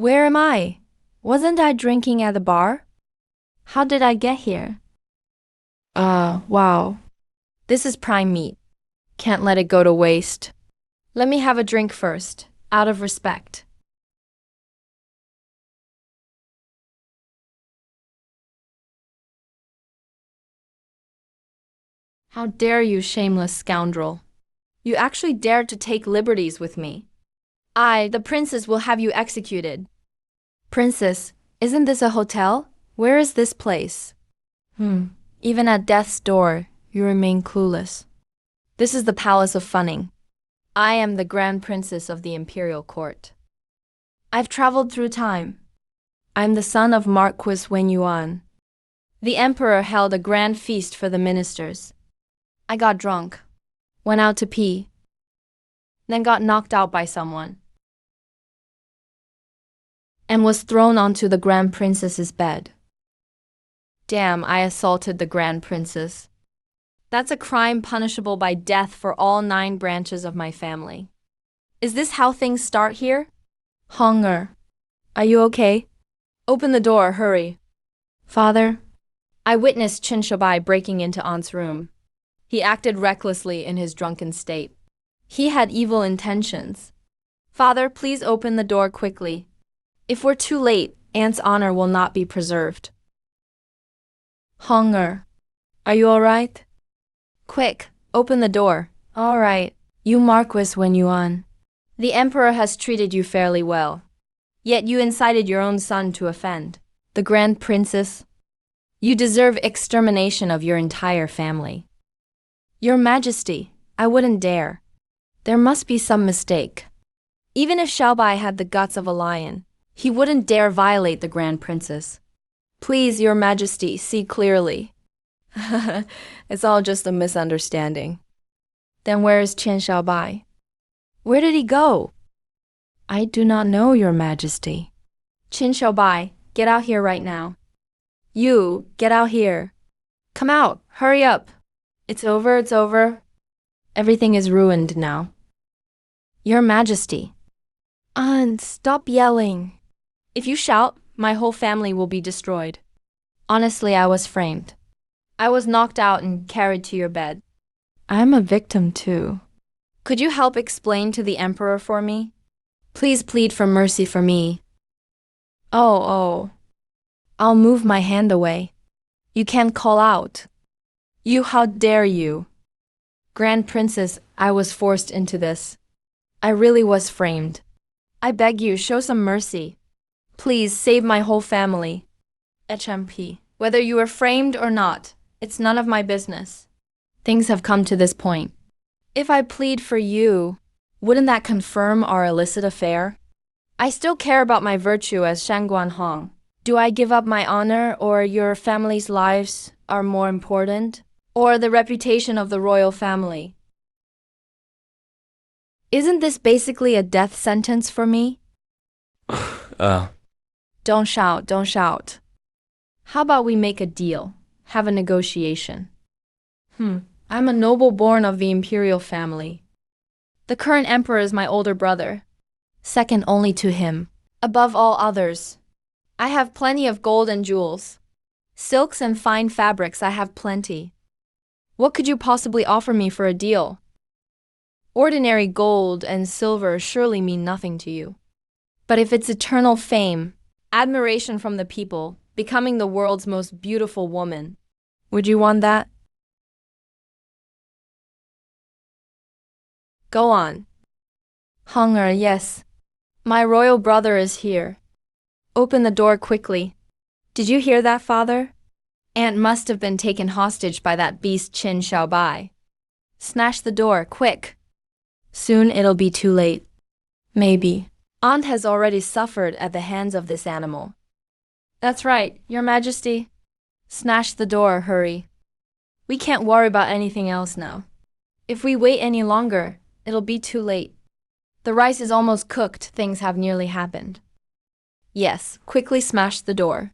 Where am I? Wasn't I drinking at the bar? How did I get here? Wow. This is prime meat. Can't let it go to waste. Let me have a drink first, out of respect. How dare you, shameless scoundrel? You actually dared to take liberties with me. I, the princess, will have you executed. Princess, isn't this a hotel? Where is this place? Even at death's door, you remain clueless. This is the palace of Funning. I am the grand princess of the imperial court. I've traveled through time. I'm the son of Marquis Wen Yuan. The emperor held a grand feast for the ministers. I got drunk, went out to pee, then got knocked out by someone, and was thrown onto the grand princess's bed. Damn, I assaulted the grand princess. That's a crime punishable by death for all 9 branches of my family. Is this how things start here? Hunger. Are you okay? Open the door, hurry. Father? I witnessed Qin Shobai breaking into Aunt's room. He acted recklessly in his drunken state. He had evil intentions. Father, please open the door quickly. If we're too late, Aunt's honor will not be preserved. Hunger. Are you all right? Quick, open the door. All right. You Marquis Wen Yuan. The emperor has treated you fairly well. Yet you incited your own son to offend. The grand princess. You deserve extermination of your entire family. Your Majesty, I wouldn't dare. There must be some mistake. Even if Xiaobai had the guts of a lion, he wouldn't dare violate the grand princess. Please, Your Majesty, see clearly. It's all just a misunderstanding. Then where is Qian Xiaobai? Where did he go? I do not know, Your Majesty. Qin Xiaobai, get out here right now. You, get out here. Come out, hurry up. It's over, it's over. Everything is ruined now. Your Majesty. Aunt, stop yelling. If you shout, my whole family will be destroyed. Honestly, I was framed. I was knocked out and carried to your bed. I'm a victim too. Could you help explain to the emperor for me? Please plead for mercy for me. Oh. I'll move my hand away. You can't call out. You, how dare you? Grand Princess, I was forced into this. I really was framed. I beg you, show some mercy. Please save my whole family. HMP. Whether you were framed or not, it's none of my business. Things have come to this point. If I plead for you, wouldn't that confirm our illicit affair? I still care about my virtue as Shangguan Hong. Do I give up my honor, or your family's lives are more important? Or the reputation of the royal family? Isn't this basically a death sentence for me? Don't shout, don't shout. How about we make a deal? Have a negotiation. I'm a noble born of the imperial family. The current emperor is my older brother, second only to him, above all others. I have plenty of gold and jewels. Silks and fine fabrics I have plenty. What could you possibly offer me for a deal? Ordinary gold and silver surely mean nothing to you. But if it's eternal fame, admiration from the people, becoming the world's most beautiful woman, would you want that? Go on. Hunger, yes. My royal brother is here. Open the door quickly. Did you hear that, father? Aunt must have been taken hostage by that beast Qin Xiaobai. Smash the door, quick. Soon it'll be too late. Maybe. Aunt has already suffered at the hands of this animal. That's right, Your Majesty. Smash the door, hurry. We can't worry about anything else now. If we wait any longer, it'll be too late. The rice is almost cooked, things have nearly happened. Yes, quickly smash the door.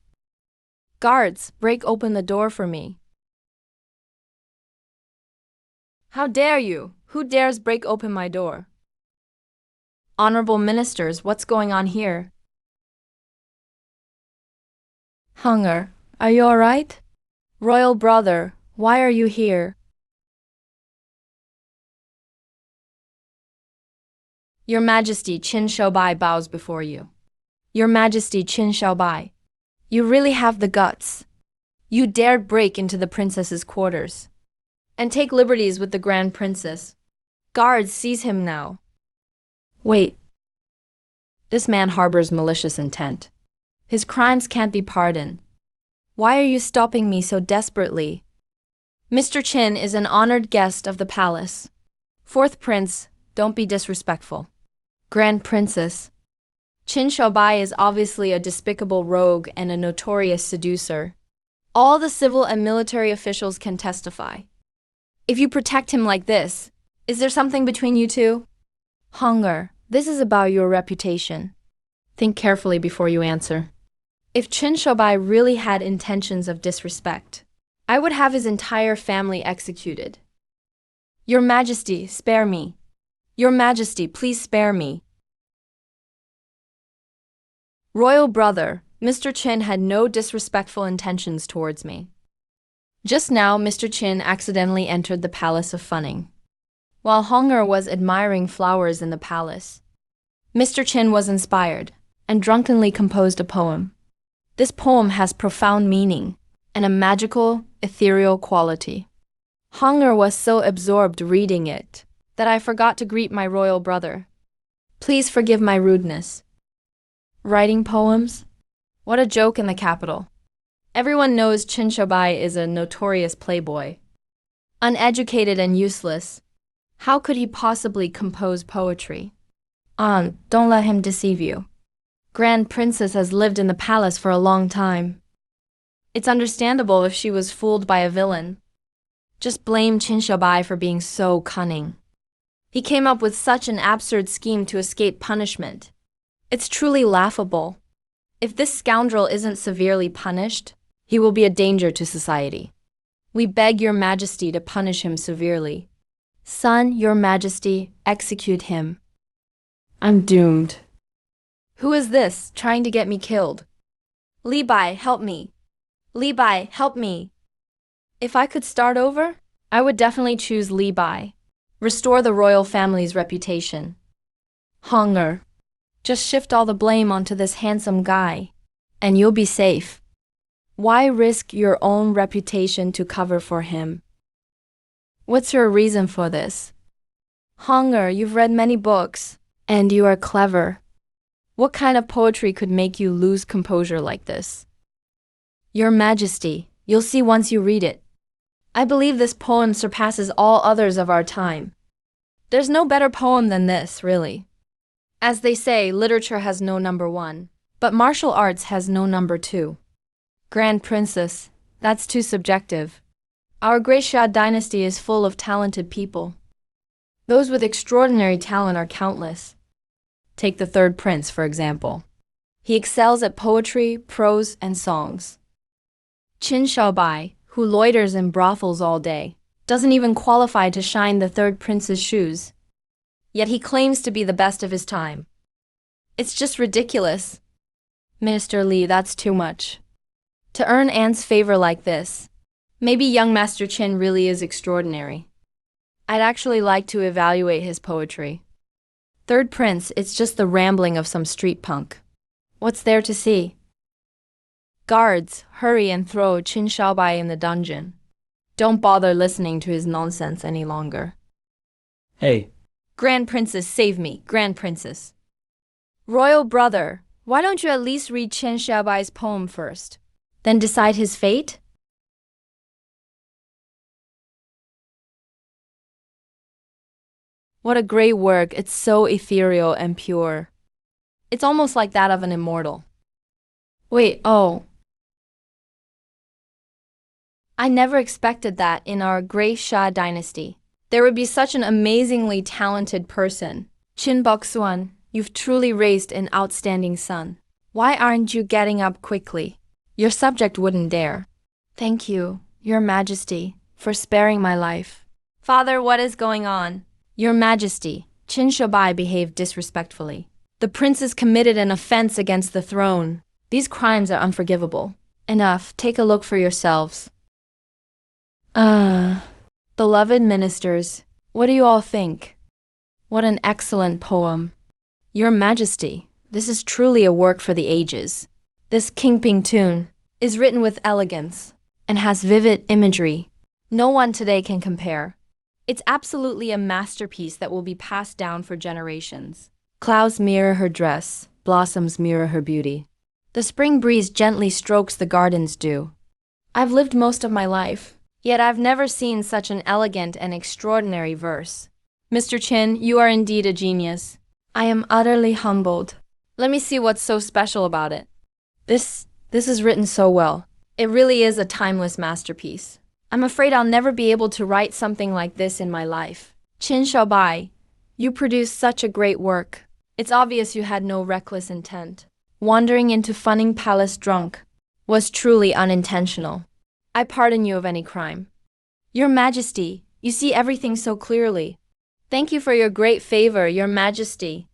Guards, break open the door for me. How dare you? Who dares break open my door? Honorable ministers, what's going on here? Hunger, are you alright? Royal brother, why are you here? Your Majesty Qin Shaobai bows before you. Your Majesty Qin Shaobai, you really have the guts. You dared break into the princess's quarters and take liberties with the Grand Princess. Guards, seize him now. Wait. This man harbors malicious intent. His crimes can't be pardoned. Why are you stopping me so desperately? Mr. Qin is an honored guest of the palace. Fourth Prince, don't be disrespectful. Grand Princess. Qin Shaobai is obviously a despicable rogue and a notorious seducer. All the civil and military officials can testify. If you protect him like this, is there something between you two? Hunger, this is about your reputation. Think carefully before you answer. If Qin Shaobai really had intentions of disrespect, I would have his entire family executed. Your Majesty, spare me. Your Majesty, please spare me. Royal brother, Mr. Qin had no disrespectful intentions towards me. Just now, Mr. Qin accidentally entered the Palace of Funning. While Hunger was admiring flowers in the palace, Mr. Qin was inspired and drunkenly composed a poem. This poem has profound meaning and a magical, ethereal quality. Hunger was so absorbed reading it that I forgot to greet my royal brother. Please forgive my rudeness. Writing poems? What a joke in the capital. Everyone knows Qin Shaobai is a notorious playboy. Uneducated and useless. How could he possibly compose poetry? Don't let him deceive you. Grand Princess has lived in the palace for a long time. It's understandable if she was fooled by a villain. Just blame Qin Shaobai for being so cunning. He came up with such an absurd scheme to escape punishment. It's truly laughable. If this scoundrel isn't severely punished, he will be a danger to society. We beg your Majesty to punish him severely. Son, your Majesty, execute him. I'm doomed. Who is this, trying to get me killed? Li Bai, help me. Li Bai, help me. If I could start over, I would definitely choose Li Bai. Restore the royal family's reputation. Hunger. Just shift all the blame onto this handsome guy, and you'll be safe. Why risk your own reputation to cover for him? What's your reason for this? Hunger, you've read many books, and you are clever. What kind of poetry could make you lose composure like this? Your Majesty, you'll see once you read it. I believe this poem surpasses all others of our time. There's no better poem than this, really. As they say, literature has no number one, but martial arts has no number two. Grand Princess, that's too subjective. Our great Xia dynasty is full of talented people. Those with extraordinary talent are countless. Take the third prince, for example. He excels at poetry, prose, and songs. Qin Shaobai, who loiters in brothels all day, doesn't even qualify to shine the third prince's shoes. Yet he claims to be the best of his time. It's just ridiculous. Minister Li, that's too much. To earn Anne's favor like this, maybe young Master Qin really is extraordinary. I'd actually like to evaluate his poetry. Third prince, it's just the rambling of some street punk. What's there to see? Guards, hurry and throw Qin Shaobai in the dungeon. Don't bother listening to his nonsense any longer. Hey. Grand Princess, save me, Grand Princess. Royal brother, why don't you at least read Qin Shaobai's poem first, then decide his fate? What a great work, it's so ethereal and pure. It's almost like that of an immortal. Wait, oh. I never expected that in our great Xia dynasty there would be such an amazingly talented person. Qin Boksuan, you've truly raised an outstanding son. Why aren't you getting up quickly? Your subject wouldn't dare. Thank you, Your Majesty, for sparing my life. Father, what is going on? Your Majesty, Qin Shaobai behaved disrespectfully. The princess committed an offense against the throne. These crimes are unforgivable. Enough, take a look for yourselves. Beloved ministers, what do you all think? What an excellent poem. Your Majesty, this is truly a work for the ages. This Kidnapping tune is written with elegance and has vivid imagery. No one today can compare. It's absolutely a masterpiece that will be passed down for generations. Clouds mirror her dress, blossoms mirror her beauty. The spring breeze gently strokes the garden's dew. I've lived most of my life, yet I've never seen such an elegant and extraordinary verse. Mr. Chin, you are indeed a genius. I am utterly humbled. Let me see what's so special about it. This is written so well. It really is a timeless masterpiece. I'm afraid I'll never be able to write something like this in my life. Qin Shaobai, you produced such a great work. It's obvious you had no reckless intent. Wandering into Funning Palace drunk was truly unintentional. I pardon you of any crime. Your Majesty, you see everything so clearly. Thank you for your great favor, Your Majesty.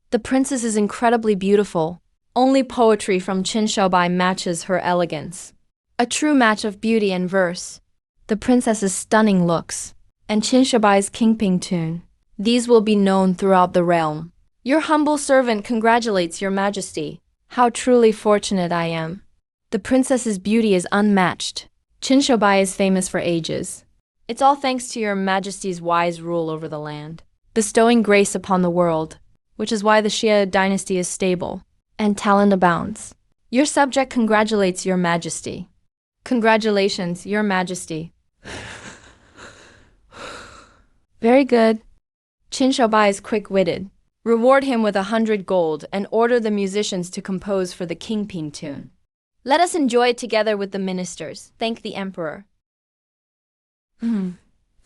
The princess is incredibly beautiful. Only poetry from Qin Shaobai matches her elegance. A true match of beauty and verse. The princess's stunning looks and Qin Shaobai's Kidnapping tune. These will be known throughout the realm. Your humble servant congratulates Your Majesty. How truly fortunate I am. The princess's beauty is unmatched. Qin Shaobai is famous for ages. It's all thanks to Your Majesty's wise rule over the land, bestowing grace upon the world, which is why the Xia dynasty is stable and talent abounds. Your subject congratulates Your Majesty. Congratulations, Your Majesty. Very good. Qin Shaobai is quick-witted. Reward him with 100 gold and order the musicians to compose for the Kidnapping tune. Let us enjoy it together with the ministers. Thank the emperor.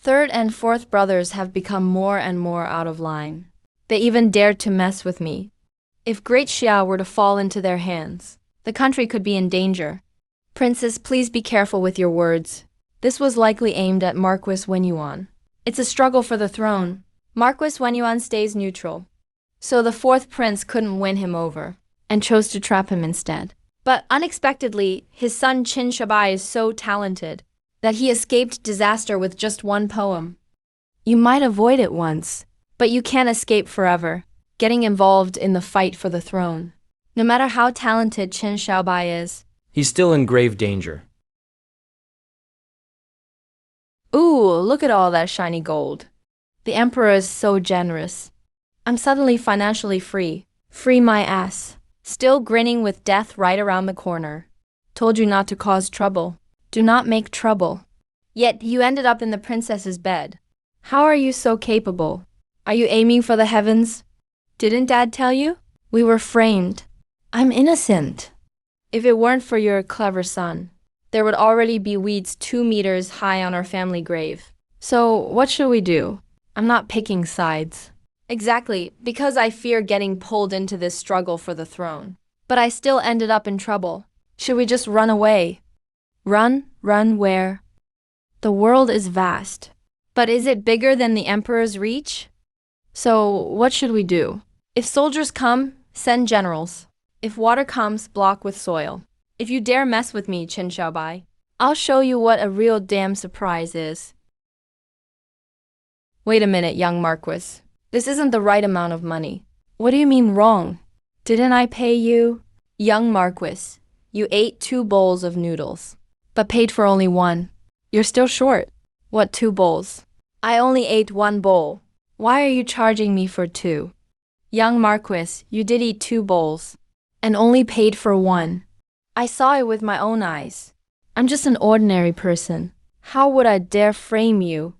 Third and fourth brothers have become more and more out of line. They even dared to mess with me. If Great Xia were to fall into their hands, the country could be in danger. Princess, please be careful with your words. This was likely aimed at Marquis Wenyuan. It's a struggle for the throne. Marquis Wenyuan stays neutral. So the fourth prince couldn't win him over, and chose to trap him instead. But unexpectedly, his son Qin Shaobai is so talented that he escaped disaster with just one poem. You might avoid it once, but you can't escape forever, getting involved in the fight for the throne. No matter how talented Qin Shaobai is, he's still in grave danger. Ooh, look at all that shiny gold. The emperor is so generous. I'm suddenly financially free. Free my ass. Still grinning with death right around the corner. Told you not to cause trouble. Do not make trouble. Yet you ended up in the princess's bed. How are you so capable? Are you aiming for the heavens? Didn't Dad tell you? We were framed. I'm innocent. If it weren't for your clever son, there would already be weeds 2 meters high on our family grave. So what should we do? I'm not picking sides. Exactly, because I fear getting pulled into this struggle for the throne. But I still ended up in trouble. Should we just run away? Run where? The world is vast. But is it bigger than the emperor's reach? So what should we do? If soldiers come, send generals. If water comes, block with soil. If you dare mess with me, Qin Shaobai, I'll show you what a real damn surprise is. Wait a minute, young Marquis. This isn't the right amount of money. What do you mean wrong? Didn't I pay you? Young Marquis, you ate 2 bowls of noodles, but paid for only 1. You're still short. What 2 bowls? I only ate 1 bowl. Why are you charging me for 2? Young Marquis, you did eat 2 bowls, and only paid for 1. I saw it with my own eyes. I'm just an ordinary person. How would I dare frame you?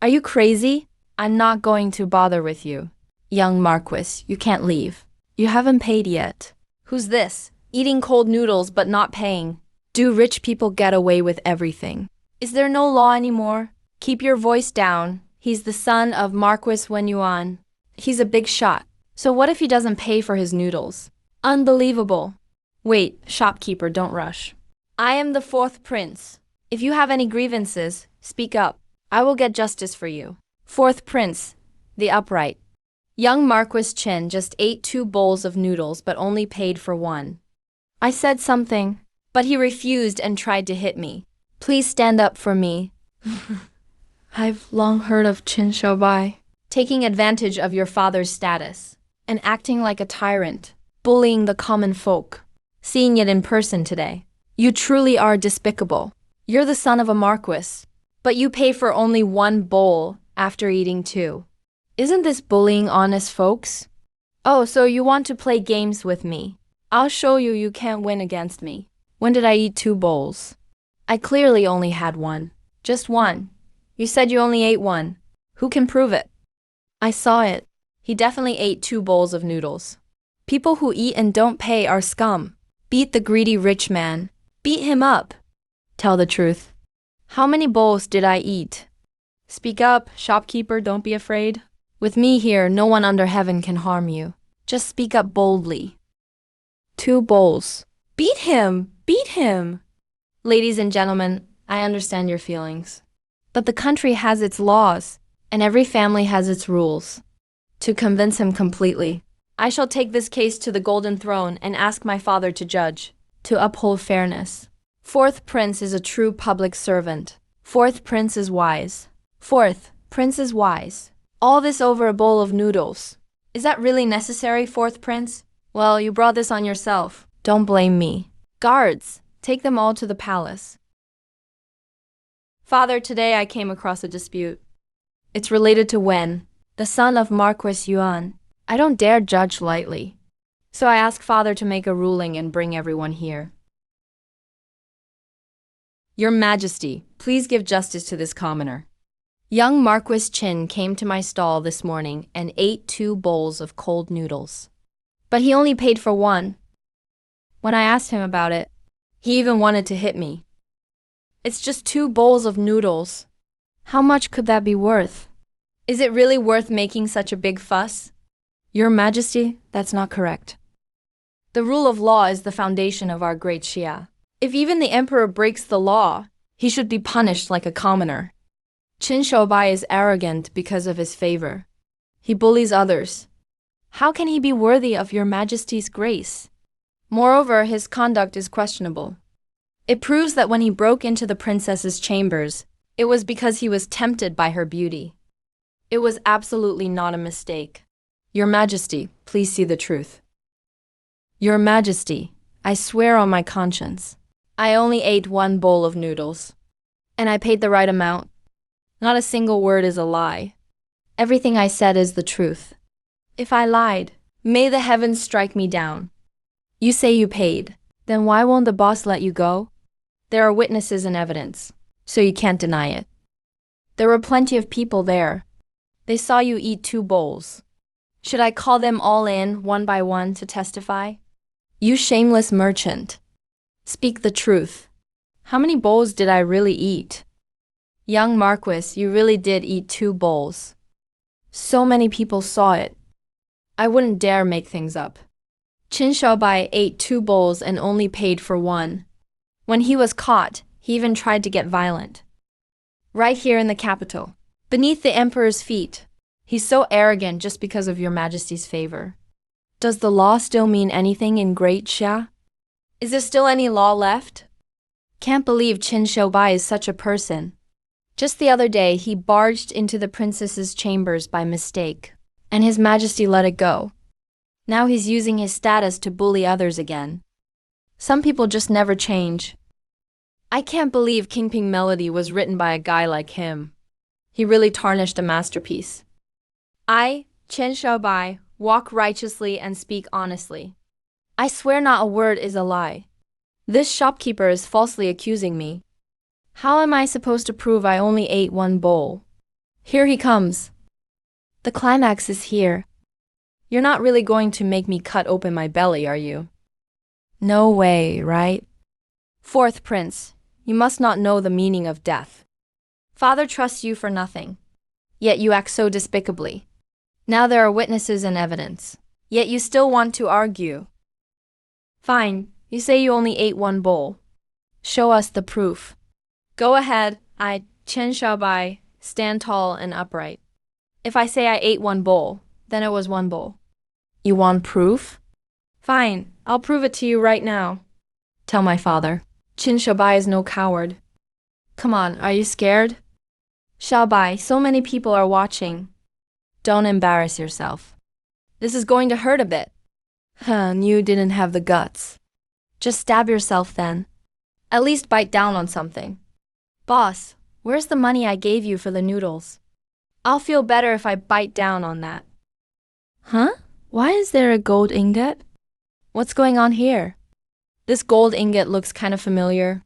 Are you crazy? I'm not going to bother with you. Young Marquis, you can't leave. You haven't paid yet. Who's this? Eating cold noodles but not paying. Do rich people get away with everything? Is there no law anymore? Keep your voice down. He's the son of Marquis Wenyuan. He's a big shot. So what if he doesn't pay for his noodles? Unbelievable. Wait, shopkeeper, don't rush. I am the 4th prince. If you have any grievances, speak up. I will get justice for you. 4th prince, the upright. Young Marquis Qin just ate 2 bowls of noodles but only paid for 1. I said something, But he refused and tried to hit me. Please stand up for me. I've long heard of Qin Shoubai taking advantage of your father's status and acting like a tyrant, bullying the common folk. Seeing it in person today, you truly are despicable. You're the son of a marquis, but you pay for only one bowl after eating two. Isn't this bullying honest folks? Oh, so you want to play games with me? I'll show you you can't win against me. When did I eat two bowls? I clearly only had one. Just one. You said you only ate one. Who can prove it? I saw it. He definitely ate two bowls of noodles. People who eat and don't pay are scum. Beat the greedy rich man. Beat him up. Tell the truth. How many bowls did I eat? Speak up, shopkeeper, don't be afraid. With me here, no one under heaven can harm you. Just speak up boldly. Two bowls. Beat him! Beat him! Ladies and gentlemen, I understand your feelings. But the country has its laws, and every family has its rules. To convince him completely, I shall take this case to the Golden Throne and ask my father to judge, to uphold fairness. Fourth Prince is a true public servant. Fourth Prince is wise. Fourth Prince is wise. All this over a bowl of noodles. Is that really necessary, Fourth Prince? Well, you brought this on yourself. Don't blame me. Guards, take them all to the palace. Father, today I came across a dispute. It's related to Wen, the son of Marquis Yuan. I don't dare judge lightly. So I ask Father to make a ruling and bring everyone here. Your Majesty, please give justice to this commoner. Young Marquis Qin came to my stall this morning and ate two bowls of cold noodles. But he only paid for one. When I asked him about it, he even wanted to hit me. It's just two bowls of noodles. How much could that be worth? Is it really worth making such a big fuss? Your Majesty, that's not correct. The rule of law is the foundation of our great Xia. If even the emperor breaks the law, he should be punished like a commoner. Qin Shoubai is arrogant because of his favor. He bullies others. How can he be worthy of your Majesty's grace? Moreover, his conduct is questionable. It proves that when he broke into the princess's chambers, it was because he was tempted by her beauty. It was absolutely not a mistake. Your Majesty, please see the truth. Your Majesty, I swear on my conscience, I only ate one bowl of noodles. And I paid the right amount. Not a single word is a lie. Everything I said is the truth. If I lied, may the heavens strike me down. You say you paid. Then why won't the boss let you go? There are witnesses and evidence, so you can't deny it. There were plenty of people there. They saw you eat two bowls. Should I call them all in, one by one, to testify? You shameless merchant. Speak the truth. How many bowls did I really eat? Young Marquis, you really did eat two bowls. So many people saw it. I wouldn't dare make things up. Qin Shoubai ate two bowls and only paid for one. When he was caught, he even tried to get violent. Right here in the capital, beneath the emperor's feet. He's so arrogant just because of your Majesty's favor. Does the law still mean anything in Great Xia? Is there still any law left? Can't believe Qin Shoubai is such a person. Just the other day, he barged into the princess's chambers by mistake, and His Majesty let it go. Now he's using his status to bully others again. Some people just never change. I can't believe Kingping Melody was written by a guy like him. He really tarnished a masterpiece. I, Qin Shoubai, walk righteously and speak honestly. I swear not a word is a lie. This shopkeeper is falsely accusing me. How am I supposed to prove I only ate one bowl? Here he comes. The climax is here. You're not really going to make me cut open my belly, are you? No way, right? Fourth Prince, you must not know the meaning of death. Father trusts you for nothing, yet you act so despicably. Now there are witnesses and evidence, yet you still want to argue. Fine, you say you only ate one bowl. Show us the proof. Go ahead, I, Qin Shoubai, stand tall and upright. If I say I ate one bowl, then it was one bowl. You want proof? Fine, I'll prove it to you right now. Tell my father. Qin Shaobai is no coward. Come on, are you scared? Shaobai, so many people are watching. Don't embarrass yourself. This is going to hurt a bit. You didn't have the guts. Just stab yourself then. At least bite down on something. Boss, where's the money I gave you for the noodles? I'll feel better if I bite down on that. Huh? Why is there a gold ingot? What's going on here? This gold ingot looks kind of familiar.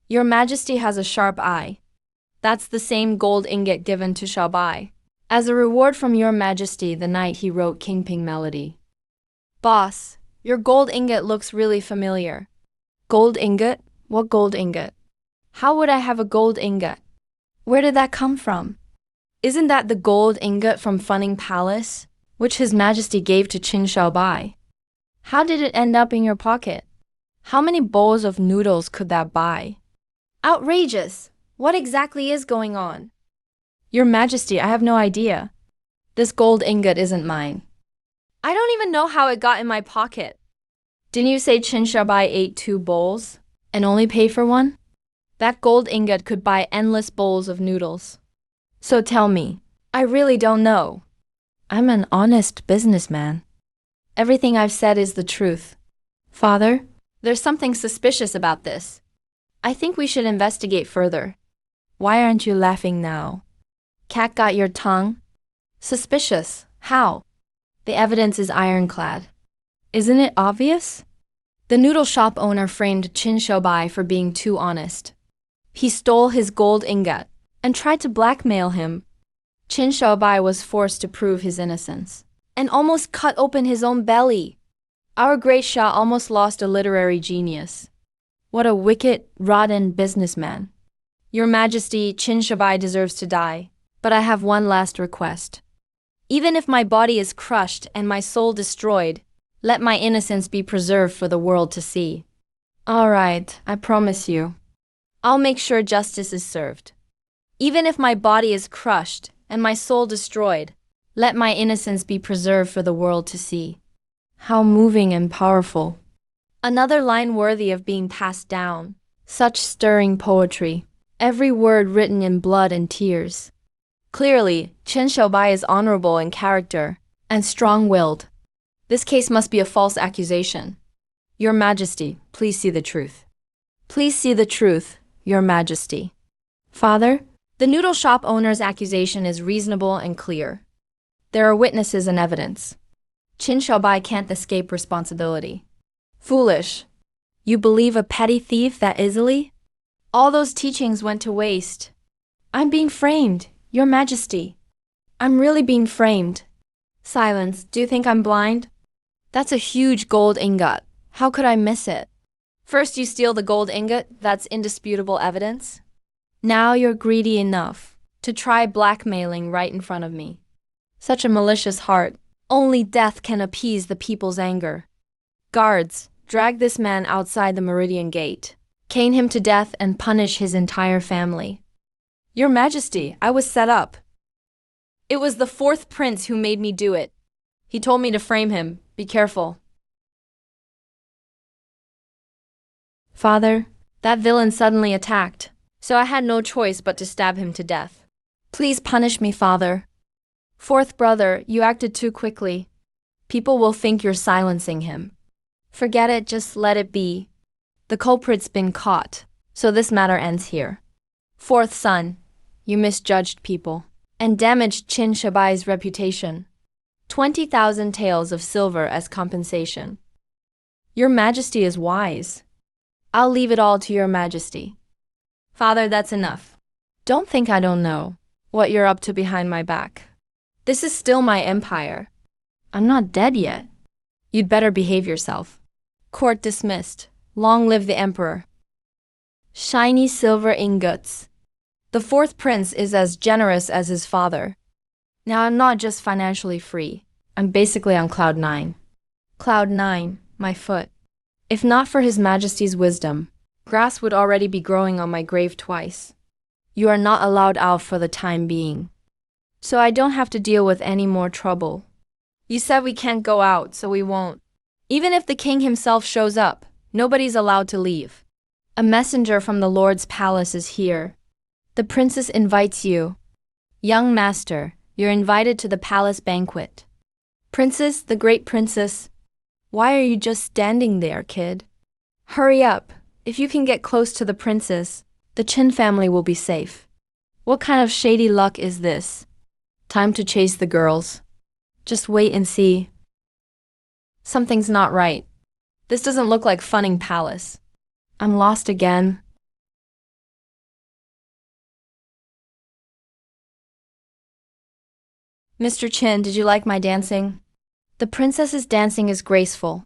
Your Majesty has a sharp eye. That's the same gold ingot given to Shaobai as a reward from Your Majesty the night he wrote Kingping Melody. Boss, your gold ingot looks really familiar. Gold ingot? What gold ingot? How would I have a gold ingot? Where did that come from? Isn't that the gold ingot from Funning Palace, which His Majesty gave to Qin Shaobai? How did it end up in your pocket? How many bowls of noodles could that buy? Outrageous! What exactly is going on? Your Majesty, I have no idea. This gold ingot isn't mine. I don't even know how it got in my pocket. Didn't you say Qin Shaobai ate 2 bowls and only paid for one? That gold ingot could buy endless bowls of noodles. So tell me, I really don't know. I'm an honest businessman. Everything I've said is the truth. Father, there's something suspicious about this. I think we should investigate further. Why aren't you laughing now? Cat got your tongue? Suspicious? How? The evidence is ironclad. Isn't it obvious? The noodle shop owner framed Qin Shaobai for being too honest. He stole his gold ingot and tried to blackmail him. Qin Shaobai was forced to prove his innocence and almost cut open his own belly. Our great Shah almost lost a literary genius. What a wicked, rotten businessman. Your Majesty, Qin Shaobai deserves to die, but I have one last request. Even if my body is crushed and my soul destroyed, let my innocence be preserved for the world to see. All right, I promise you. I'll make sure justice is served. Even if my body is crushed and my soul destroyed, let my innocence be preserved for the world to see. How moving and powerful. Another line worthy of being passed down. Such stirring poetry. Every word written in blood and tears. Clearly, Qin Shaobai is honorable in character and strong-willed. This case must be a false accusation. Your Majesty, please see the truth. Please see the truth, Your Majesty. Father, the noodle shop owner's accusation is reasonable and clear. There are witnesses and evidence. Qin Shaobai can't escape responsibility. Foolish. You believe a petty thief that easily? All those teachings went to waste. I'm being framed, Your Majesty. I'm really being framed. Silence. Do you think I'm blind? That's a huge gold ingot. How could I miss it? First you steal the gold ingot, that's indisputable evidence. Now you're greedy enough to try blackmailing right in front of me. Such a malicious heart. Only death can appease the people's anger. Guards, drag this man outside the Meridian Gate. Cane him to death and punish his entire family. Your Majesty, I was set up. It was the 4th prince who made me do it. He told me to frame him. Be careful. Father, that villain suddenly attacked, so I had no choice but to stab him to death. Please punish me, Father. 4th brother, you acted too quickly. People will think you're silencing him. Forget it, just let it be. The culprit's been caught, so this matter ends here. 4th son, you misjudged people and damaged Qin Shaobai's reputation. 20,000 taels of silver as compensation. Your Majesty is wise. I'll leave it all to Your Majesty. Father, that's enough. Don't think I don't know what you're up to behind my back. This is still my empire. I'm not dead yet. You'd better behave yourself. Court dismissed. Long live the emperor. Shiny silver ingots. The 4th prince is as generous as his father. Now I'm not just financially free. I'm basically on cloud 9. Cloud 9, my foot. If not for His Majesty's wisdom, grass would already be growing on my grave twice. You are not allowed out for the time being. So I don't have to deal with any more trouble. You said we can't go out, so we won't. Even if the king himself shows up, nobody's allowed to leave. A messenger from the Lord's palace is here. The princess invites you. Young master, you're invited to the palace banquet. Princess, the great princess. Why are you just standing there, kid? Hurry up. If you can get close to the princess, the Chin family will be safe. What kind of shady luck is this? Time to chase the girls. Just wait and see. Something's not right. This doesn't look like Funning Palace. I'm lost again. Mr. Chin, did you like my dancing? The princess's dancing is graceful,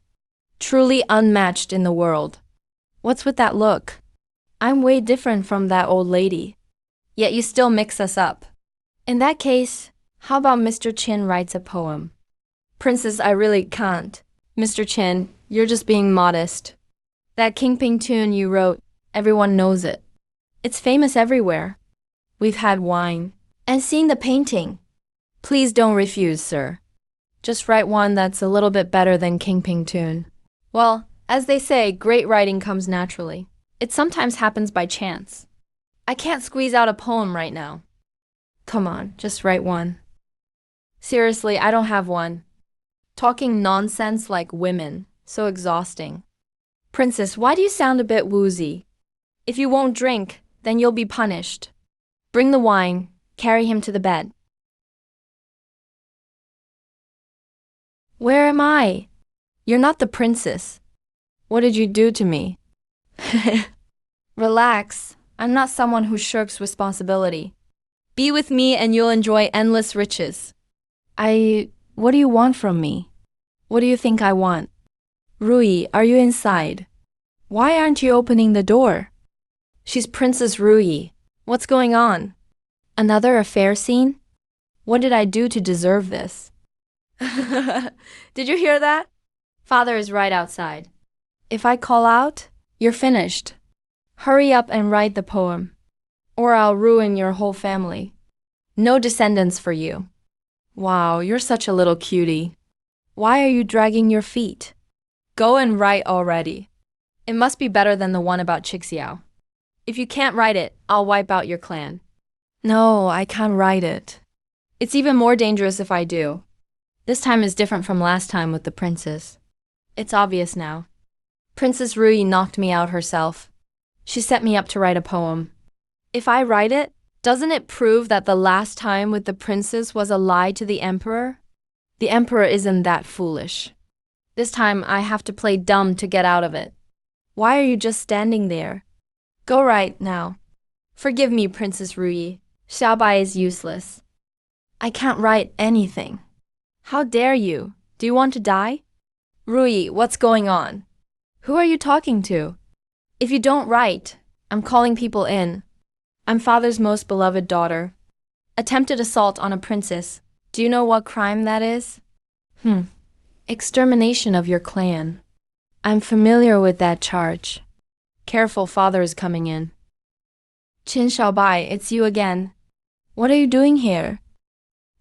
truly unmatched in the world. What's with that look? I'm way different from that old lady. Yet you still mix us up. In that case, how about Mr. Chin writes a poem? Princess, I really can't. Mr. Chin, you're just being modest. That Kidnapping tune you wrote, everyone knows it. It's famous everywhere. We've had wine and seen the painting. Please don't refuse, sir. Just write one that's a little bit better than Kidnapping tune. Well, as they say, great writing comes naturally. It sometimes happens by chance. I can't squeeze out a poem right now. Come on, just write one. Seriously, I don't have one. Talking nonsense like women, so exhausting. Princess, why do you sound a bit woozy? If you won't drink, then you'll be punished. Bring the wine, carry him to the bed. Where am I? You're not the princess. What did you do to me? Relax. I'm not someone who shirks responsibility. Be with me and you'll enjoy endless riches. What do you want from me? What do you think I want? Rui, are you inside? Why aren't you opening the door? She's Princess Rui. What's going on? Another affair scene? What did I do to deserve this? Did you hear that? Father is right outside. If I call out, you're finished. Hurry up and write the poem, or I'll ruin your whole family. No descendants for you. Wow, you're such a little cutie. Why are you dragging your feet? Go and write already. It must be better than the one about Chixiao. If you can't write it, I'll wipe out your clan. No, I can't write it. It's even more dangerous if I do. This time is different from last time with the princess. It's obvious now. Princess Rui knocked me out herself. She set me up to write a poem. If I write it, doesn't it prove that the last time with the princess was a lie to the emperor? The emperor isn't that foolish. This time I have to play dumb to get out of it. Why are you just standing there? Go write now. Forgive me, Princess Rui. Xiaobai is useless. I can't write anything. How dare you? Do you want to die? Rui, what's going on? Who are you talking to? If you don't write, I'm calling people in. I'm father's most beloved daughter. Attempted assault on a princess. Do you know what crime that is? Extermination of your clan. I'm familiar with that charge. Careful, father is coming in. Qin Xiaobai, it's you again. What are you doing here?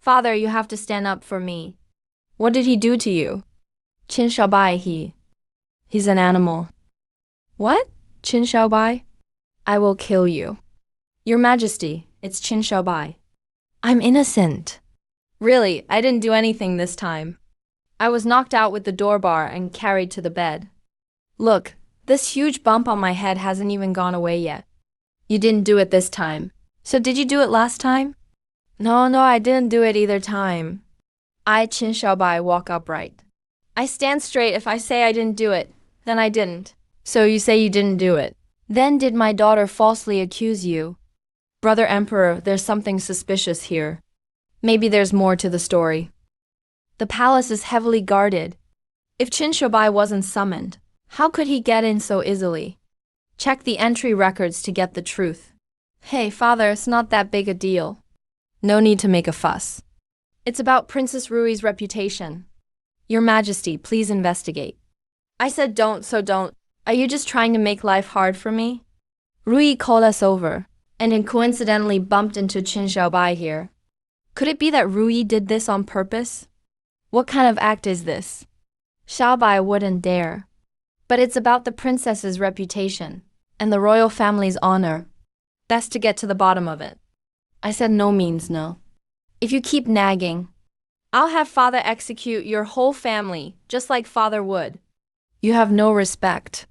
Father, you have to stand up for me. What did he do to you? Qin Xiaobai, he's an animal. What? Qin Xiaobai? I will kill you. Your Majesty, it's Qin Xiaobai. I'm innocent. Really, I didn't do anything this time. I was knocked out with the door bar and carried to the bed. Look, this huge bump on my head hasn't even gone away yet. You didn't do it this time. So did you do it last time? No, I didn't do it either time. I, Qin Xiaobai, walk upright. I stand straight. If I say I didn't do it, then I didn't. So you say you didn't do it. Then did my daughter falsely accuse you? Brother Emperor, there's something suspicious here. Maybe there's more to the story. The palace is heavily guarded. If Qin Xiaobai wasn't summoned, how could he get in so easily? Check the entry records to get the truth. Hey, father, it's not that big a deal. No need to make a fuss. It's about Princess Rui's reputation. Your Majesty, please investigate. I said don't, so don't. Are you just trying to make life hard for me? Rui called us over, and then coincidentally bumped into Qin Xiaobai here. Could it be that Rui did this on purpose? What kind of act is this? Xiaobai wouldn't dare. But it's about the princess's reputation, and the royal family's honor. Best to get to the bottom of it. I said no means no. If you keep nagging, I'll have father execute your whole family, just like father would. You have no respect.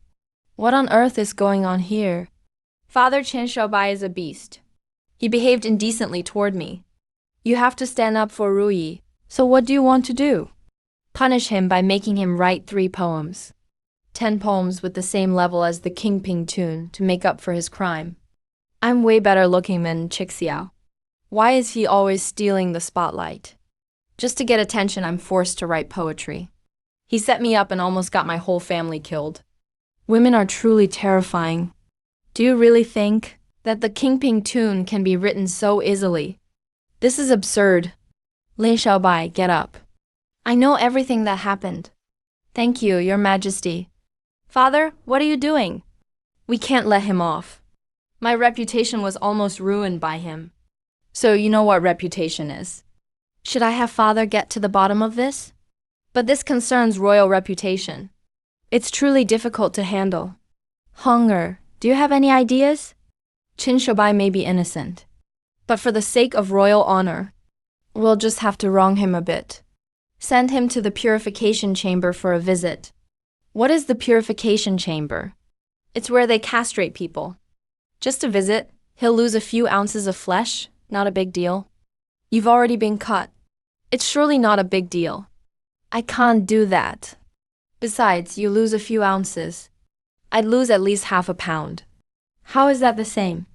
What on earth is going on here? Father Chen Xiaobai is a beast. He behaved indecently toward me. You have to stand up for Ruyi, so what do you want to do? Punish him by making him write 3 poems. 10 poems with the same level as the Kidnapping tune to make up for his crime. I'm way better looking than Chixiao. Why is he always stealing the spotlight? Just to get attention, I'm forced to write poetry. He set me up and almost got my whole family killed. Women are truly terrifying. Do you really think that the Kidnapping tune can be written so easily? This is absurd. Lin Xiaobai, get up. I know everything that happened. Thank you, Your Majesty. Father, what are you doing? We can't let him off. My reputation was almost ruined by him. So you know what reputation is. Should I have father get to the bottom of this? But this concerns royal reputation. It's truly difficult to handle. Hunger, do you have any ideas? Qin Shobai may be innocent. But for the sake of royal honor, we'll just have to wrong him a bit. Send him to the purification chamber for a visit. What is the purification chamber? It's where they castrate people. Just a visit, he'll lose a few ounces of flesh, not a big deal. You've already been cut. It's surely not a big deal. I can't do that. Besides, you lose a few ounces. I'd lose at least half a pound. How is that the same?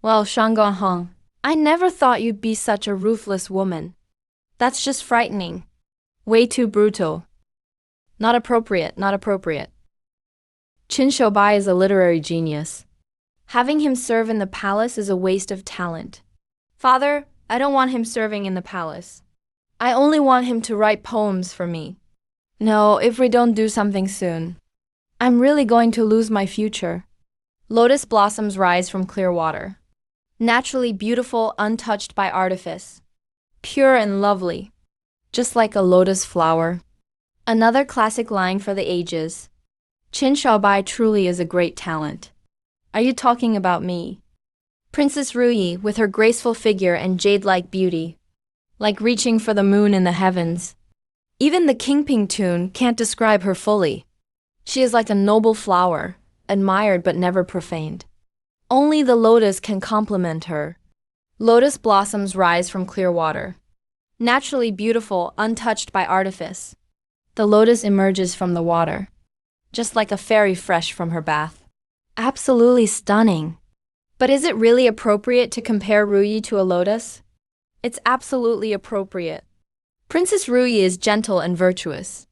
Well, Shangong, I never thought you'd be such a ruthless woman. That's just frightening. Way too brutal. Not appropriate, not appropriate. Qin Shoubai is a literary genius. Having him serve in the palace is a waste of talent. Father, I don't want him serving in the palace. I only want him to write poems for me. No, if we don't do something soon, I'm really going to lose my future. Lotus blossoms rise from clear water. Naturally beautiful, untouched by artifice. Pure and lovely. Just like a lotus flower. Another classic line for the ages. Qin Shaobai truly is a great talent. Are you talking about me? Princess Ruyi, with her graceful figure and jade-like beauty, like reaching for the moon in the heavens. Even the Kidnapping tune can't describe her fully. She is like a noble flower, admired but never profaned. Only the lotus can complement her. Lotus blossoms rise from clear water. Naturally beautiful, untouched by artifice. The lotus emerges from the water, just like a fairy fresh from her bath. Absolutely stunning. But is it really appropriate to compare Ruyi to a lotus? It's absolutely appropriate. Princess Ruyi is gentle and virtuous.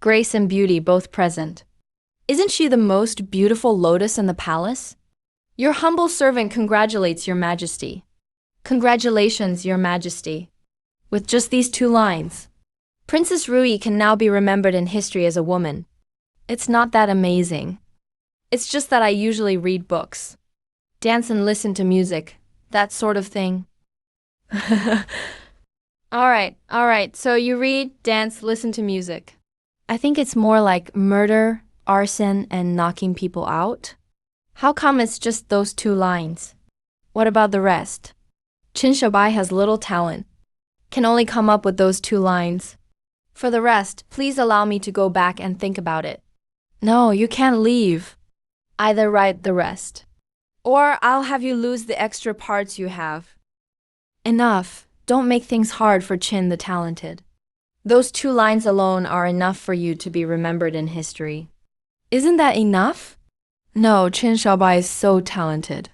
Grace and beauty both present. Isn't she the most beautiful lotus in the palace? Your humble servant congratulates Your Majesty. Congratulations, Your Majesty. With just these 2 lines, Princess Ruyi can now be remembered in history as a woman. It's not that amazing. It's just that I usually read books. Dance and listen to music, that sort of thing. Alright, so you read, dance, listen to music. I think it's more like murder, arson, and knocking people out. How come it's just those 2 lines? What about the rest? Qin Shoubai has little talent. Can only come up with those 2 lines. For the rest, please allow me to go back and think about it. No, you can't leave. Either write the rest, or I'll have you lose the extra parts you have. Enough. Don't make things hard for Qin the talented. Those 2 lines alone are enough for you to be remembered in history. Isn't that enough? No, Qin Shaobai is so talented.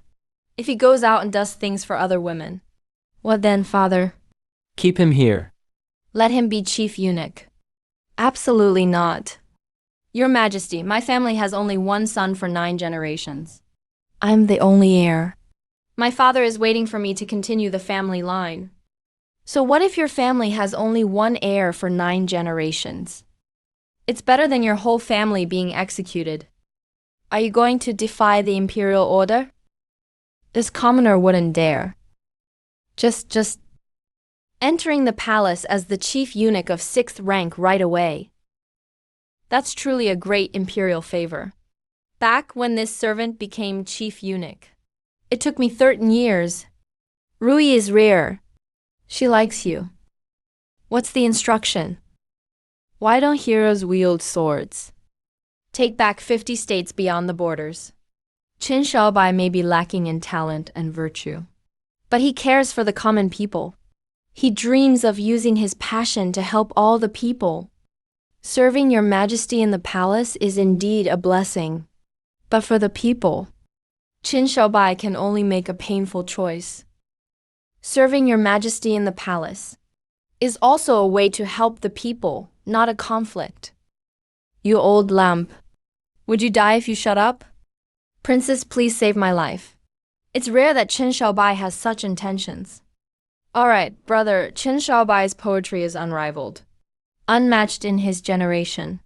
If he goes out and does things for other women, what then, father? Keep him here. Let him be chief eunuch. Absolutely not. Your Majesty, my family has only 1 son for 9 generations. I'm the only heir. My father is waiting for me to continue the family line. So what if your family has only 1 heir for 9 generations? It's better than your whole family being executed. Are you going to defy the imperial order? This commoner wouldn't dare. Just entering the palace as the chief eunuch of 6th rank right away. That's truly a great imperial favor. Back when this servant became chief eunuch. It took me 13 years. Rui is rare. She likes you. What's the instruction? Why don't heroes wield swords? Take back 50 states beyond the borders. Qin Shaobai may be lacking in talent and virtue, but he cares for the common people. He dreams of using his passion to help all the people. Serving your majesty in the palace is indeed a blessing, but for the people, Qin Shaobai can only make a painful choice. Serving your majesty in the palace is also a way to help the people, not a conflict. You old lamp. Would you die if you shut up? Princess, please save my life. It's rare that Qin Shaobai has such intentions. Alright, brother, Qin Shaobai's poetry is unrivaled, unmatched in his generation.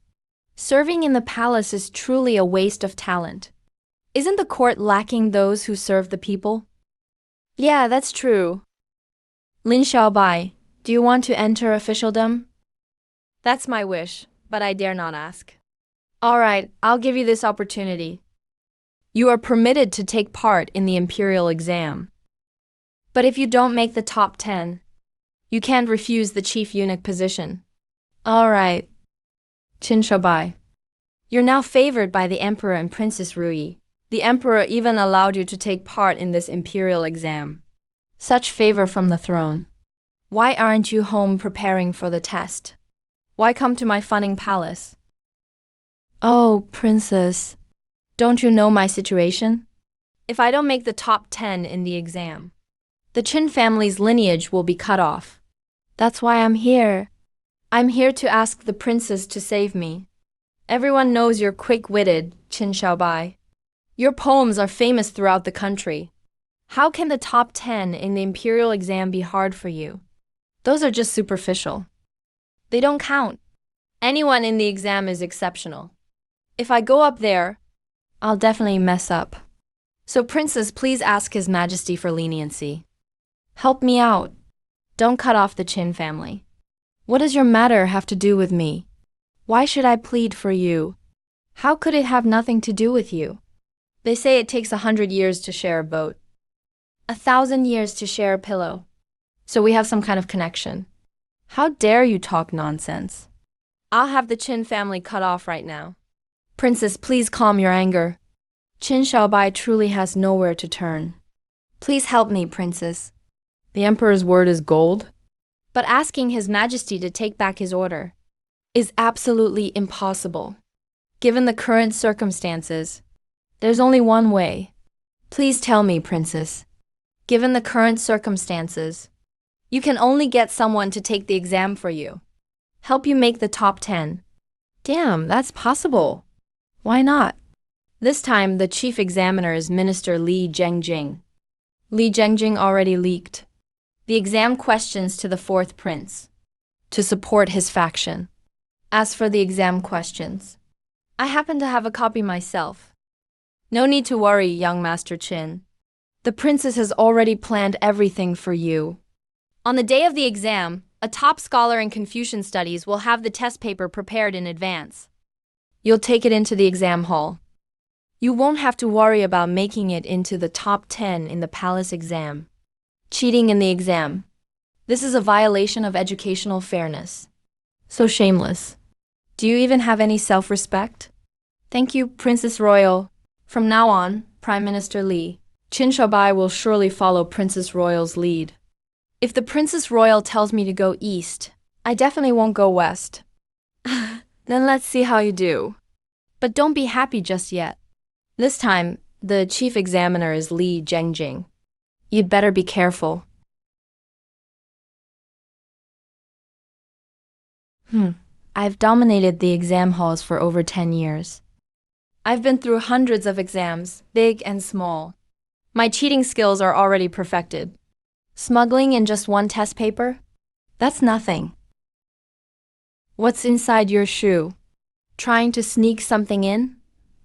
Serving in the palace is truly a waste of talent. Isn't the court lacking those who serve the people? Yeah, that's true. Lin Shaobai, do you want to enter officialdom? That's my wish, but I dare not ask. Alright, I'll give you this opportunity. You are permitted to take part in the imperial exam. But if you don't make the top 10, you can't refuse the chief eunuch position. Alright. Qin Shaobai, you're now favored by the emperor and Princess Rui. The emperor even allowed you to take part in this imperial exam. Such favor from the throne. Why aren't you home preparing for the test? Why come to my funning palace? Oh, princess, don't you know my situation? If I don't make the top 10 in the exam, the Qin family's lineage will be cut off. That's why I'm here. I'm here to ask the princess to save me. Everyone knows you're quick-witted, Qin Shaobai. Your poems are famous throughout the country. How can the top 10 in the imperial exam be hard for you? Those are just superficial. They don't count. Anyone in the exam is exceptional. If I go up there, I'll definitely mess up. So princess, please ask His Majesty for leniency. Help me out. Don't cut off the Qin family. What does your matter have to do with me? Why should I plead for you? How could it have nothing to do with you? They say it takes 100 years to share a boat. 1,000 years to share a pillow. So we have some kind of connection. How dare you talk nonsense? I'll have the Qin family cut off right now. Princess, please calm your anger. Qin Shaobai truly has nowhere to turn. Please help me, princess. The emperor's word is gold, but asking His Majesty to take back his order is absolutely impossible. Given the current circumstances, there's only one way. Please tell me, princess. Given the current circumstances, you can only get someone to take the exam for you. Help you make the top 10. Damn, that's possible. Why not? This time, the chief examiner is Minister Li Zhengjing. Li Zhengjing already leaked the exam questions to the fourth prince to support his faction. As for the exam questions, I happen to have a copy myself. No need to worry, young Master Qin. The princess has already planned everything for you. On the day of the exam, a top scholar in Confucian studies will have the test paper prepared in advance. You'll take it into the exam hall. You won't have to worry about making it into the top 10 in the palace exam. Cheating in the exam. This is a violation of educational fairness. So shameless. Do you even have any self-respect? Thank you, Princess Royal. From now on, Prime Minister Li, Qin Shaobai will surely follow Princess Royal's lead. If the Princess Royal tells me to go east, I definitely won't go west. Then let's see how you do. But don't be happy just yet. This time, the chief examiner is Li Zhengjing. You'd better be careful. I've dominated the exam halls for over 10 years. I've been through hundreds of exams, big and small. My cheating skills are already perfected. Smuggling in just one test paper? That's nothing. What's inside your shoe? Trying to sneak something in?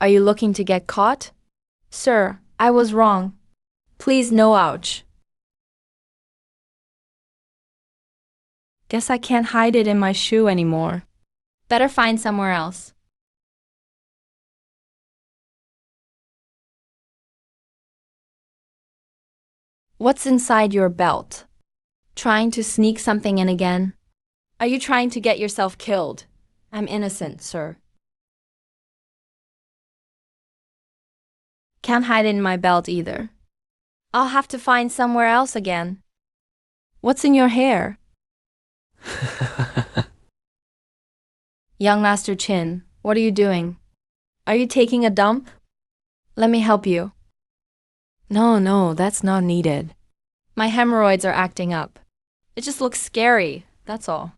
Are you looking to get caught? Sir, I was wrong. Please, no ouch. Guess I can't hide it in my shoe anymore. Better find somewhere else. What's inside your belt? Trying to sneak something in again? Are you trying to get yourself killed? I'm innocent, sir. Can't hide it in my belt either. I'll have to find somewhere else again. What's in your hair? Young Master Chin, what are you doing? Are you taking a dump? Let me help you. No, that's not needed. My hemorrhoids are acting up. It just looks scary, that's all.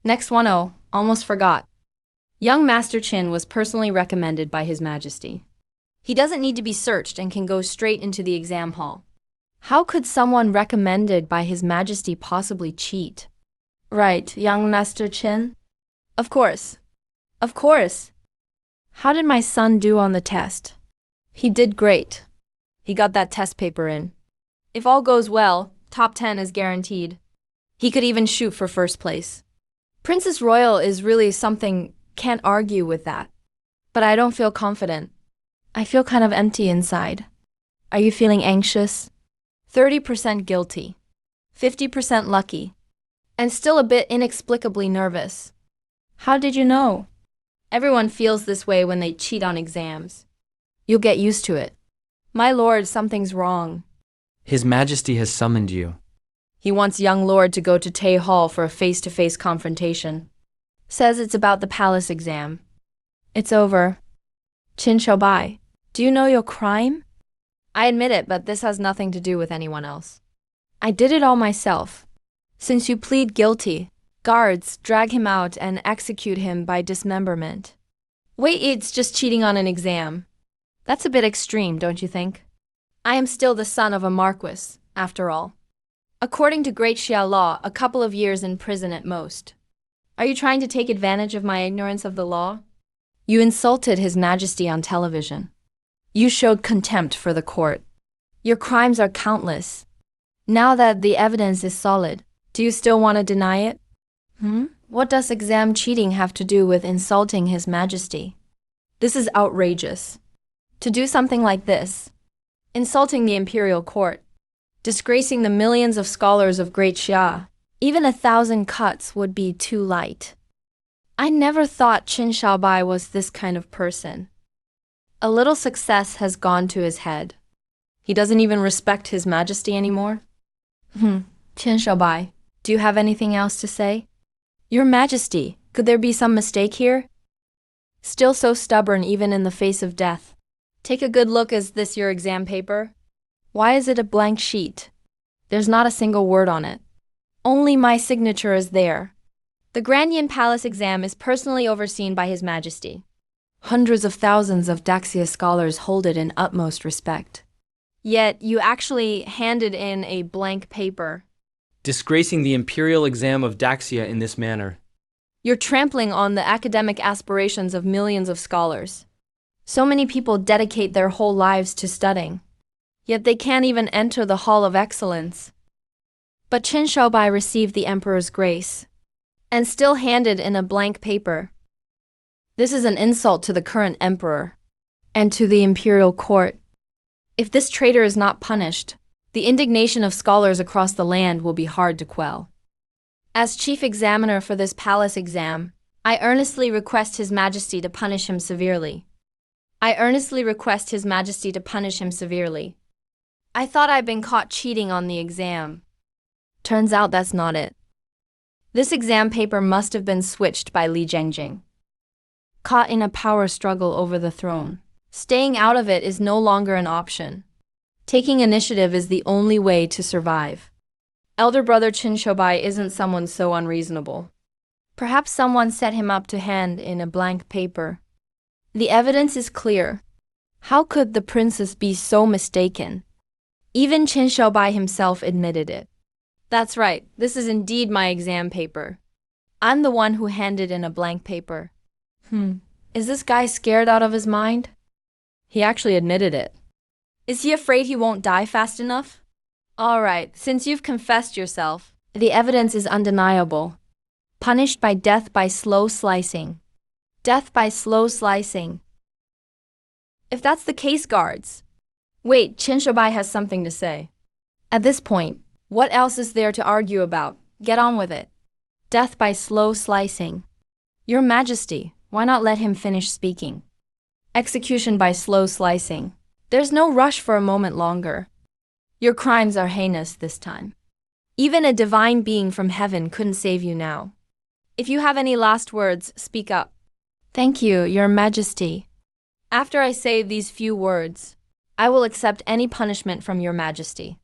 Next one, oh, almost forgot. Young Master Chin was personally recommended by His Majesty. He doesn't need to be searched and can go straight into the exam hall. How could someone recommended by His Majesty possibly cheat? Right, young Master Chin? Of course. Of course. How did my son do on the test? He did great. He got that test paper in. If all goes well, top 10 is guaranteed. He could even shoot for first place. Princess Royal is really something, can't argue with that. But I don't feel confident. I feel kind of empty inside. Are you feeling anxious? 30% guilty, 50% lucky, and still a bit inexplicably nervous. How did you know? Everyone feels this way when they cheat on exams. You'll get used to it. My lord, something's wrong. His Majesty has summoned you. He wants young lord to go to Tay Hall for a face-to-face confrontation. Says it's about the palace exam. It's over. Qin Xiaobai, do you know your crime? I admit it, but this has nothing to do with anyone else. I did it all myself. Since you plead guilty, guards drag him out and execute him by dismemberment. Wait, it's just cheating on an exam. That's a bit extreme, don't you think? I am still the son of a marquis, after all. According to Great Xia law, a couple of years in prison at most. Are you trying to take advantage of my ignorance of the law? You insulted His Majesty on television. You showed contempt for the court. Your crimes are countless. Now that the evidence is solid, do you still want to deny it? What does exam cheating have to do with insulting His Majesty? This is outrageous. To do something like this, insulting the imperial court, disgracing the millions of scholars of Great Xia, even 1,000 cuts would be too light. I never thought Qin Xiaobai was this kind of person. A little success has gone to his head. He doesn't even respect His Majesty anymore. Qin Xiaobai, do you have anything else to say? Your Majesty, could there be some mistake here? Still so stubborn even in the face of death. Take a good look, is this your exam paper? Why is it a blank sheet? There's not a single word on it. Only my signature is there. The Grandian Palace exam is personally overseen by His Majesty. Hundreds of thousands of Daxia scholars hold it in utmost respect. Yet you actually handed in a blank paper. Disgracing the imperial exam of Daxia in this manner. You're trampling on the academic aspirations of millions of scholars. So many people dedicate their whole lives to studying. Yet they can't even enter the Hall of Excellence. But Qin Xiaobai received the Emperor's grace, and still handed in a blank paper. This is an insult to the current emperor, and to the imperial court. If this traitor is not punished, the indignation of scholars across the land will be hard to quell. As chief examiner for this palace exam, I earnestly request His Majesty to punish him severely. I earnestly request His Majesty to punish him severely. I thought I'd been caught cheating on the exam. Turns out that's not it. This exam paper must have been switched by Li Jiangjing. Caught in a power struggle over the throne, staying out of it is no longer an option. Taking initiative is the only way to survive. Elder brother Qin Xiaobai isn't someone so unreasonable. Perhaps someone set him up to hand in a blank paper. The evidence is clear. How could the princess be so mistaken? Even Qin Xiaobai himself admitted it. That's right, this is indeed my exam paper. I'm the one who handed in a blank paper. Is this guy scared out of his mind? He actually admitted it. Is he afraid he won't die fast enough? All right, since you've confessed yourself, the evidence is undeniable. Punished by death by slow slicing. Death by slow slicing. If that's the case, guards. Wait, Qin Xiaobai has something to say. At this point, what else is there to argue about? Get on with it. Death by slow slicing. Your Majesty, why not let him finish speaking? Execution by slow slicing. There's no rush for a moment longer. Your crimes are heinous this time. Even a divine being from heaven couldn't save you now. If you have any last words, speak up. Thank you, Your Majesty. After I say these few words, I will accept any punishment from Your Majesty.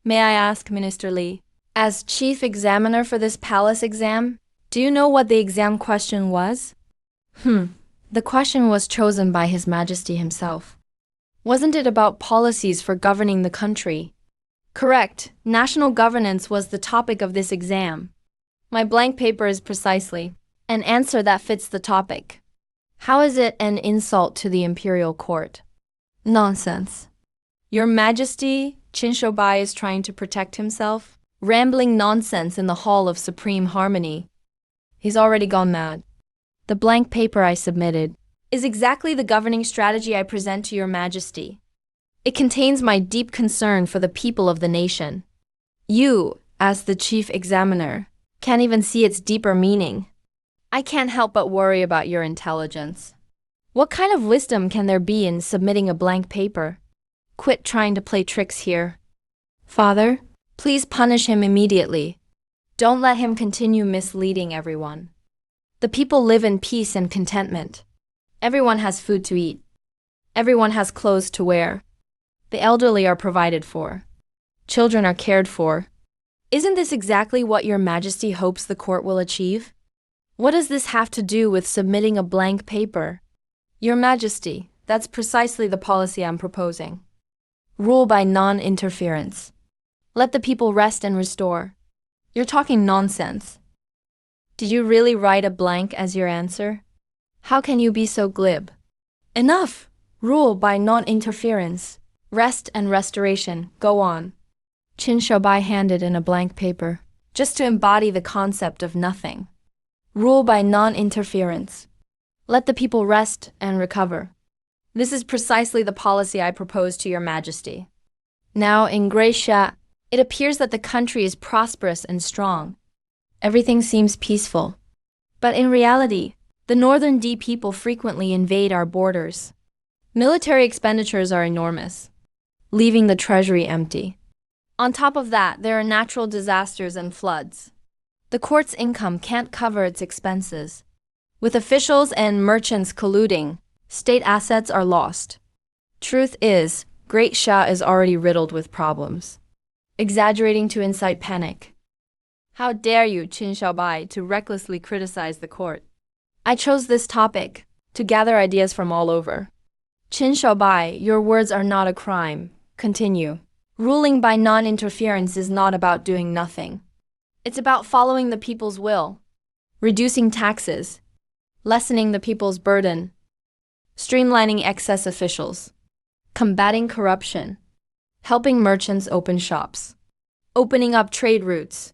May I ask, Minister Li, as Chief Examiner for this palace exam, do you know what the exam question was? The question was chosen by His Majesty himself. Wasn't it about policies for governing the country? Correct. National governance was the topic of this exam. My blank paper is precisely an answer that fits the topic. How is it an insult to the imperial court? Nonsense. Your Majesty, Qin Shoubai is trying to protect himself, rambling nonsense in the Hall of Supreme Harmony. He's already gone mad. The blank paper I submitted is exactly the governing strategy I present to Your Majesty. It contains my deep concern for the people of the nation. You, as the chief examiner, can't even see its deeper meaning. I can't help but worry about your intelligence. What kind of wisdom can there be in submitting a blank paper? Quit trying to play tricks here. Father, please punish him immediately. Don't let him continue misleading everyone. The people live in peace and contentment. Everyone has food to eat. Everyone has clothes to wear. The elderly are provided for. Children are cared for. Isn't this exactly what Your Majesty hopes the court will achieve? What does this have to do with submitting a blank paper? Your Majesty, that's precisely the policy I'm proposing. Rule by non-interference. Let the people rest and restore. You're talking nonsense. Did you really write a blank as your answer? How can you be so glib? Enough! Rule by non-interference. Rest and restoration. Go on. Qin Shoubai handed in a blank paper, just to embody the concept of nothing. Rule by non-interference. Let the people rest and recover. This is precisely the policy I propose to Your Majesty. Now, in Gracia, it appears that the country is prosperous and strong. Everything seems peaceful. But in reality, the Northern D people frequently invade our borders. Military expenditures are enormous, leaving the treasury empty. On top of that, there are natural disasters and floods. The court's income can't cover its expenses. With officials and merchants colluding, state assets are lost. Truth is, Great Shah is already riddled with problems, exaggerating to incite panic. How dare you, Qin Shoubai, to recklessly criticize the court? I chose this topic to gather ideas from all over. Qin Shoubai, your words are not a crime. Continue. Ruling by non-interference is not about doing nothing. It's about following the people's will, reducing taxes, lessening the people's burden, streamlining excess officials, combating corruption, helping merchants open shops, opening up trade routes.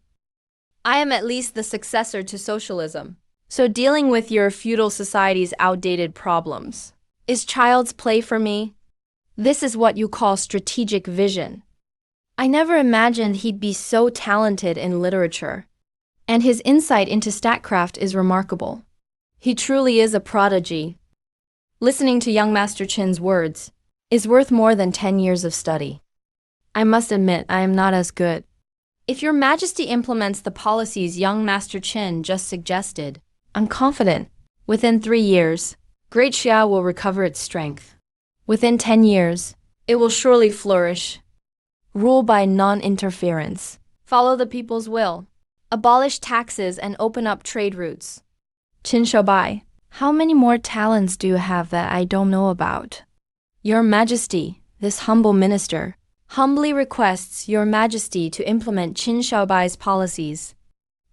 I am at least the successor to socialism, so dealing with your feudal society's outdated problems is child's play for me. This is what you call strategic vision. I never imagined he'd be so talented in literature, and his insight into statcraft is remarkable. He truly is a prodigy. Listening to young Master Qin's words is worth more than 10 years of study. I must admit, I am not as good. If Your Majesty implements the policies young Master Qin just suggested, I'm confident, within 3 years, Great Xia will recover its strength. Within 10 years, it will surely flourish. Rule by non-interference. Follow the people's will. Abolish taxes and open up trade routes. Qin Shoubai, how many more talents do you have that I don't know about? Your Majesty, this humble minister, humbly requests Your Majesty to implement Qin Shoubai's policies.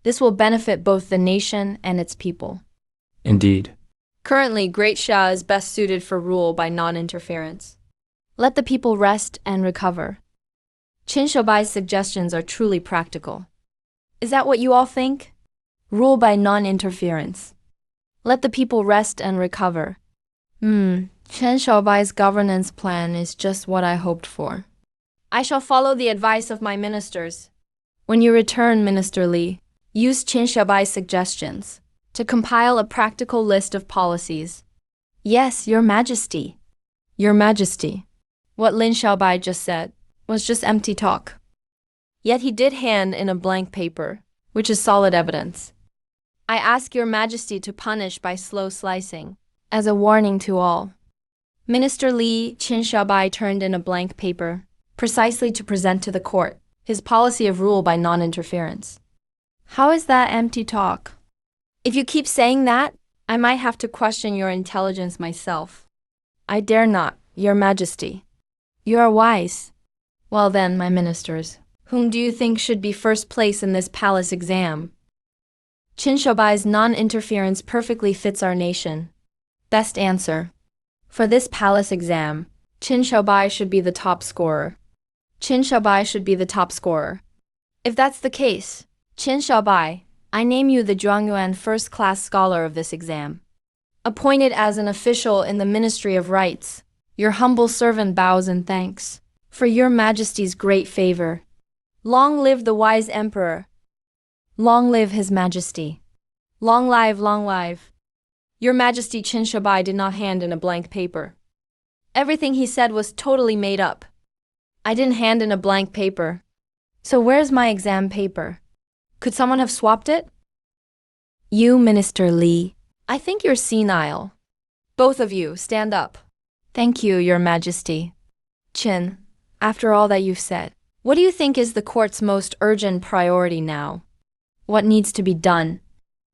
This will benefit both the nation and its people. Indeed. Currently, Great Xia is best suited for rule by non-interference. Let the people rest and recover. Qin Shoubai's suggestions are truly practical. Is that what you all think? Rule by non-interference. Let the people rest and recover. Qin Shoubai's governance plan is just what I hoped for. I shall follow the advice of my ministers. When you return, Minister Li, use Qin Xiaobai's suggestions to compile a practical list of policies. Yes, Your Majesty. Your Majesty. What Lin Xiaobai just said was just empty talk. Yet he did hand in a blank paper, which is solid evidence. I ask Your Majesty to punish by slow slicing, as a warning to all. Minister Li Qin Xiaobai turned in a blank paper, precisely to present to the court his policy of rule by non-interference. How is that empty talk? If you keep saying that, I might have to question your intelligence myself. I dare not, Your Majesty. You are wise. Well then, my ministers, whom do you think should be first place in this palace exam? Qin Xiaobai's non-interference perfectly fits our nation. Best answer. For this palace exam, Qin Xiaobai should be the top scorer. Qin Xiaobai should be the top scorer. If that's the case, Qin Xiaobai, I name you the Zhuangyuan first-class scholar of this exam. Appointed as an official in the Ministry of Rights, your humble servant bows in thanks for Your Majesty's great favor. Long live the wise emperor. Long live His Majesty. Long live, long live. Your Majesty Qin Xiaobai did not hand in a blank paper. Everything he said was totally made up. I didn't hand in a blank paper. So where's my exam paper? Could someone have swapped it? You, Minister Li, I think you're senile. Both of you, stand up. Thank you, Your Majesty. Qin, after all that you've said, what do you think is the court's most urgent priority now? What needs to be done?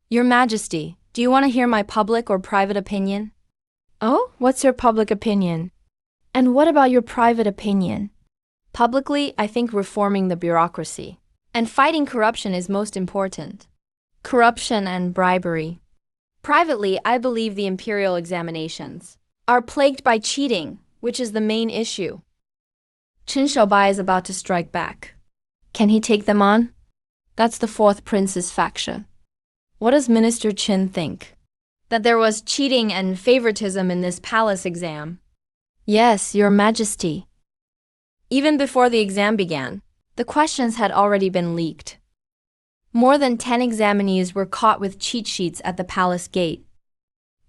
Your Majesty, do you want to hear my public or private opinion? Oh, what's your public opinion? And what about your private opinion? Publicly, I think reforming the bureaucracy and fighting corruption is most important. Corruption and bribery. Privately, I believe the imperial examinations are plagued by cheating, which is the main issue. Qin Xiaobai is about to strike back. Can he take them on? That's the fourth prince's faction. What does Minister Qin think? That there was cheating and favoritism in this palace exam? Yes, Your Majesty. Even before the exam began, the questions had already been leaked. More than 10 examinees were caught with cheat sheets at the palace gate.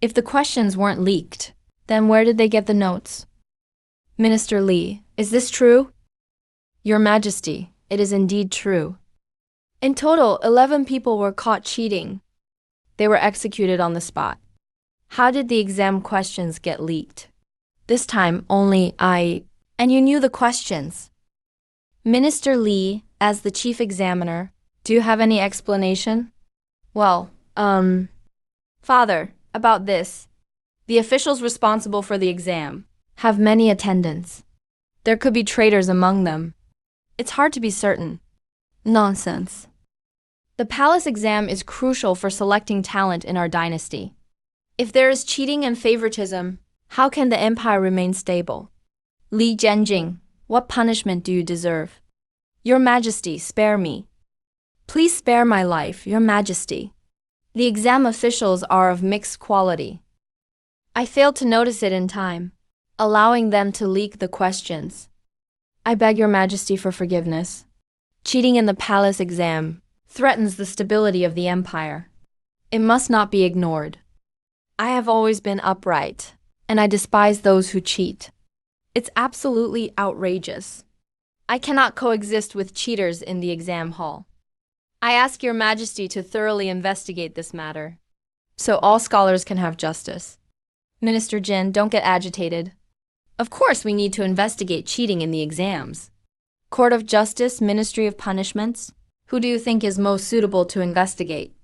If the questions weren't leaked, then where did they get the notes? Minister Li, is this true? Your Majesty, it is indeed true. In total, 11 people were caught cheating. They were executed on the spot. How did the exam questions get leaked? This time, only I, and you knew the questions. Minister Li, as the chief examiner, do you have any explanation? Well, Father, about this. The officials responsible for the exam have many attendants. There could be traitors among them. It's hard to be certain. Nonsense. The palace exam is crucial for selecting talent in our dynasty. If there is cheating and favoritism, how can the empire remain stable? Li Zhenjing, what punishment do you deserve? Your Majesty, spare me. Please spare my life, Your Majesty. The exam officials are of mixed quality. I failed to notice it in time, allowing them to leak the questions. I beg Your Majesty for forgiveness. Cheating in the palace exam threatens the stability of the empire. It must not be ignored. I have always been upright, and I despise those who cheat. It's absolutely outrageous. I cannot coexist with cheaters in the exam hall. I ask Your Majesty to thoroughly investigate this matter, so all scholars can have justice. Minister Jin, don't get agitated. Of course we need to investigate cheating in the exams. Court of Justice, Ministry of Punishments, who do you think is most suitable to investigate?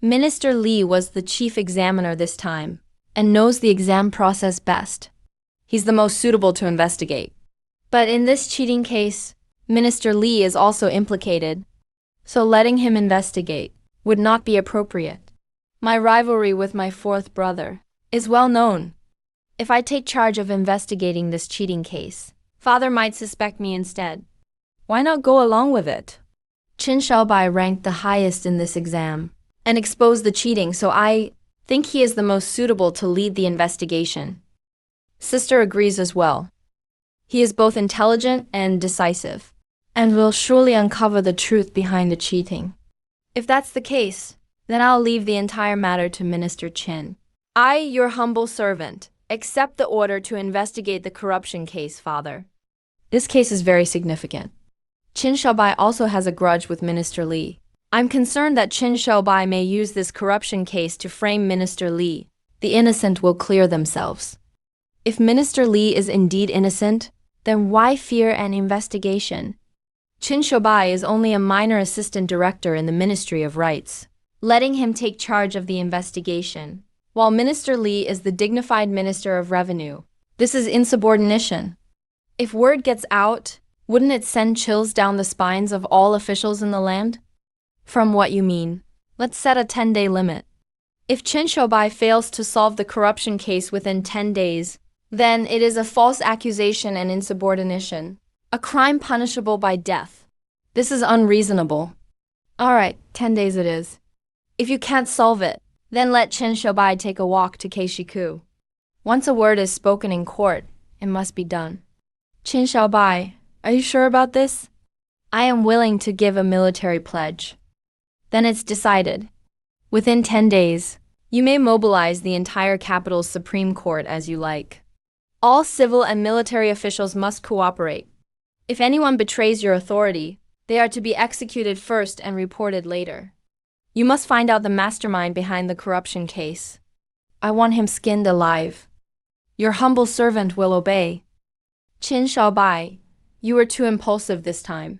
Minister Li was the chief examiner this time, and knows the exam process best. He's the most suitable to investigate. But in this cheating case, Minister Li is also implicated, so letting him investigate would not be appropriate. My rivalry with my fourth brother is well known. If I take charge of investigating this cheating case, Father might suspect me instead. Why not go along with it? Qin Xiaobai ranked the highest in this exam and exposed the cheating, so I think he is the most suitable to lead the investigation. Sister agrees as well. He is both intelligent and decisive, and will surely uncover the truth behind the cheating. If that's the case, then I'll leave the entire matter to Minister Qin. I, your humble servant, accept the order to investigate the corruption case, Father. This case is very significant. Qin Shaobai also has a grudge with Minister Li. I'm concerned that Qin Shaobai may use this corruption case to frame Minister Li. The innocent will clear themselves. If Minister Li is indeed innocent, then why fear an investigation? Qin Shaobai is only a minor assistant director in the Ministry of Rights, letting him take charge of the investigation, while Minister Li is the dignified Minister of Revenue. This is insubordination. If word gets out, wouldn't it send chills down the spines of all officials in the land? From what you mean, let's set a 10-day limit. If Qin Shaobai fails to solve the corruption case within 10 days, then it is a false accusation and insubordination, a crime punishable by death. This is unreasonable. All right, 10 days it is. If you can't solve it, then let Qin Shaobai take a walk to Keishiku. Once a word is spoken in court, it must be done. Qin Shaobai, are you sure about this? I am willing to give a military pledge. Then it's decided. Within 10 days, you may mobilize the entire capital's Supreme Court as you like. All civil and military officials must cooperate. If anyone betrays your authority, they are to be executed first and reported later. You must find out the mastermind behind the corruption case. I want him skinned alive. Your humble servant will obey. Qin Shaobai, you were too impulsive this time.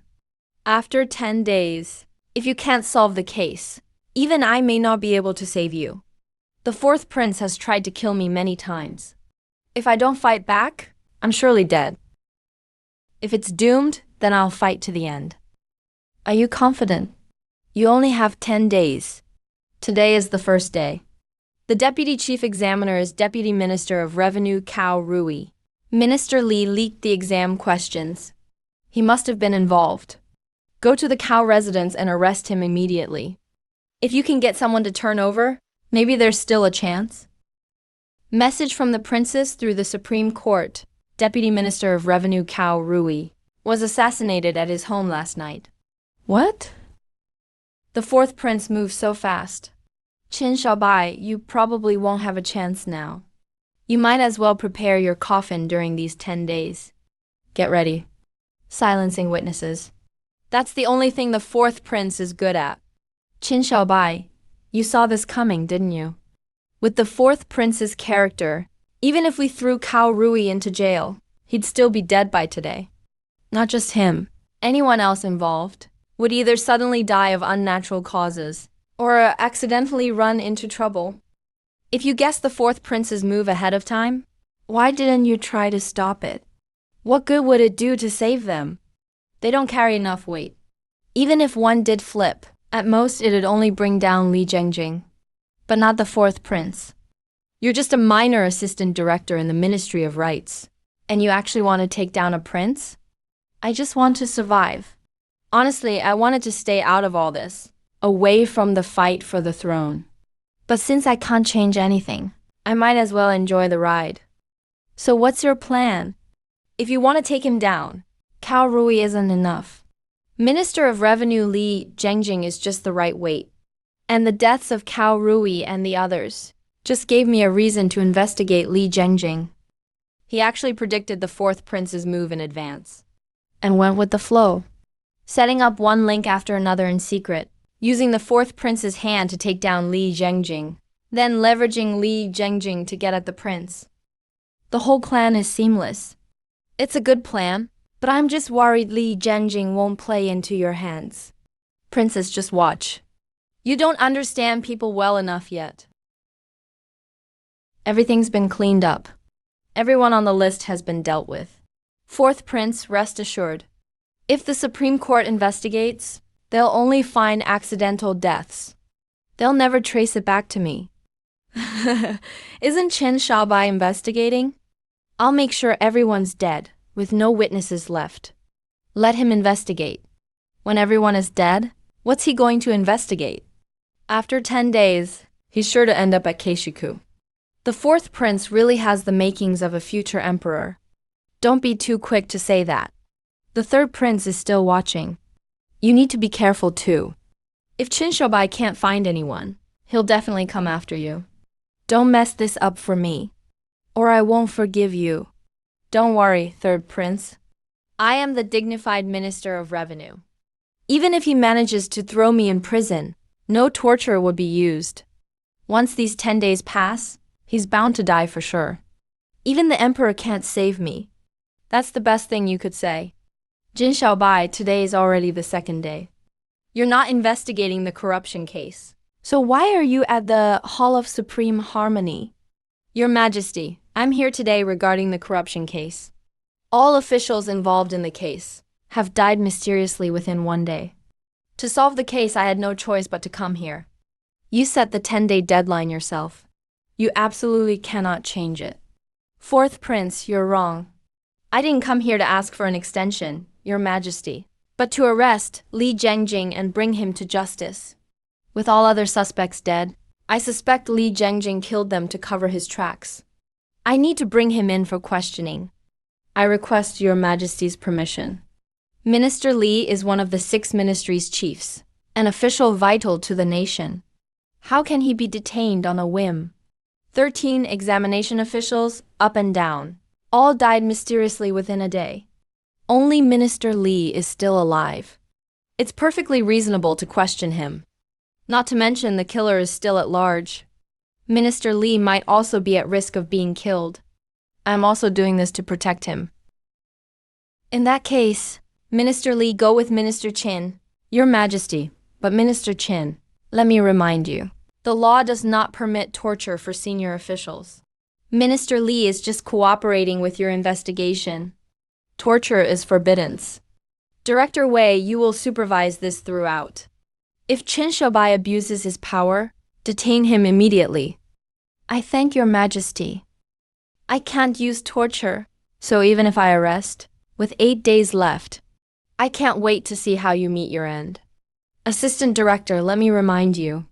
After 10 days, if you can't solve the case, even I may not be able to save you. The fourth prince has tried to kill me many times. If I don't fight back, I'm surely dead. If it's doomed, then I'll fight to the end. Are you confident? You only have 10 days. Today is the first day. The Deputy Chief Examiner is Deputy Minister of Revenue Cao Rui. Minister Li leaked the exam questions. He must have been involved. Go to the Cao residence and arrest him immediately. If you can get someone to turn over, maybe there's still a chance. Message from the princess through the Supreme Court. Deputy Minister of Revenue Cao Rui was assassinated at his home last night. What? The fourth prince moved so fast. Qin Shaobai, you probably won't have a chance now. You might as well prepare your coffin during these 10 days. Get ready. Silencing witnesses. That's the only thing the fourth prince is good at. Qin Shaobai, you saw this coming, didn't you? With the fourth prince's character, even if we threw Cao Rui into jail, he'd still be dead by today. Not just him, anyone else involved would either suddenly die of unnatural causes or accidentally run into trouble. If you guessed the fourth prince's move ahead of time, why didn't you try to stop it? What good would it do to save them? They don't carry enough weight. Even if one did flip, at most it'd only bring down Li Jingjing. But not the fourth prince. You're just a minor assistant director in the Ministry of Rights. And you actually want to take down a prince? I just want to survive. Honestly, I wanted to stay out of all this, away from the fight for the throne. But since I can't change anything, I might as well enjoy the ride. So what's your plan? If you want to take him down, Cao Rui isn't enough. Minister of Revenue Li Jingjing is just the right weight. And the deaths of Cao Rui and the others just gave me a reason to investigate Li Jingjing. He actually predicted the fourth prince's move in advance and went with the flow, setting up one link after another in secret, using the fourth prince's hand to take down Li Jingjing, then leveraging Li Jingjing to get at the prince. The whole plan is seamless. It's a good plan, but I'm just worried Li Jingjing won't play into your hands. Princess, just watch. You don't understand people well enough yet. Everything's been cleaned up. Everyone on the list has been dealt with. Fourth prince, rest assured. If the Supreme Court investigates, they'll only find accidental deaths. They'll never trace it back to me. Isn't Qin Shaobai investigating? I'll make sure everyone's dead, with no witnesses left. Let him investigate. When everyone is dead, what's he going to investigate? After 10 days, he's sure to end up at Keishiku. The fourth prince really has the makings of a future emperor. Don't be too quick to say that. The third prince is still watching. You need to be careful too. If Qin Shoubai can't find anyone, he'll definitely come after you. Don't mess this up for me, or I won't forgive you. Don't worry, third prince. I am the dignified minister of revenue. Even if he manages to throw me in prison, no torture would be used. Once these 10 days pass, he's bound to die for sure. Even the emperor can't save me. That's the best thing you could say. Jin Xiaobai, today is already the second day. You're not investigating the corruption case. So why are you at the Hall of Supreme Harmony? Your Majesty, I'm here today regarding the corruption case. All officials involved in the case have died mysteriously within 1 day. To solve the case, I had no choice but to come here. You set the 10-day deadline yourself. You absolutely cannot change it. Fourth Prince, you're wrong. I didn't come here to ask for an extension, Your Majesty, but to arrest Li Zhengjing and bring him to justice. With all other suspects dead, I suspect Li Zhengjing killed them to cover his tracks. I need to bring him in for questioning. I request Your Majesty's permission. Minister Li is one of the 6 ministries' chiefs, an official vital to the nation. How can he be detained on a whim? 13 examination officials, up and down, all died mysteriously within a day. Only Minister Li is still alive. It's perfectly reasonable to question him. Not to mention the killer is still at large. Minister Li might also be at risk of being killed. I'm also doing this to protect him. In that case, Minister Li, go with Minister Qin. Your Majesty, but Minister Qin, let me remind you, the law does not permit torture for senior officials. Minister Li is just cooperating with your investigation. Torture is forbidden. Director Wei, you will supervise this throughout. If Qin Shoubai abuses his power, detain him immediately. I thank Your Majesty. I can't use torture, so even if I arrest, with 8 days left, I can't wait to see how you meet your end. Assistant Director, let me remind you,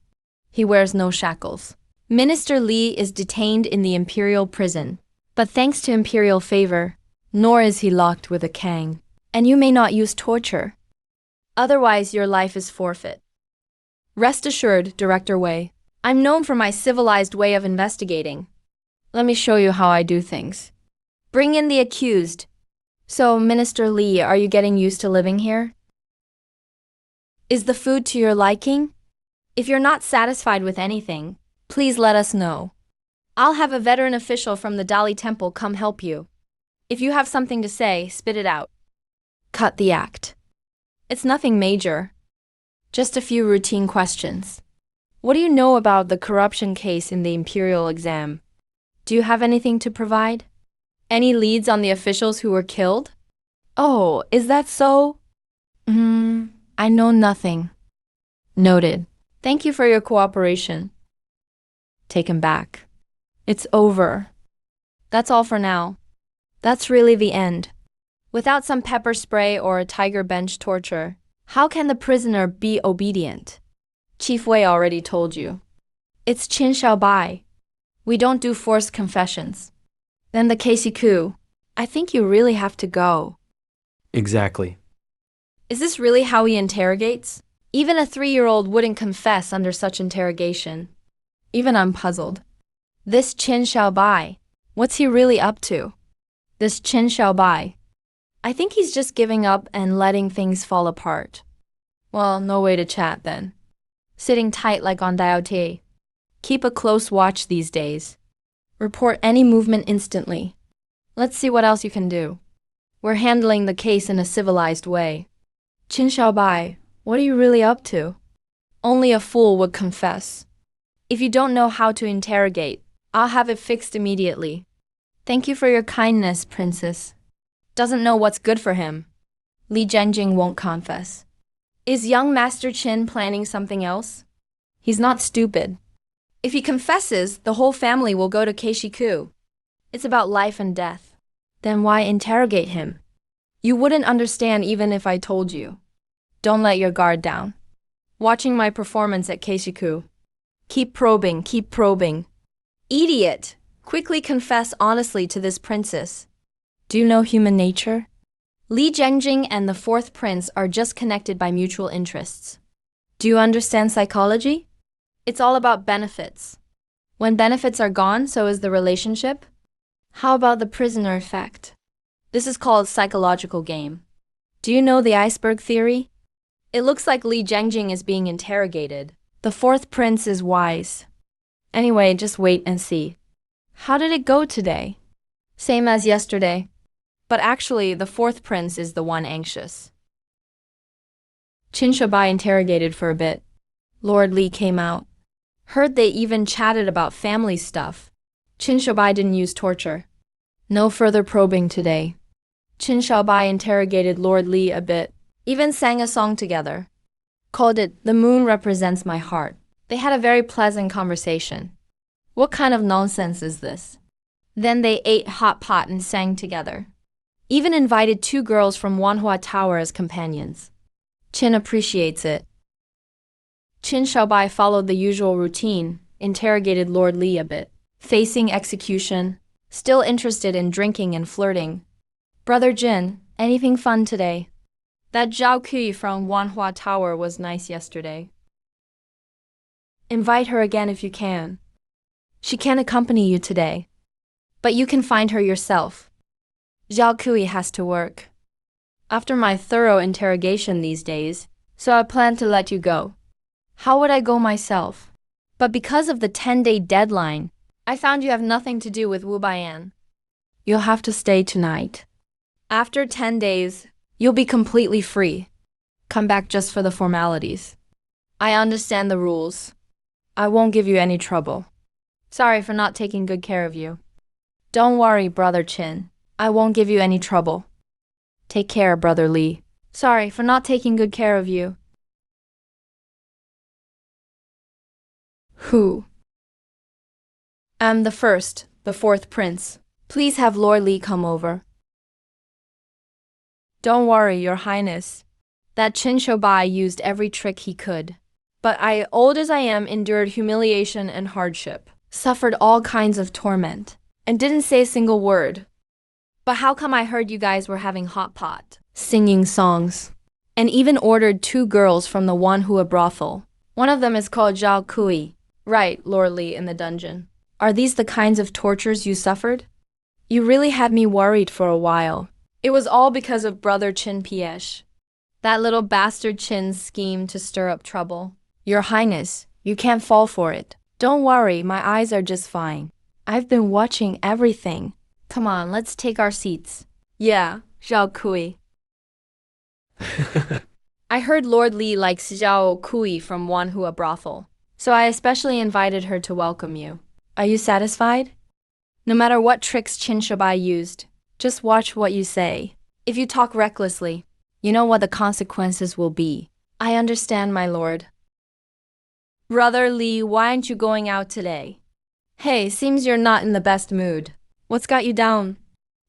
he wears no shackles. Minister Li is detained in the imperial prison, but thanks to imperial favor, nor is he locked with a Kang, and you may not use torture. Otherwise, your life is forfeit. Rest assured, Director Wei, I'm known for my civilized way of investigating. Let me show you how I do things. Bring in the accused. So, Minister Li, are you getting used to living here? Is the food to your liking? If you're not satisfied with anything, please let us know. I'll have a veteran official from the Dali Temple come help you. If you have something to say, spit it out. Cut the act. It's nothing major. Just a few routine questions. What do you know about the corruption case in the imperial exam? Do you have anything to provide? Any leads on the officials who were killed? Oh, is that so? I know nothing. Noted. Thank you for your cooperation. Take him back. It's over. That's all for now. That's really the end. Without some pepper spray or a tiger bench torture, how can the prisoner be obedient? Chief Wei already told you. It's Qin Xiaobai. We don't do forced confessions. Then the Casey coup. I think you really have to go. Exactly. Is this really how he interrogates? Even a 3-year-old wouldn't confess under such interrogation. Even I'm puzzled. This Qin Xiaobai, what's he really up to? This Qin Xiaobai. I think he's just giving up and letting things fall apart. Well, no way to chat then. Sitting tight like on Daotie. Keep a close watch these days. Report any movement instantly. Let's see what else you can do. We're handling the case in a civilized way. Qin Xiaobai, what are you really up to? Only a fool would confess. If you don't know how to interrogate, I'll have it fixed immediately. Thank you for your kindness, Princess. Doesn't know what's good for him. Li Zhengjing won't confess. Is young Master Qin planning something else? He's not stupid. If he confesses, the whole family will go to Keishiku. It's about life and death. Then why interrogate him? You wouldn't understand even if I told you. Don't let your guard down. Watching my performance at Keishiku. Keep probing, keep probing. Idiot! Quickly confess honestly to this princess. Do you know human nature? Li Zhengjing and the fourth prince are just connected by mutual interests. Do you understand psychology? It's all about benefits. When benefits are gone, so is the relationship. How about the prisoner effect? This is called psychological game. Do you know the iceberg theory? It looks like Li Zhengjing is being interrogated. The fourth prince is wise. Anyway, just wait and see. How did it go today? Same as yesterday. But actually, the fourth prince is the one anxious. Qin Shabai interrogated for a bit. Lord Li came out. Heard they even chatted about family stuff. Qin Shabai didn't use torture. No further probing today. Qin Shabai interrogated Lord Li a bit, even sang a song together. Called it "The Moon Represents My Heart." They had a very pleasant conversation. What kind of nonsense is this? Then they ate hot pot and sang together. Even invited 2 girls from Wanhua Tower as companions. Qin appreciates it. Qin Shaobai followed the usual routine, interrogated Lord Li a bit. Facing execution, still interested in drinking and flirting. Brother Jin, anything fun today? That Zhao Kui from Wanhua Tower was nice yesterday. Invite her again if you can. She can't accompany you today. But you can find her yourself. Zhao Kui has to work. After my thorough interrogation these days, so I plan to let you go. How would I go myself? But because of the 10-day deadline, I found you have nothing to do with Wu Baiyan. You'll have to stay tonight. After 10 days, you'll be completely free. Come back just for the formalities. I understand the rules. I won't give you any trouble. Sorry for not taking good care of you. Don't worry, Brother Qin. I won't give you any trouble. Take care, Brother Li. Sorry for not taking good care of you. Who? I'm the fourth prince. Please have Lord Li come over. Don't worry, Your Highness. That Qin Shoubai used every trick he could. But I, old as I am, endured humiliation and hardship, suffered all kinds of torment, and didn't say a single word. But how come I heard you guys were having hot pot, singing songs, and even ordered 2 girls from the Wanhua brothel? One of them is called Zhao Kui. Right, Lord Li in the dungeon. Are these the kinds of tortures you suffered? You really had me worried for a while. It was all because of Brother Qin Piesh. That little bastard Qin's scheme to stir up trouble. Your Highness, you can't fall for it. Don't worry, my eyes are just fine. I've been watching everything. Come on, let's take our seats. Yeah, Zhao Kui. I heard Lord Li likes Zhao Kui from Wanhua brothel, so I especially invited her to welcome you. Are you satisfied? No matter what tricks Qin Shabai used, just watch what you say. If you talk recklessly, you know what the consequences will be. I understand, my lord. Brother Li, why aren't you going out today? Hey, seems you're not in the best mood. What's got you down?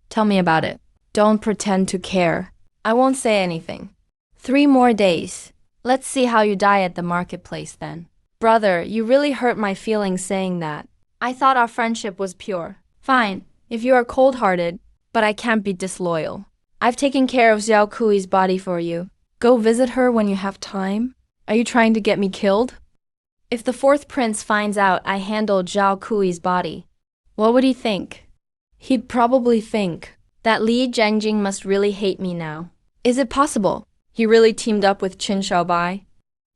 Tell me about it. Don't pretend to care. I won't say anything. 3 more days. Let's see how you die at the marketplace then. Brother, you really hurt my feelings saying that. I thought our friendship was pure. Fine, if you are cold-hearted, but I can't be disloyal. I've taken care of Xiao Kui's body for you. Go visit her when you have time. Are you trying to get me killed? If the fourth prince finds out I handled Zhao Kui's body, what would he think? He'd probably think that Li Zhengjing must really hate me now. Is it possible he really teamed up with Qin Shaobai?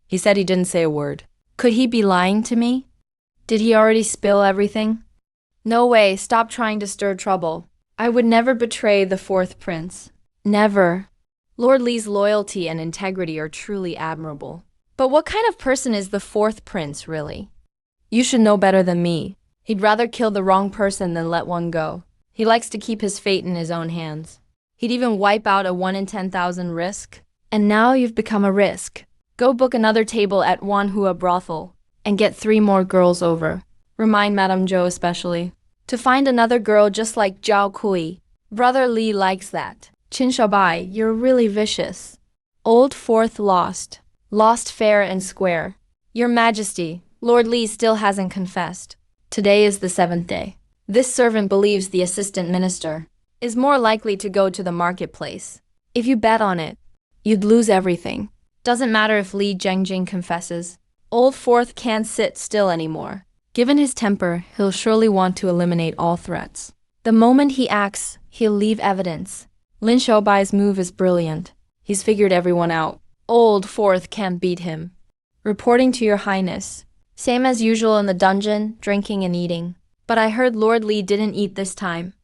He said he didn't say a word. Could he be lying to me? Did he already spill everything? No way, stop trying to stir trouble. I would never betray the fourth prince. Never. Lord Li's loyalty and integrity are truly admirable. But what kind of person is the fourth prince, really? You should know better than me. He'd rather kill the wrong person than let one go. He likes to keep his fate in his own hands. He'd even wipe out a 1 in 10,000 risk. And now you've become a risk. Go book another table at Wanhua brothel and get 3 more girls over. Remind Madame Zhou especially to find another girl just like Zhao Kui. Brother Li likes that. Qin Shaobai, you're really vicious. Old fourth lost. Lost fair and square. Your Majesty, Lord Li still hasn't confessed. Today is the 7th day. This servant believes the assistant minister. is more likely to go to the marketplace. If you bet on it, you'd lose everything. Doesn't matter if Li Jiangjing confesses. Old Fourth can't sit still anymore. Given his temper, he'll surely want to eliminate all threats. The moment he acts, he'll leave evidence. Lin Xiaobai's move is brilliant. He's figured everyone out. Old Fourth can't beat him. Reporting to your highness. Same as usual in the dungeon, drinking and eating. But I heard Lord Li didn't eat this time.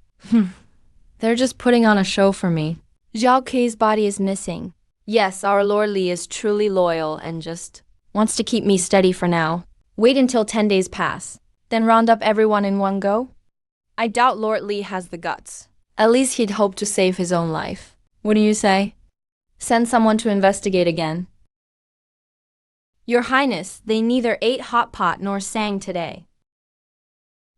They're just putting on a show for me. Zhao Kei's body is missing. Yes, our Lord Li is truly loyal and just wants to keep me steady for now. Wait until 10 days pass, then round up everyone in one go? I doubt Lord Li has the guts. At least he'd hope to save his own life. What do you say? Send someone to investigate again. Your Highness, they neither ate hot pot nor sang today.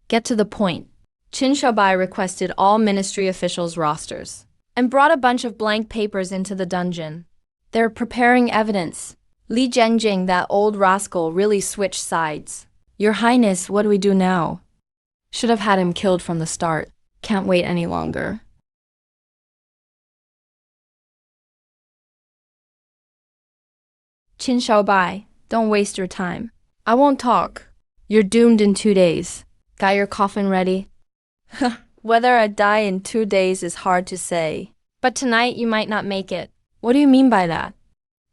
Get to the point. Qin Shaobai requested all ministry officials' rosters and brought a bunch of blank papers into the dungeon. They're preparing evidence. Li Jiangjing, that old rascal, really switched sides. Your Highness, what do we do now? Should have had him killed from the start. Can't wait any longer. Qin Shaobai, don't waste your time. I won't talk. You're doomed in 2 days. Got your coffin ready? Whether I die in 2 days is hard to say. But tonight you might not make it. What do you mean by that?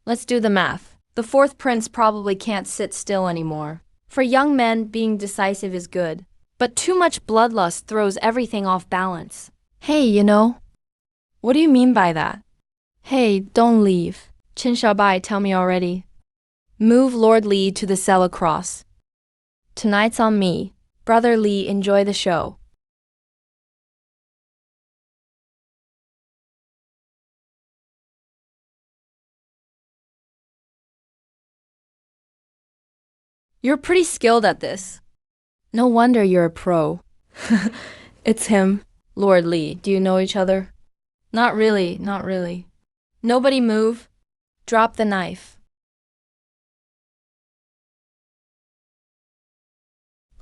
Let's do the math. The fourth prince probably can't sit still anymore. For young men, being decisive is good. But too much bloodlust throws everything off balance. Hey, you know. What do you mean by that? Hey, don't leave. Qin Shaobai, tell me already. Move Lord Li to the cell across. Tonight's on me. Brother Li, enjoy the show. You're pretty skilled at this. No wonder you're a pro. It's him. Lord Li, do you know each other? Not really, not really. Nobody move. Drop the knife.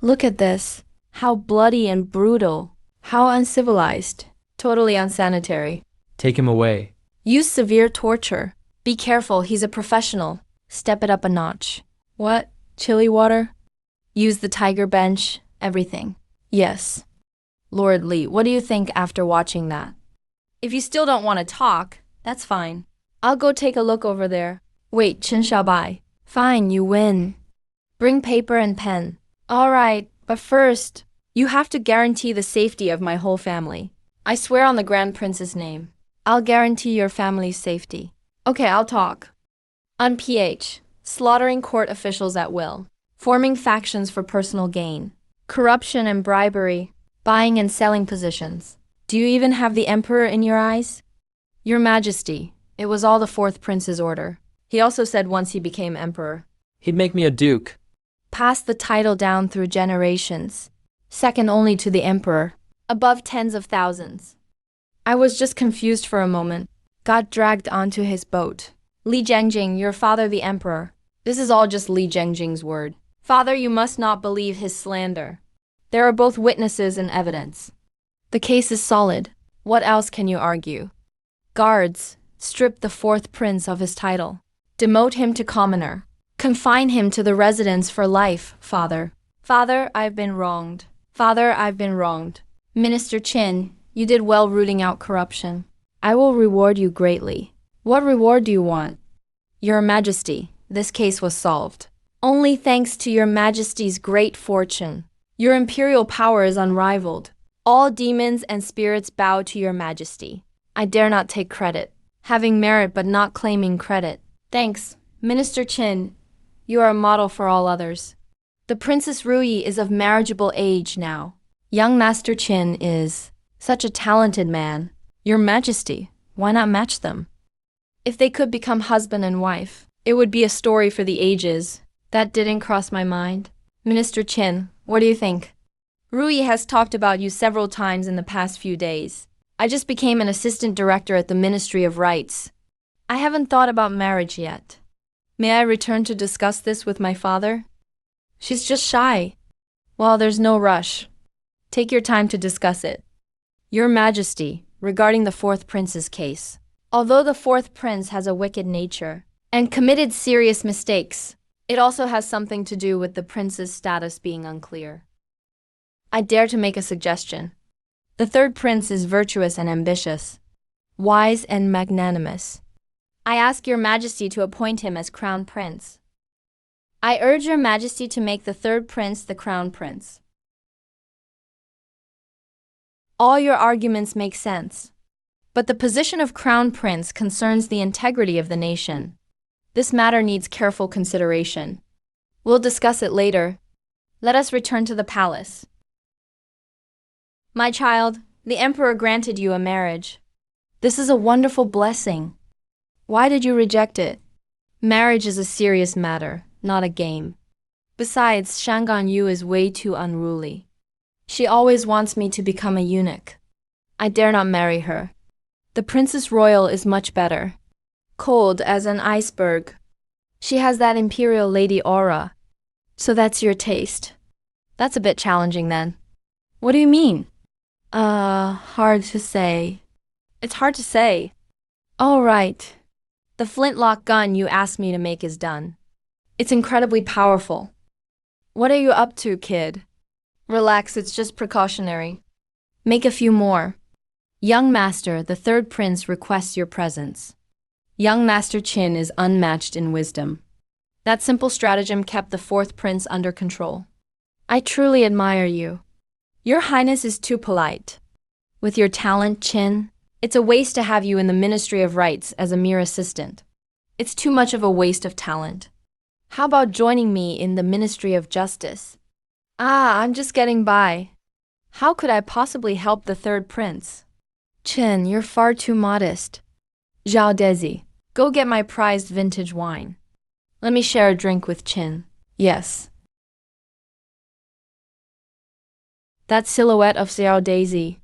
Look at this. How bloody and brutal. How uncivilized. Totally unsanitary. Take him away. Use severe torture. Be careful, he's a professional. Step it up a notch. What? Chili water? Use the tiger bench, everything. Yes. Lord Li, what do you think after watching that? If you still don't want to talk, that's fine. I'll go take a look over there. Wait, Qin Shaobai. Fine, you win. Bring paper and pen. All right, but first, you have to guarantee the safety of my whole family. I swear on the Grand Prince's name. I'll guarantee your family's safety. Okay, I'll talk. On PH, slaughtering court officials at will, forming factions for personal gain, corruption and bribery, buying and selling positions. Do you even have the emperor in your eyes? Your Majesty, it was all the fourth prince's order. He also said once he became emperor, He'd make me a duke. pass the title down through generations, second only to the emperor, above tens of thousands. I was just confused for a moment, got dragged onto his boat. Li Jiangjing, your father the emperor. This is all just Li Jiangjing's word. Father, you must not believe his slander. There are both witnesses and evidence. The case is solid. What else can you argue? Guards, strip the fourth prince of his title. Demote him to commoner. Confine him to the residence for life, father. Father, I've been wronged. Father, I've been wronged. Minister Qin, you did well rooting out corruption. I will reward you greatly. What reward do you want? Your Majesty, this case was solved. Only thanks to your Majesty's great fortune. Your imperial power is unrivaled. All demons and spirits bow to your Majesty. I dare not take credit. Having merit but not claiming credit. Thanks, Minister Qin. You are a model for all others. The Princess Ruyi is of marriageable age now. Young Master Qin is such a talented man. Your Majesty, why not match them? If they could become husband and wife, it would be a story for the ages. That didn't cross my mind. Minister Qin, what do you think? Ruyi has talked about you several times in the past few days. I just became an assistant director at the Ministry of Rights. I haven't thought about marriage yet. May I return to discuss this with my father? She's just shy. Well, there's no rush. Take your time to discuss it. Your Majesty, regarding the fourth prince's case. Although the fourth prince has a wicked nature and committed serious mistakes, it also has something to do with the prince's status being unclear. I dare to make a suggestion. The third prince is virtuous and ambitious, wise and magnanimous. I ask your majesty to appoint him as crown prince. I urge your majesty to make the third prince the crown prince. All your arguments make sense, but the position of crown prince concerns the integrity of the nation. This matter needs careful consideration. We'll discuss it later. Let us return to the palace. My child, the emperor granted you a marriage. This is a wonderful blessing. Why did you reject it? Marriage is a serious matter, not a game. Besides, Shangan Yu is way too unruly. She always wants me to become a eunuch. I dare not marry her. The Princess Royal is much better. Cold as an iceberg. She has that imperial lady aura. So that's your taste. That's a bit challenging then. What do you mean? Hard to say. It's hard to say. All right. The flintlock gun you asked me to make is done. It's incredibly powerful. What are you up to, kid? Relax, it's just precautionary. Make a few more. Young master, the third prince requests your presence. Young Master Qin is unmatched in wisdom. That simple stratagem kept the fourth prince under control. I truly admire you. Your Highness is too polite. With your talent, Qin, it's a waste to have you in the Ministry of Rights as a mere assistant. It's too much of a waste of talent. How about joining me in the Ministry of Justice? I'm just getting by. How could I possibly help the third prince? Qin, you're far too modest. Zhao Dezi, go get my prized vintage wine. Let me share a drink with Qin. Yes. That silhouette of Zhao Dezi.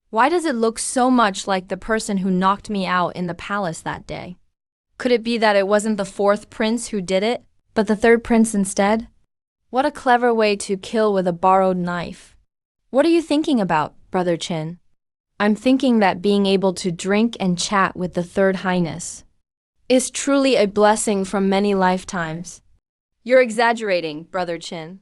Why does it look so much like the person who knocked me out in the palace that day? Could it be that it wasn't the fourth prince who did it, but the third prince instead? What a clever way to kill with a borrowed knife. What are you thinking about, Brother Qin? I'm thinking that being able to drink and chat with the Third Highness is truly a blessing from many lifetimes. You're exaggerating, Brother Qin.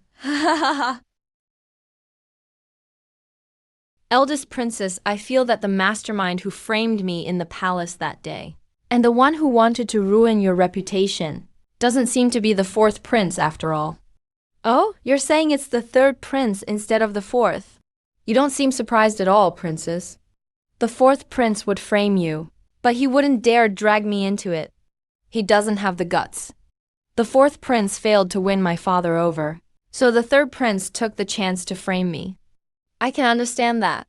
Eldest Princess, I feel that the mastermind who framed me in the palace that day, and the one who wanted to ruin your reputation, doesn't seem to be the fourth prince after all. Oh, you're saying it's the third prince instead of the fourth? You don't seem surprised at all, Princess. The fourth prince would frame you, but he wouldn't dare drag me into it. He doesn't have the guts. The fourth prince failed to win my father over, so the third prince took the chance to frame me. I can understand that.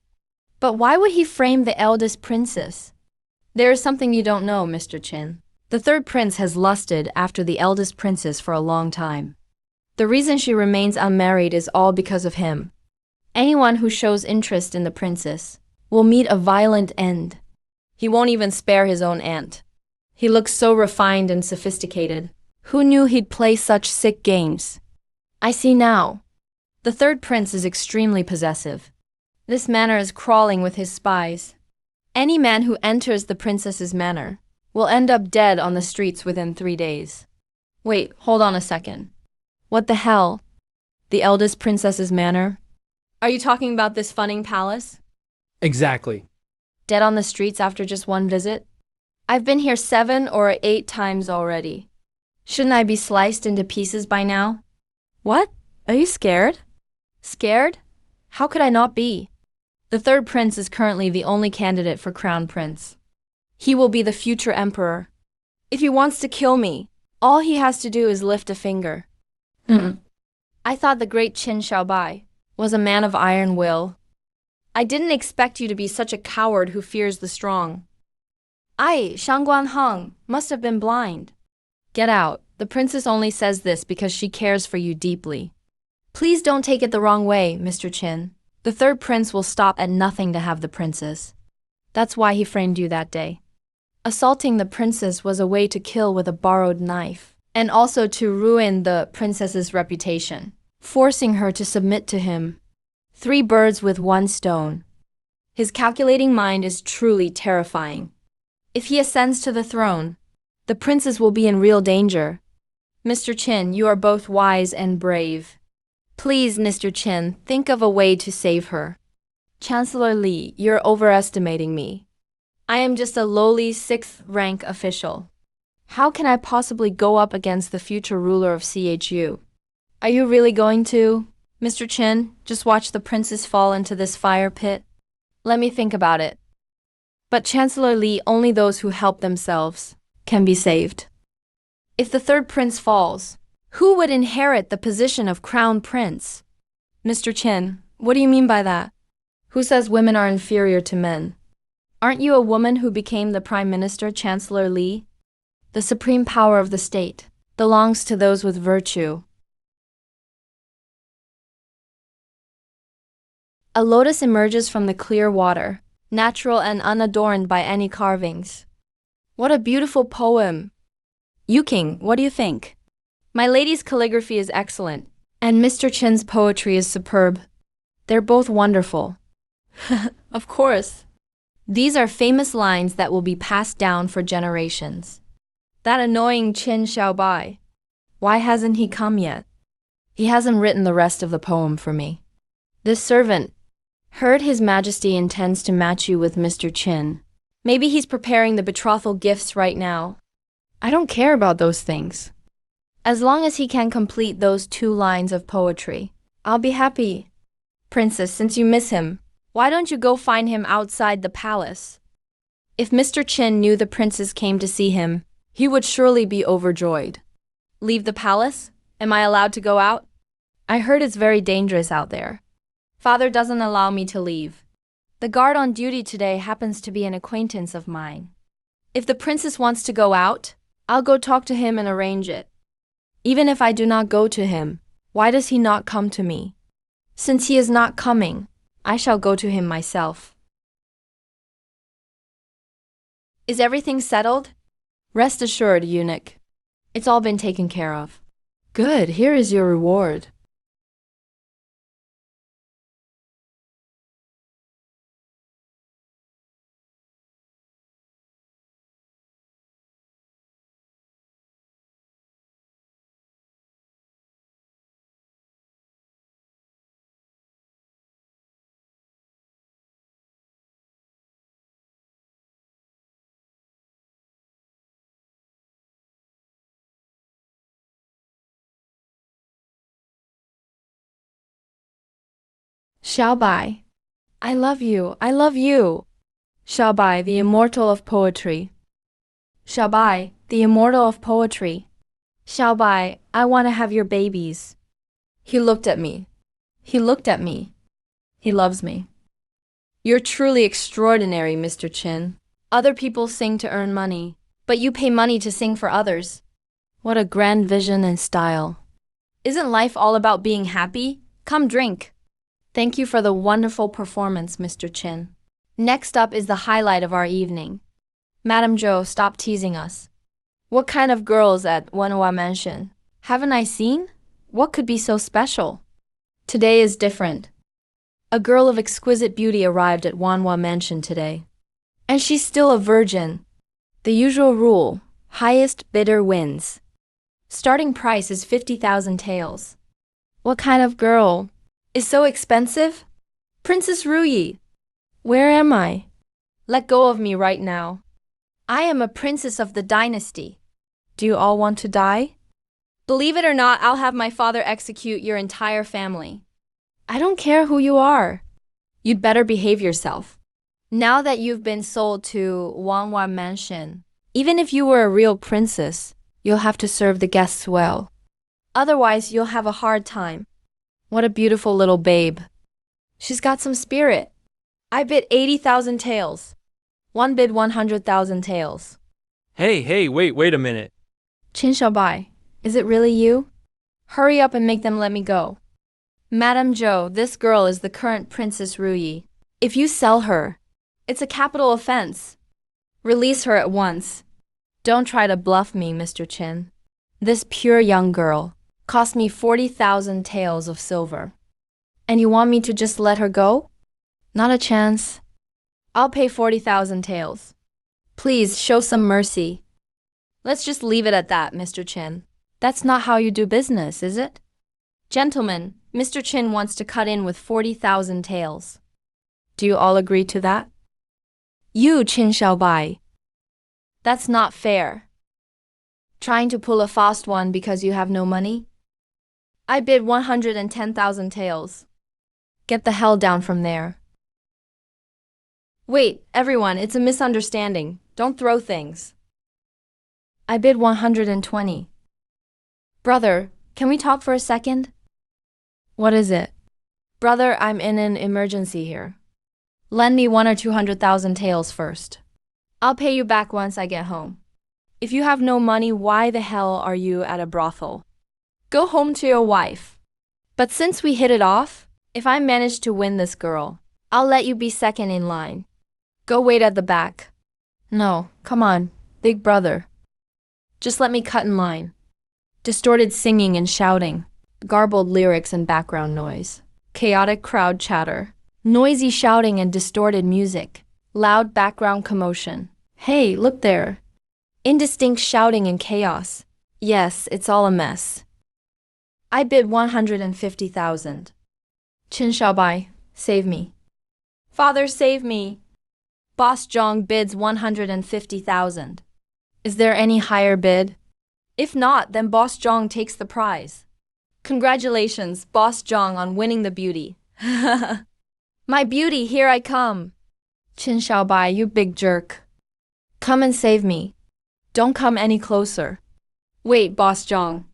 But why would he frame the eldest princess? There is something you don't know, Mr. Qin. The third prince has lusted after the eldest princess for a long time. The reason she remains unmarried is all because of him. Anyone who shows interest in the princess will meet a violent end. He won't even spare his own aunt. He looks so refined and sophisticated. Who knew he'd play such sick games? I see now. The third prince is extremely possessive. This manor is crawling with his spies. Any man who enters the princess's manor will end up dead on the streets within 3 days. Wait, hold on a second. What the hell? The eldest princess's manor? Are you talking about this funning palace? Exactly. Dead on the streets after just one visit? I've been here 7 or 8 times already. Shouldn't I be sliced into pieces by now? What? Are you scared? Scared? How could I not be? The third prince is currently the only candidate for crown prince. He will be the future emperor. If he wants to kill me, all he has to do is lift a finger. I thought the great Qin Shaobai was a man of iron will. I didn't expect you to be such a coward who fears the strong. Shangguan Heng must have been blind. Get out. The princess only says this because she cares for you deeply. Please don't take it the wrong way, Mr. Qin. The third prince will stop at nothing to have the princess. That's why he framed you that day. Assaulting the princess was a way to kill with a borrowed knife, and also to ruin the princess's reputation, forcing her to submit to him. 3 birds with 1 stone. His calculating mind is truly terrifying. If he ascends to the throne, the princess will be in real danger. Mr. Qin, you are both wise and brave. Please, Mr. Qin, think of a way to save her. Chancellor Li, you're overestimating me. I am just a lowly 6th rank official. How can I possibly go up against the future ruler of CHU? Are you really going to? Mr. Qin, just watch the princess fall into this fire pit. Let me think about it. But Chancellor Li, only those who help themselves can be saved. If the third prince falls, who would inherit the position of crown prince? Mr. Qin, what do you mean by that? Who says women are inferior to men? Aren't you a woman who became the Prime Minister, Chancellor Li? The supreme power of the state belongs to those with virtue. A lotus emerges from the clear water, natural and unadorned by any carvings. What a beautiful poem! King, what do you think? My lady's calligraphy is excellent, and Mr. Qin's poetry is superb. They're both wonderful. Of course. These are famous lines that will be passed down for generations. That annoying Qin Xiaobai. Why hasn't he come yet? He hasn't written the rest of the poem for me. This servant heard His Majesty intends to match you with Mr. Qin. Maybe he's preparing the betrothal gifts right now. I don't care about those things. As long as he can complete those 2 lines of poetry, I'll be happy. Princess, since you miss him, why don't you go find him outside the palace? If Mr. Qin knew the princess came to see him, he would surely be overjoyed. Leave the palace? Am I allowed to go out? I heard it's very dangerous out there. Father doesn't allow me to leave. The guard on duty today happens to be an acquaintance of mine. If the princess wants to go out, I'll go talk to him and arrange it. Even if I do not go to him, why does he not come to me? Since he is not coming, I shall go to him myself. Is everything settled? Rest assured, eunuch. It's all been taken care of. Good, here is your reward. Xiaobai. I love you, I love you. Xiaobai, the immortal of poetry. Xiaobai, the immortal of poetry. Xiaobai, I want to have your babies. He looked at me. He looked at me. He loves me. You're truly extraordinary, Mr. Qin. Other people sing to earn money, but you pay money to sing for others. What a grand vision and style. Isn't life all about being happy? Come drink. Thank you for the wonderful performance, Mr. Qin. Next up is the highlight of our evening. Madam Zhou, stop teasing us. What kind of girls at Wanhua Mansion? Haven't I seen? What could be so special? Today is different. A girl of exquisite beauty arrived at Wanhua Mansion today. And she's still a virgin. The usual rule, highest bidder wins. Starting price is 50,000 taels. What kind of girl is so expensive? Princess Ruyi. Where am I? Let go of me right now. I am a princess of the dynasty. Do you all want to die? Believe it or not, I'll have my father execute your entire family. I don't care who you are. You'd better behave yourself. Now that you've been sold to Wanhua Mansion, even if you were a real princess, you'll have to serve the guests well. Otherwise, you'll have a hard time. What a beautiful little babe. She's got some spirit. I bid 80,000 taels. One bid 100,000 taels. Hey, wait a minute. Qin Xiaobai, is it really you? Hurry up and make them let me go. Madam Zhou, this girl is the current Princess Ruyi. If you sell her, it's a capital offense. Release her at once. Don't try to bluff me, Mr. Qin. This pure young girl cost me 40,000 taels of silver. And you want me to just let her go? Not a chance. I'll pay 40,000 taels. Please show some mercy. Let's just leave it at that, Mr. Chin. That's not how you do business, is it? Gentlemen, Mr. Chin wants to cut in with 40,000 taels. Do you all agree to that? You, Qin Xiaobai. That's not fair. Trying to pull a fast one because you have no money? I bid 110,000 taels. Get the hell down from there. Wait, everyone, it's a misunderstanding. Don't throw things. I bid 120. Brother, can we talk for a second? What is it? Brother, I'm in an emergency here. Lend me 1 or 200,000 taels first. I'll pay you back once I get home. If you have no money, why the hell are you at a brothel? Go home to your wife. But since we hit it off, if I manage to win this girl, I'll let you be second in line. Go wait at the back. No, come on, big brother. Just let me cut in line. Distorted singing and shouting, garbled lyrics and background noise, chaotic crowd chatter, noisy shouting and distorted music, loud background commotion. Hey, look there. Indistinct shouting and chaos. Yes, it's all a mess. I bid 150,000. Qin Xiaobai, save me. Father, save me. Boss Zhang bids 150,000. Is there any higher bid? If not, then Boss Zhang takes the prize. Congratulations, Boss Zhang, on winning the beauty. My beauty, here I come. Qin Xiaobai, you big jerk. Come and save me. Don't come any closer. Wait, Boss Zhang.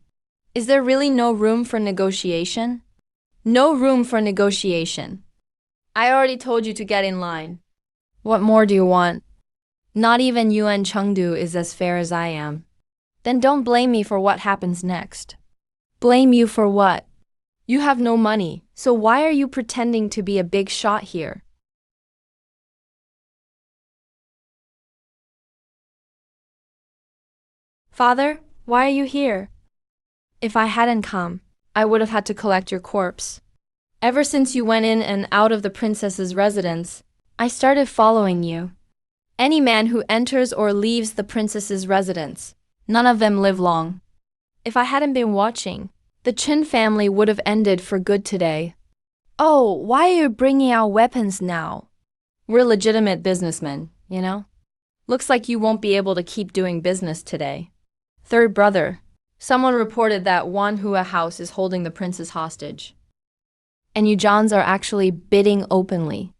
Is there really no room for negotiation? No room for negotiation. I already told you to get in line. What more do you want? Not even Yuan Chengdu is as fair as I am. Then don't blame me for what happens next. Blame you for what? You have no money, so why are you pretending to be a big shot here? Father, why are you here? If I hadn't come, I would have had to collect your corpse. Ever since you went in and out of the princess's residence, I started following you. Any man who enters or leaves the princess's residence, none of them live long. If I hadn't been watching, the Qin family would have ended for good today. Oh, why are you bringing out weapons now? We're legitimate businessmen, you know? Looks like you won't be able to keep doing business today. Third brother, someone reported that Wanhua House is holding the princess hostage. And you Johns are actually bidding openly.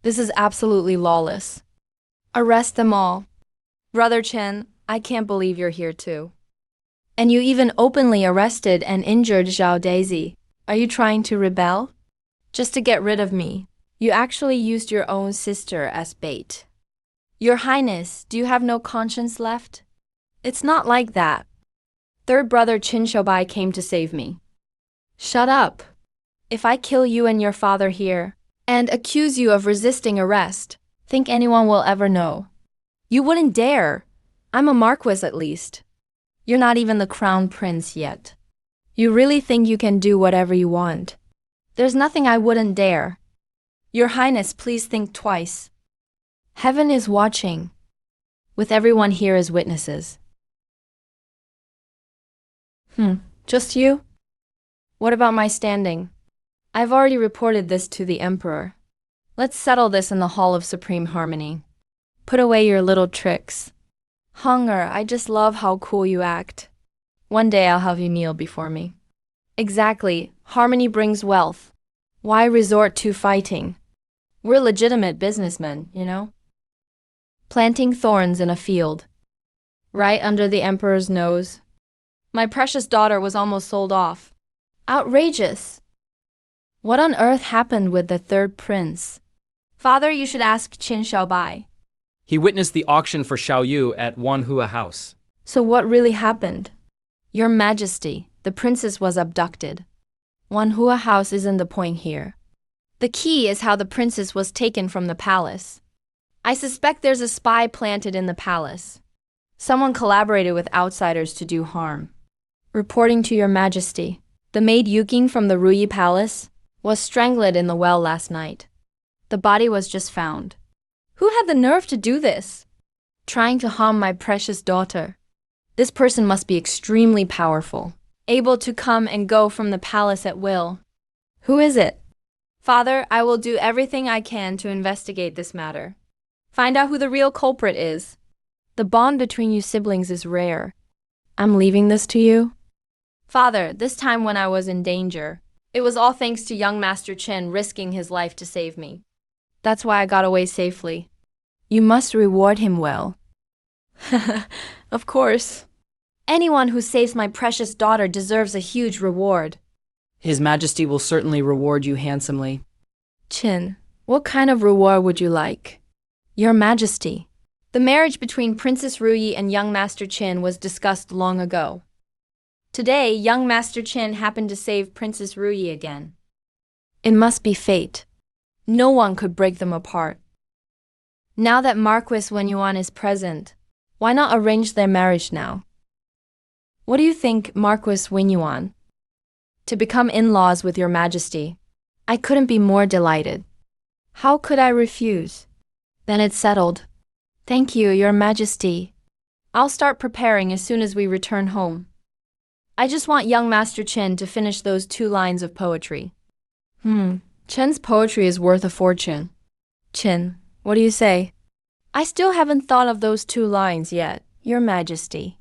This is absolutely lawless. Arrest them all. Brother Chen, I can't believe you're here too. And you even openly arrested and injured Zhao Daisy. Are you trying to rebel? Just to get rid of me. You actually used your own sister as bait. Your Highness, do you have no conscience left? It's not like that. Third brother Qin Xiaobai came to save me. Shut up. If I kill you and your father here, and accuse you of resisting arrest, think anyone will ever know? You wouldn't dare. I'm a marquis at least. You're not even the crown prince yet. You really think you can do whatever you want? There's nothing I wouldn't dare. Your Highness, please think twice. Heaven is watching, with everyone here as witnesses. Just you? What about my standing? I've already reported this to the Emperor. Let's settle this in the Hall of Supreme Harmony. Put away your little tricks. Hunger, I just love how cool you act. One day I'll have you kneel before me. Exactly, harmony brings wealth. Why resort to fighting? We're legitimate businessmen, you know? Planting thorns in a field. Right under the Emperor's nose. My precious daughter was almost sold off. Outrageous! What on earth happened with the third prince? Father, you should ask Qin Xiaobai. He witnessed the auction for Xiao Yu at Wanhua House. So what really happened? Your Majesty, the princess was abducted. Wanhua House isn't the point here. The key is how the princess was taken from the palace. I suspect there's a spy planted in the palace. Someone collaborated with outsiders to do harm. Reporting to Your Majesty, the maid Yuking from the Ruyi Palace was strangled in the well last night. The body was just found. Who had the nerve to do this? Trying to harm my precious daughter. This person must be extremely powerful, able to come and go from the palace at will. Who is it? Father, I will do everything I can to investigate this matter. Find out who the real culprit is. The bond between you siblings is rare. I'm leaving this to you. Father, this time when I was in danger, it was all thanks to young Master Chen risking his life to save me. That's why I got away safely. You must reward him well. Of course. Anyone who saves my precious daughter deserves a huge reward. His Majesty will certainly reward you handsomely. Chen, what kind of reward would you like? Your Majesty. The marriage between Princess Ruyi and young Master Chen was discussed long ago. Today, young Master Chen happened to save Princess Ruyi again. It must be fate. No one could break them apart. Now that Marquis Wenyuan is present, why not arrange their marriage now? What do you think, Marquis Wenyuan? To become in-laws with your Majesty. I couldn't be more delighted. How could I refuse? Then it's settled. Thank you, your Majesty. I'll start preparing as soon as we return home. I just want young Master Chen to finish those 2 lines of poetry. Chen's poetry is worth a fortune. Chen, what do you say? I still haven't thought of those 2 lines yet, your Majesty.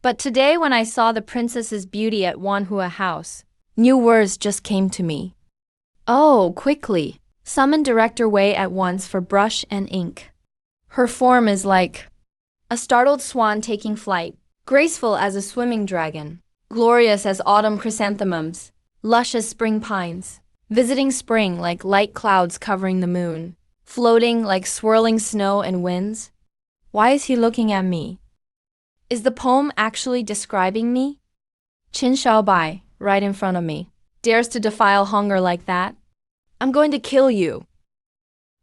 But today when I saw the princess's beauty at Wanhua House, new words just came to me. Oh, quickly. Summon Director Wei at once for brush and ink. Her form is like a startled swan taking flight, graceful as a swimming dragon, glorious as autumn chrysanthemums, lush as spring pines, visiting spring like light clouds covering the moon, floating like swirling snow and winds. Why is he looking at me? Is the poem actually describing me? Qin Shaobai, right in front of me, dares to defile hunger like that? I'm going to kill you.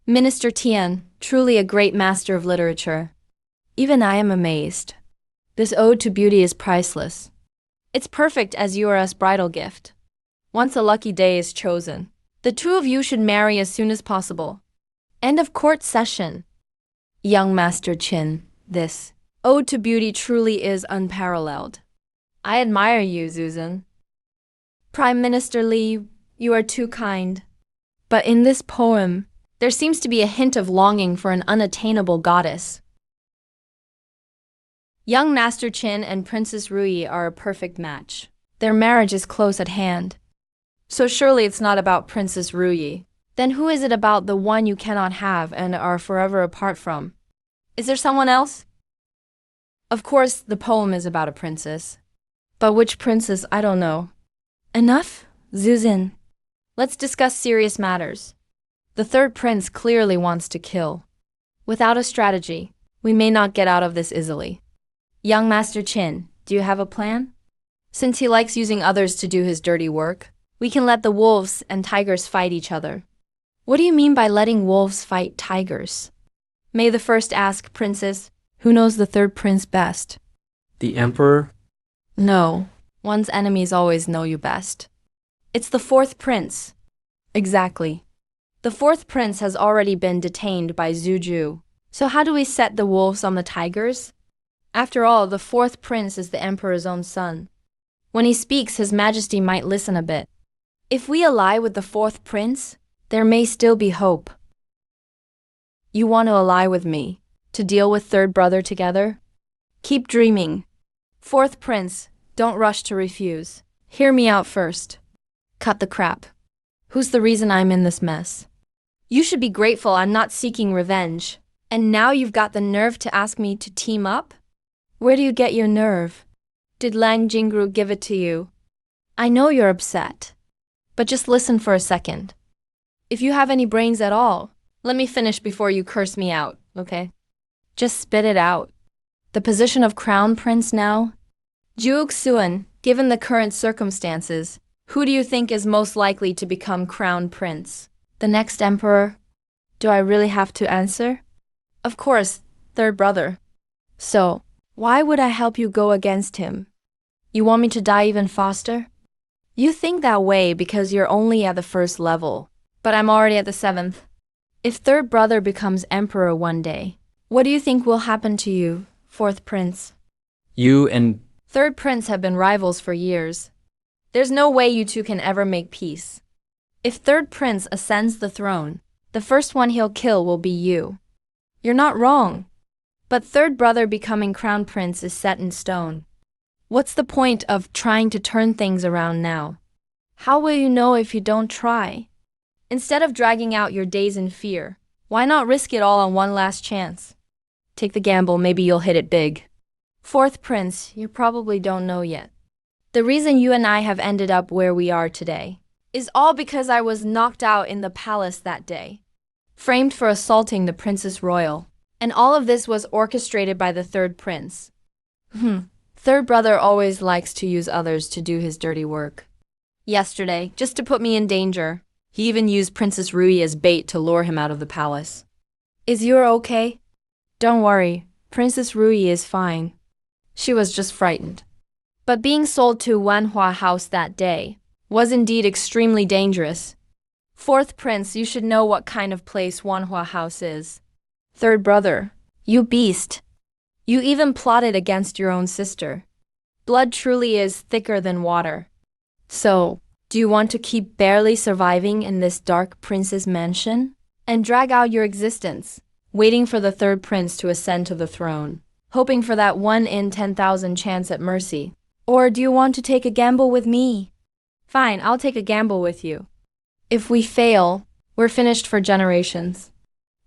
Minister Tian, truly a great master of literature. Even I am amazed. This ode to beauty is priceless. It's perfect as Yura's bridal gift. Once a lucky day is chosen, the 2 of you should marry as soon as possible. End of court session. Young Master Qin, this ode to beauty truly is unparalleled. I admire you, Zuzan. Prime Minister Li, you are too kind. But in this poem, there seems to be a hint of longing for an unattainable goddess. Young Master Qin and Princess Ruyi are a perfect match. Their marriage is close at hand. So surely it's not about Princess Ruyi. Then who is it about the one you cannot have and are forever apart from? Is there someone else? Of course, the poem is about a princess. But which princess, I don't know. Enough, Zuzan. Let's discuss serious matters. The 3rd prince clearly wants to kill. Without a strategy, we may not get out of this easily. Young Master Qin, do you have a plan? Since he likes using others to do his dirty work, we can let the wolves and tigers fight each other. What do you mean by letting wolves fight tigers? May the first ask, Princess, who knows the 3rd prince best? The Emperor? No, one's enemies always know you best. It's the 4th prince. Exactly. The 4th prince has already been detained by Zhu. So how do we set the wolves on the tigers? After all, the 4th prince is the emperor's own son. When he speaks, His Majesty might listen a bit. If we ally with the 4th prince, there may still be hope. You want to ally with me, to deal with 3rd brother together? Keep dreaming. 4th prince, don't rush to refuse. Hear me out first. Cut the crap. Who's the reason I'm in this mess? You should be grateful I'm not seeking revenge. And now you've got the nerve to ask me to team up? Where do you get your nerve? Did Lang Jingru give it to you? I know you're upset. But just listen for a second. If you have any brains at all, let me finish before you curse me out, okay? Just spit it out. The position of crown prince now? Juke Suan, given the current circumstances, who do you think is most likely to become crown prince? The next emperor? Do I really have to answer? Of course, 3rd brother. So, why would I help you go against him? You want me to die even faster? You think that way because you're only at the 1st level, but I'm already at the 7th. If third brother becomes emperor one day, what do you think will happen to you, fourth prince? You and Third prince have been rivals for years. There's no way you two can ever make peace. If third prince ascends the throne, the first one he'll kill will be you. You're not wrong. But third brother becoming crown prince is set in stone. What's the point of trying to turn things around now? How will you know if you don't try? Instead of dragging out your days in fear, why not risk it all on one last chance? Take the gamble, maybe you'll hit it big. Fourth prince, you probably don't know yet. The reason you and I have ended up where we are today is all because I was knocked out in the palace that day, framed for assaulting the princess royal. And all of this was orchestrated by the third prince. Third brother always likes to use others to do his dirty work. Yesterday, just to put me in danger, he even used Princess Rui as bait to lure him out of the palace. Is you okay? Don't worry, Princess Rui is fine. She was just frightened. But being sold to Wanhua House that day was indeed extremely dangerous. Fourth prince, you should know what kind of place Wanhua House is. Third brother, you beast. You even plotted against your own sister. Blood truly is thicker than water. So, do you want to keep barely surviving in this dark prince's mansion? And drag out your existence, waiting for the third prince to ascend to the throne, hoping for that 1 in 10,000 chance at mercy? Or do you want to take a gamble with me? Fine, I'll take a gamble with you. If we fail, we're finished for generations.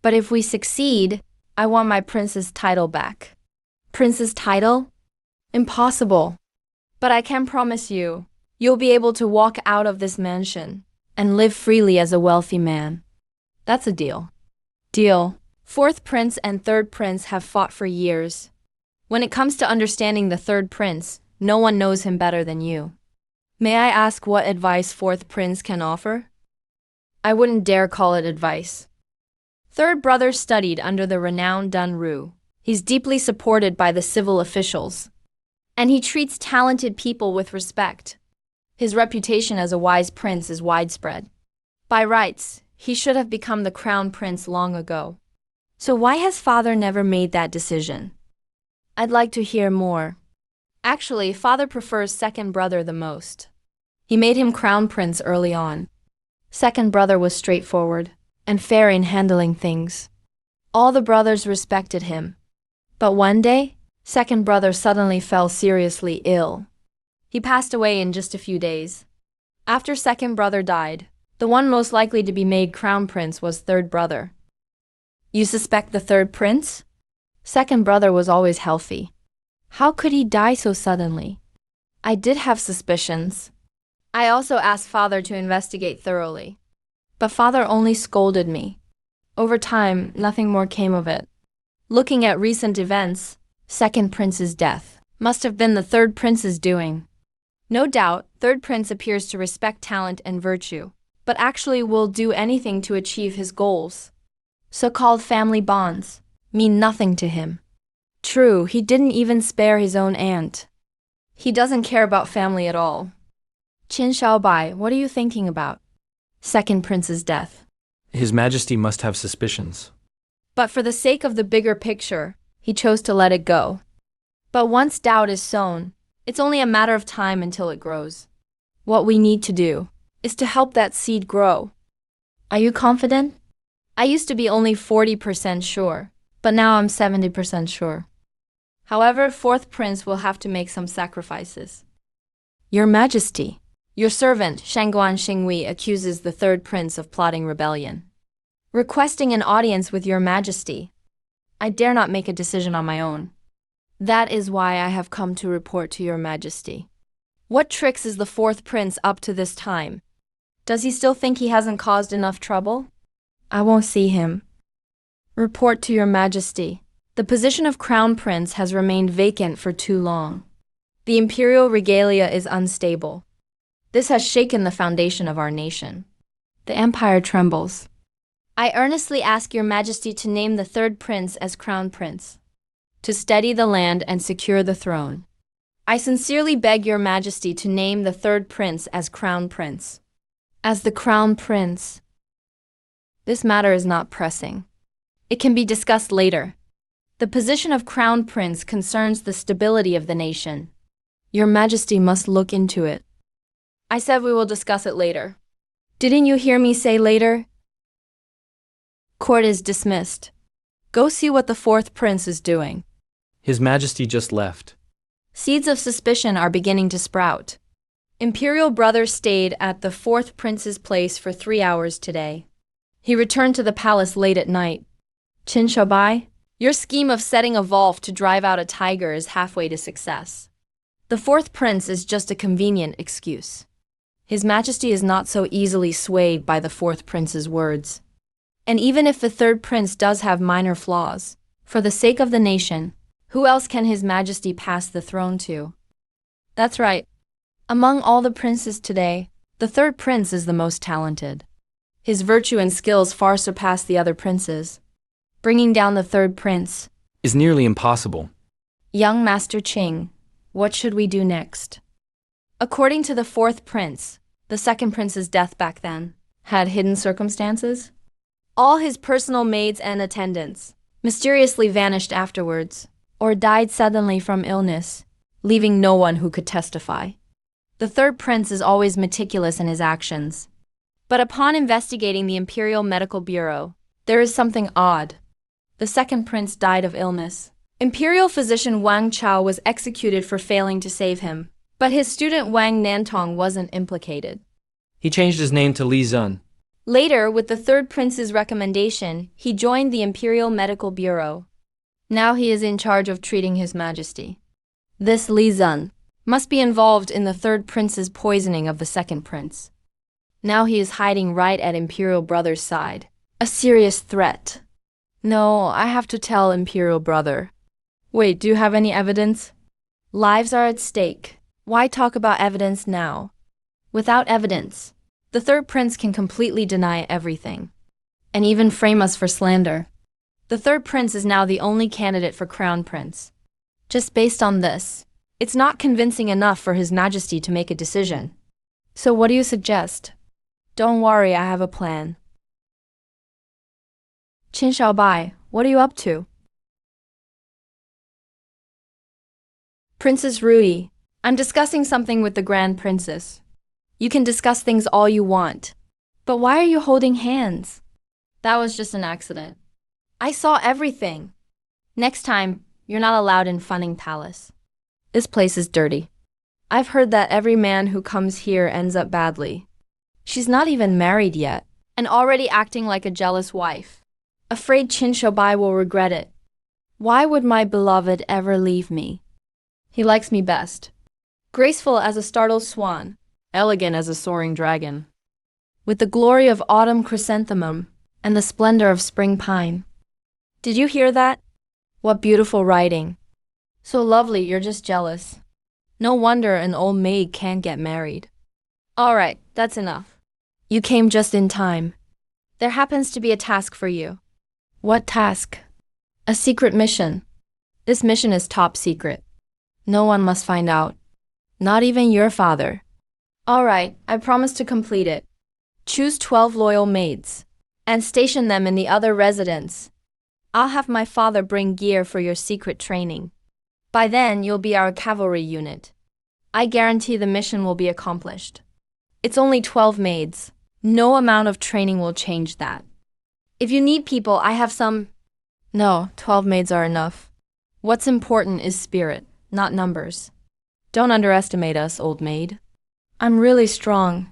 But if we succeed, I want my princess title back. Princess title? Impossible. But I can promise you, you'll be able to walk out of this mansion and live freely as a wealthy man. That's a deal. Deal. Fourth prince and third prince have fought for years. When it comes to understanding the third prince, no one knows him better than you. May I ask what advice fourth prince can offer? I wouldn't dare call it advice. Third brother studied under the renowned Dun Ru. He's deeply supported by the civil officials. And he treats talented people with respect. His reputation as a wise prince is widespread. By rights, he should have become the crown prince long ago. So why has father never made that decision? I'd like to hear more. Actually, father prefers second brother the most. He made him crown prince early on. Second brother was straightforward and fair in handling things. All the brothers respected him. But one day, second brother suddenly fell seriously ill. He passed away in just a few days. After second brother died, the one most likely to be made crown prince was third brother. You suspect the third prince? Second brother was always healthy. How could he die so suddenly? I did have suspicions. I also asked father to investigate thoroughly. But father only scolded me. Over time, nothing more came of it. Looking at recent events, second prince's death must have been the third prince's doing. No doubt, third prince appears to respect talent and virtue, but actually will do anything to achieve his goals. So-called family bonds mean nothing to him. True, he didn't even spare his own aunt. He doesn't care about family at all. Qin Shaobai, what are you thinking about? Second prince's death. His Majesty must have suspicions. But for the sake of the bigger picture, he chose to let it go. But once doubt is sown, it's only a matter of time until it grows. What we need to do is to help that seed grow. Are you confident? I used to be only 40% sure, but now I'm 70% sure. However, fourth prince will have to make some sacrifices. Your Majesty, your servant Shangguan Xingwei accuses the third prince of plotting rebellion. Requesting an audience with your Majesty. I dare not make a decision on my own. That is why I have come to report to your Majesty. What tricks is the fourth prince up to this time? Does he still think he hasn't caused enough trouble? I won't see him. Report to your Majesty. The position of crown prince has remained vacant for too long. The imperial regalia is unstable. This has shaken the foundation of our nation. The empire trembles. I earnestly ask your Majesty to name the third prince as crown prince, to steady the land and secure the throne. I sincerely beg your Majesty to name the third prince as crown prince. As the crown prince. This matter is not pressing. It can be discussed later. The position of crown prince concerns the stability of the nation. Your Majesty must look into it. I said we will discuss it later. Didn't you hear me say later? Court is dismissed. Go see what the fourth prince is doing. His Majesty just left. Seeds of suspicion are beginning to sprout. Imperial brother stayed at the fourth prince's place for 3 hours today. He returned to the palace late at night. Qin Shaobai, your scheme of setting a wolf to drive out a tiger is halfway to success. The fourth prince is just a convenient excuse. His Majesty is not so easily swayed by the fourth prince's words. And even if the third prince does have minor flaws, for the sake of the nation, who else can His Majesty pass the throne to? That's right. Among all the princes today, the third prince is the most talented. His virtue and skills far surpass the other princes. Bringing down the third prince is nearly impossible. Young Master Qing, what should we do next? According to the fourth prince, the second prince's death back then had hidden circumstances. All his personal maids and attendants mysteriously vanished afterwards, or died suddenly from illness, leaving no one who could testify. The third prince is always meticulous in his actions. But upon investigating the Imperial Medical Bureau, there is something odd. The second prince died of illness. Imperial physician Wang Chao was executed for failing to save him, but his student Wang Nantong wasn't implicated. He changed his name to Li Zun. Later, with the third prince's recommendation, he joined the Imperial Medical Bureau. Now he is in charge of treating His Majesty. This Li Zun must be involved in the third prince's poisoning of the second prince. Now he is hiding right at Imperial Brother's side. A serious threat. No, I have to tell Imperial Brother. Wait, do you have any evidence? Lives are at stake. Why talk about evidence now? Without evidence, the third prince can completely deny everything, and even frame us for slander. The third prince is now the only candidate for crown prince. Just based on this, it's not convincing enough for His Majesty to make a decision. So what do you suggest? Don't worry, I have a plan. Qin Shaobai, what are you up to? Princess Ruyi, I'm discussing something with the Grand Princess. You can discuss things all you want. But why are you holding hands? That was just an accident. I saw everything. Next time, you're not allowed in Funning Palace. This place is dirty. I've heard that every man who comes here ends up badly. She's not even married yet, and already acting like a jealous wife. Afraid Qin Shaobai will regret it. Why would my beloved ever leave me? He likes me best. Graceful as a startled swan, elegant as a soaring dragon, with the glory of autumn chrysanthemum and the splendor of spring pine. Did you hear that? What beautiful writing. So lovely, you're just jealous. No wonder an old maid can't get married. All right, that's enough. You came just in time. There happens to be a task for you. What task? A secret mission. This mission is top secret. No one must find out. Not even your father. All right, I promise to complete it. Choose 12 loyal maids and station them in the other residence. I'll have my father bring gear for your secret training. By then, you'll be our cavalry unit. I guarantee the mission will be accomplished. It's only 12 maids. No amount of training will change that. If you need people, I have some. No, 12 maids are enough. What's important is spirit, not numbers. Don't underestimate us, old maid. I'm really strong.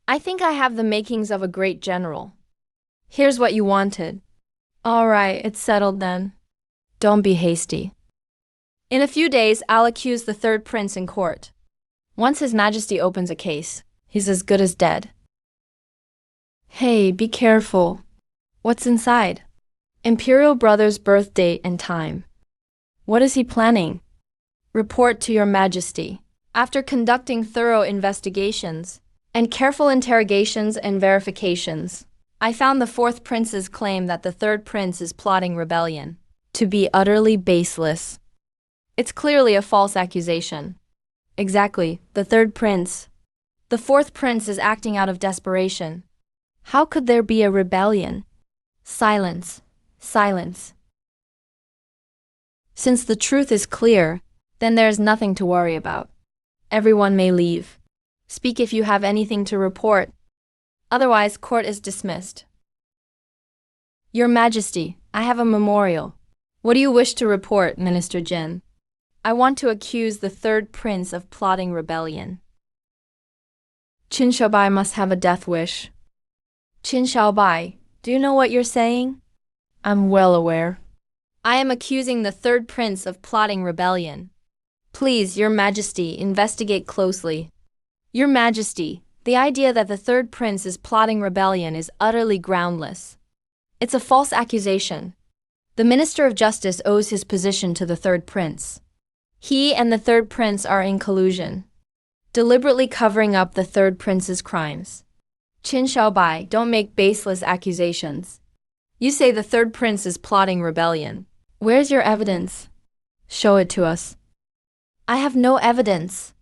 I think I have the makings of a great general. Here's what you wanted. All right, it's settled then. Don't be hasty. In a few days, I'll accuse the third prince in court. Once His Majesty opens a case, he's as good as dead. Hey, be careful. What's inside? Imperial Brother's birth date and time. What is he planning? Report to Your Majesty. After conducting thorough investigations and careful interrogations and verifications, I found the fourth prince's claim that the third prince is plotting rebellion to be utterly baseless. It's clearly a false accusation. Exactly, the third prince. The fourth prince is acting out of desperation. How could there be a rebellion Silence. Silence. Since the truth is clear, then there is nothing to worry about. Everyone may leave. Speak if you have anything to report. Otherwise, court is dismissed. Your Majesty, I have a memorial. What do you wish to report, Minister Jin? I want to accuse the third prince of plotting rebellion. Qin Shaobai must have a death wish. Qin Shaobai, do you know what you're saying? I'm well aware. I am accusing the third prince of plotting rebellion. Please, Your Majesty, investigate closely. Your Majesty, the idea that the third prince is plotting rebellion is utterly groundless. It's a false accusation. The Minister of Justice owes his position to the third prince. He and the third prince are in collusion, deliberately covering up the third prince's crimes. Qin Shaobai, don't make baseless accusations. You say the third prince is plotting rebellion. Where's your evidence? Show it to us. I have no evidence.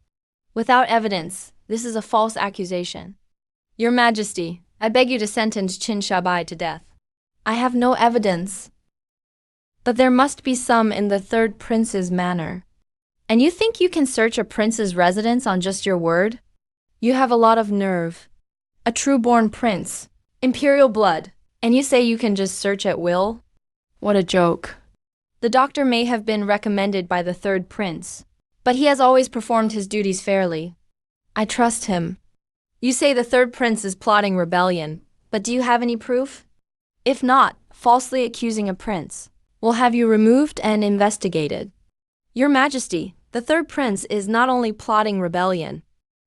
Without evidence, this is a false accusation. Your Majesty, I beg you to sentence Qin Shaobai to death. I have no evidence. But there must be some in the third prince's manner. And you think you can search a prince's residence on just your word? You have a lot of nerve. A true-born prince, imperial blood, and you say you can just search at will? What a joke. The doctor may have been recommended by the third prince, but he has always performed his duties fairly. I trust him. You say the third prince is plotting rebellion, but do you have any proof? If not, falsely accusing a prince, we'll have you removed and investigated. Your Majesty, the third prince is not only plotting rebellion,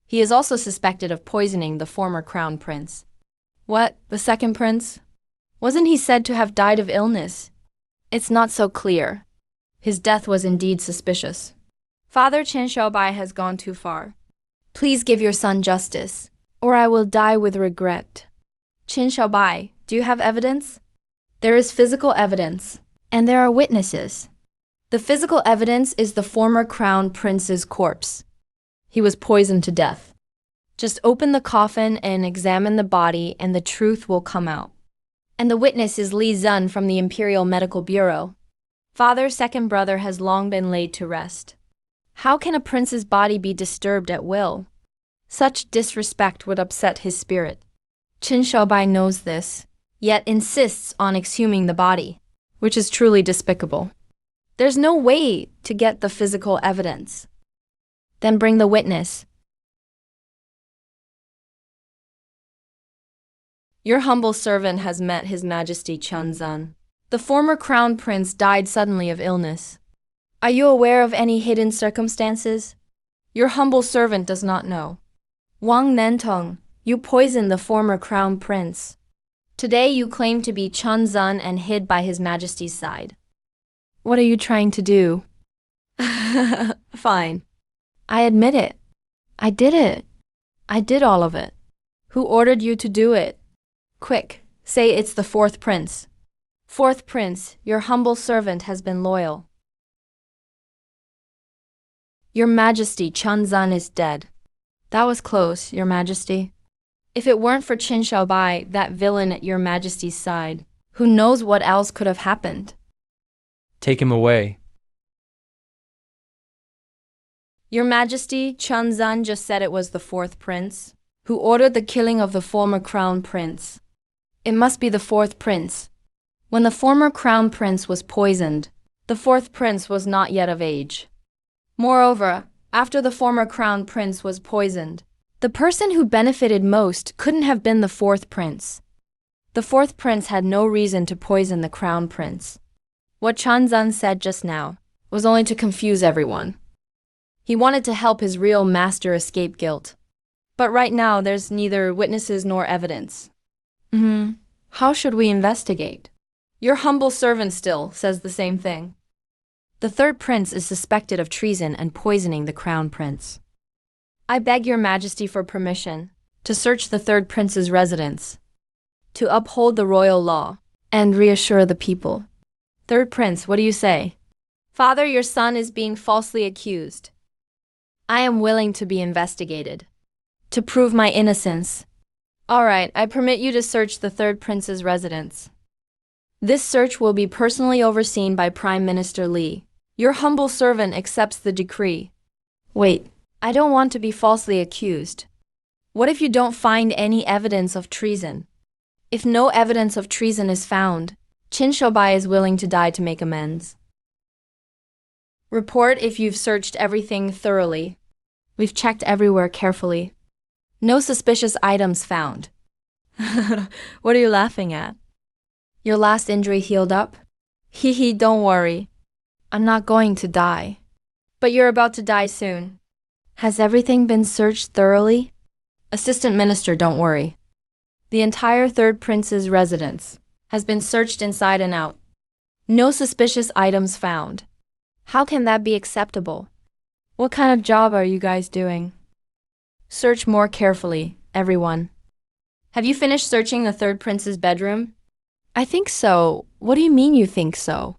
he is also suspected of poisoning the former crown prince. What, the second prince? Wasn't he said to have died of illness? It's not so clear. His death was indeed suspicious. Father Qin Shaobai has gone too far. Please give your son justice, or I will die with regret. Qin Shaobai, do you have evidence? There is physical evidence, and there are witnesses. The physical evidence is the former crown prince's corpse. He was poisoned to death. Just open the coffin and examine the body and the truth will come out. And the witness is Li Zun from the Imperial Medical Bureau. Father's second brother has long been laid to rest. How can a prince's body be disturbed at will? Such disrespect would upset his spirit. Qin Shaobai knows this, yet insists on exhuming the body, which is truly despicable. There's no way to get the physical evidence. Then bring the witness. Your humble servant has met His Majesty Chunzun. The former crown prince died suddenly of illness. Are you aware of any hidden circumstances? Your humble servant does not know. Wang Nentong, you poisoned the former crown prince. Today you claim to be Chunzun and hid by His Majesty's side. What are you trying to do? Fine. I admit it. I did it. I did all of it. Who ordered you to do it? Quick, say it's the fourth prince. Fourth prince, your humble servant has been loyal. Your Majesty, Chunzun is dead. That was close, Your Majesty. If it weren't for Qin Shaobai, that villain at Your Majesty's side, who knows what else could have happened? Take him away. Your Majesty, Chunzun just said it was the fourth prince, who ordered the killing of the former crown prince. It must be the fourth prince. When the former crown prince was poisoned, the fourth prince was not yet of age. Moreover, after the former crown prince was poisoned, the person who benefited most couldn't have been the fourth prince. The fourth prince had no reason to poison the crown prince. What Chunzun said just now was only to confuse everyone. He wanted to help his real master escape guilt. But right now, there's neither witnesses nor evidence. How should we investigate? Your humble servant still says the same thing. The third prince is suspected of treason and poisoning the crown prince. I beg Your Majesty for permission to search the third prince's residence, to uphold the royal law, and reassure the people. Third prince, what do you say? Father, your son is being falsely accused. I am willing to be investigated, to prove my innocence. All right, I permit you to search the third prince's residence. This search will be personally overseen by Prime Minister Li. Your humble servant accepts the decree. Wait, I don't want to be falsely accused. What if you don't find any evidence of treason? If no evidence of treason is found, Qin Shoubai is willing to die to make amends. Report if you've searched everything thoroughly. We've checked everywhere carefully. No suspicious items found. What are you laughing at? Your last injury healed up? Hee hee, don't worry. I'm not going to die. But you're about to die soon. Has everything been searched thoroughly? Assistant Minister, don't worry. The entire third prince's residence has been searched inside and out. No suspicious items found. How can that be acceptable? What kind of job are you guys doing? Search more carefully, everyone. Have you finished searching the third prince's bedroom? I think so. What do you mean you think so?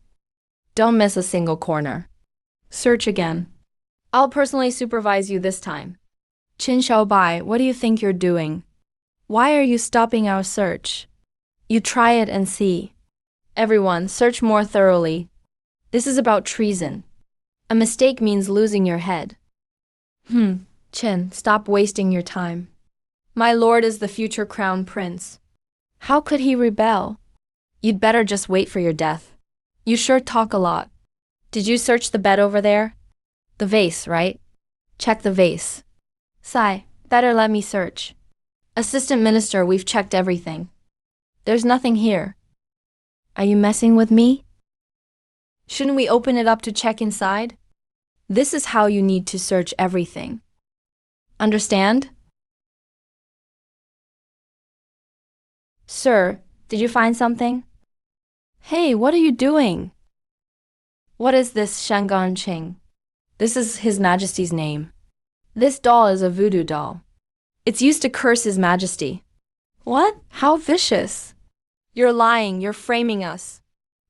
Don't miss a single corner. Search again. I'll personally supervise you this time. Qin Shoubai, what do you think you're doing? Why are you stopping our search? You try it and see. Everyone, search more thoroughly. This is about treason. A mistake means losing your head. Qin, stop wasting your time. My lord is the future crown prince. How could he rebel? You'd better just wait for your death. You sure talk a lot. Did you search the bed over there? The vase, right? Check the vase. Sai, better let me search. Assistant Minister, we've checked everything. There's nothing here. Are you messing with me? Shouldn't we open it up to check inside? This is how you need to search everything. Understand? Sir, did you find something? Hey, what are you doing? What is this Shangan Qing? This is His Majesty's name. This doll is a voodoo doll. It's used to curse His Majesty. What? How vicious. You're lying, you're framing us.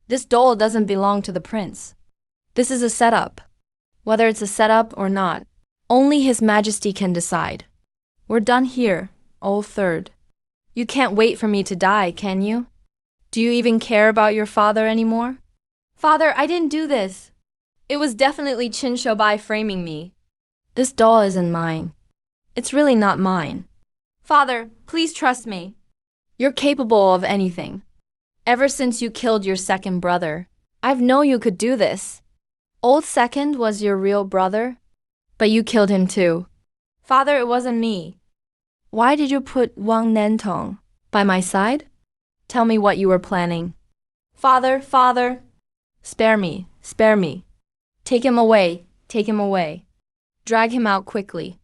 This doll doesn't belong to the prince. This is a setup. Whether it's a setup or not, only His Majesty can decide. We're done here, old third. You can't wait for me to die, can you? Do you even care about your father anymore? Father, I didn't do this. It was definitely Qin Shoubai framing me. This doll isn't mine. It's really not mine. Father, please trust me. You're capable of anything. Ever since you killed your second brother, I've known you could do this. Old second was your real brother, but you killed him too. Father, it wasn't me. Why did you put Wang Nentong by my side? Tell me what you were planning. Father, spare me, spare me. Take him away, take him away. Drag him out quickly.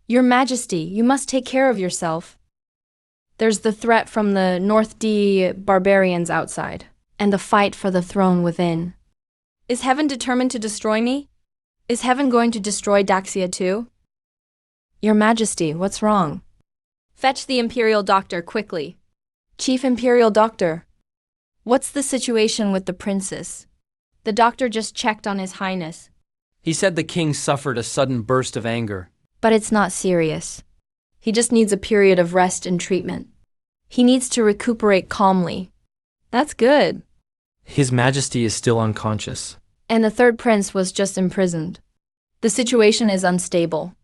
Your Majesty, you must take care of yourself. There's the threat from the North D barbarians outside, and the fight for the throne within. Is heaven determined to destroy me? Is heaven going to destroy Daxia too? Your Majesty, what's wrong? Fetch the Imperial Doctor quickly. Chief Imperial Doctor. What's the situation with the princess? The doctor just checked on His Highness. He said the king suffered a sudden burst of anger. But it's not serious. He just needs a period of rest and treatment. He needs to recuperate calmly. That's good. His Majesty is still unconscious. And the third prince was just imprisoned. The situation is unstable.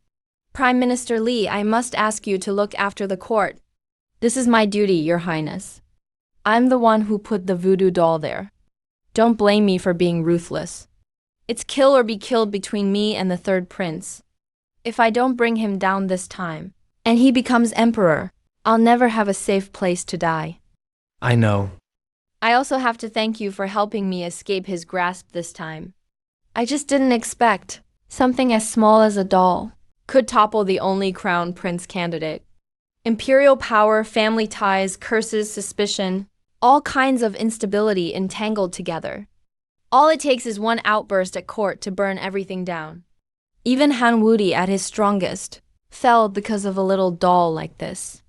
Prime Minister Li, I must ask you to look after the court. This is my duty, Your Highness. I'm the one who put the voodoo doll there. Don't blame me for being ruthless. It's kill or be killed between me and the third prince. If I don't bring him down this time, and he becomes emperor, I'll never have a safe place to die. I know. I also have to thank you for helping me escape his grasp this time. I just didn't expect something as small as a doll could topple the only crown prince candidate. Imperial power, family ties, curses, suspicion, all kinds of instability entangled together. All it takes is one outburst at court to burn everything down. Even Han Wudi at his strongest fell because of a little doll like this.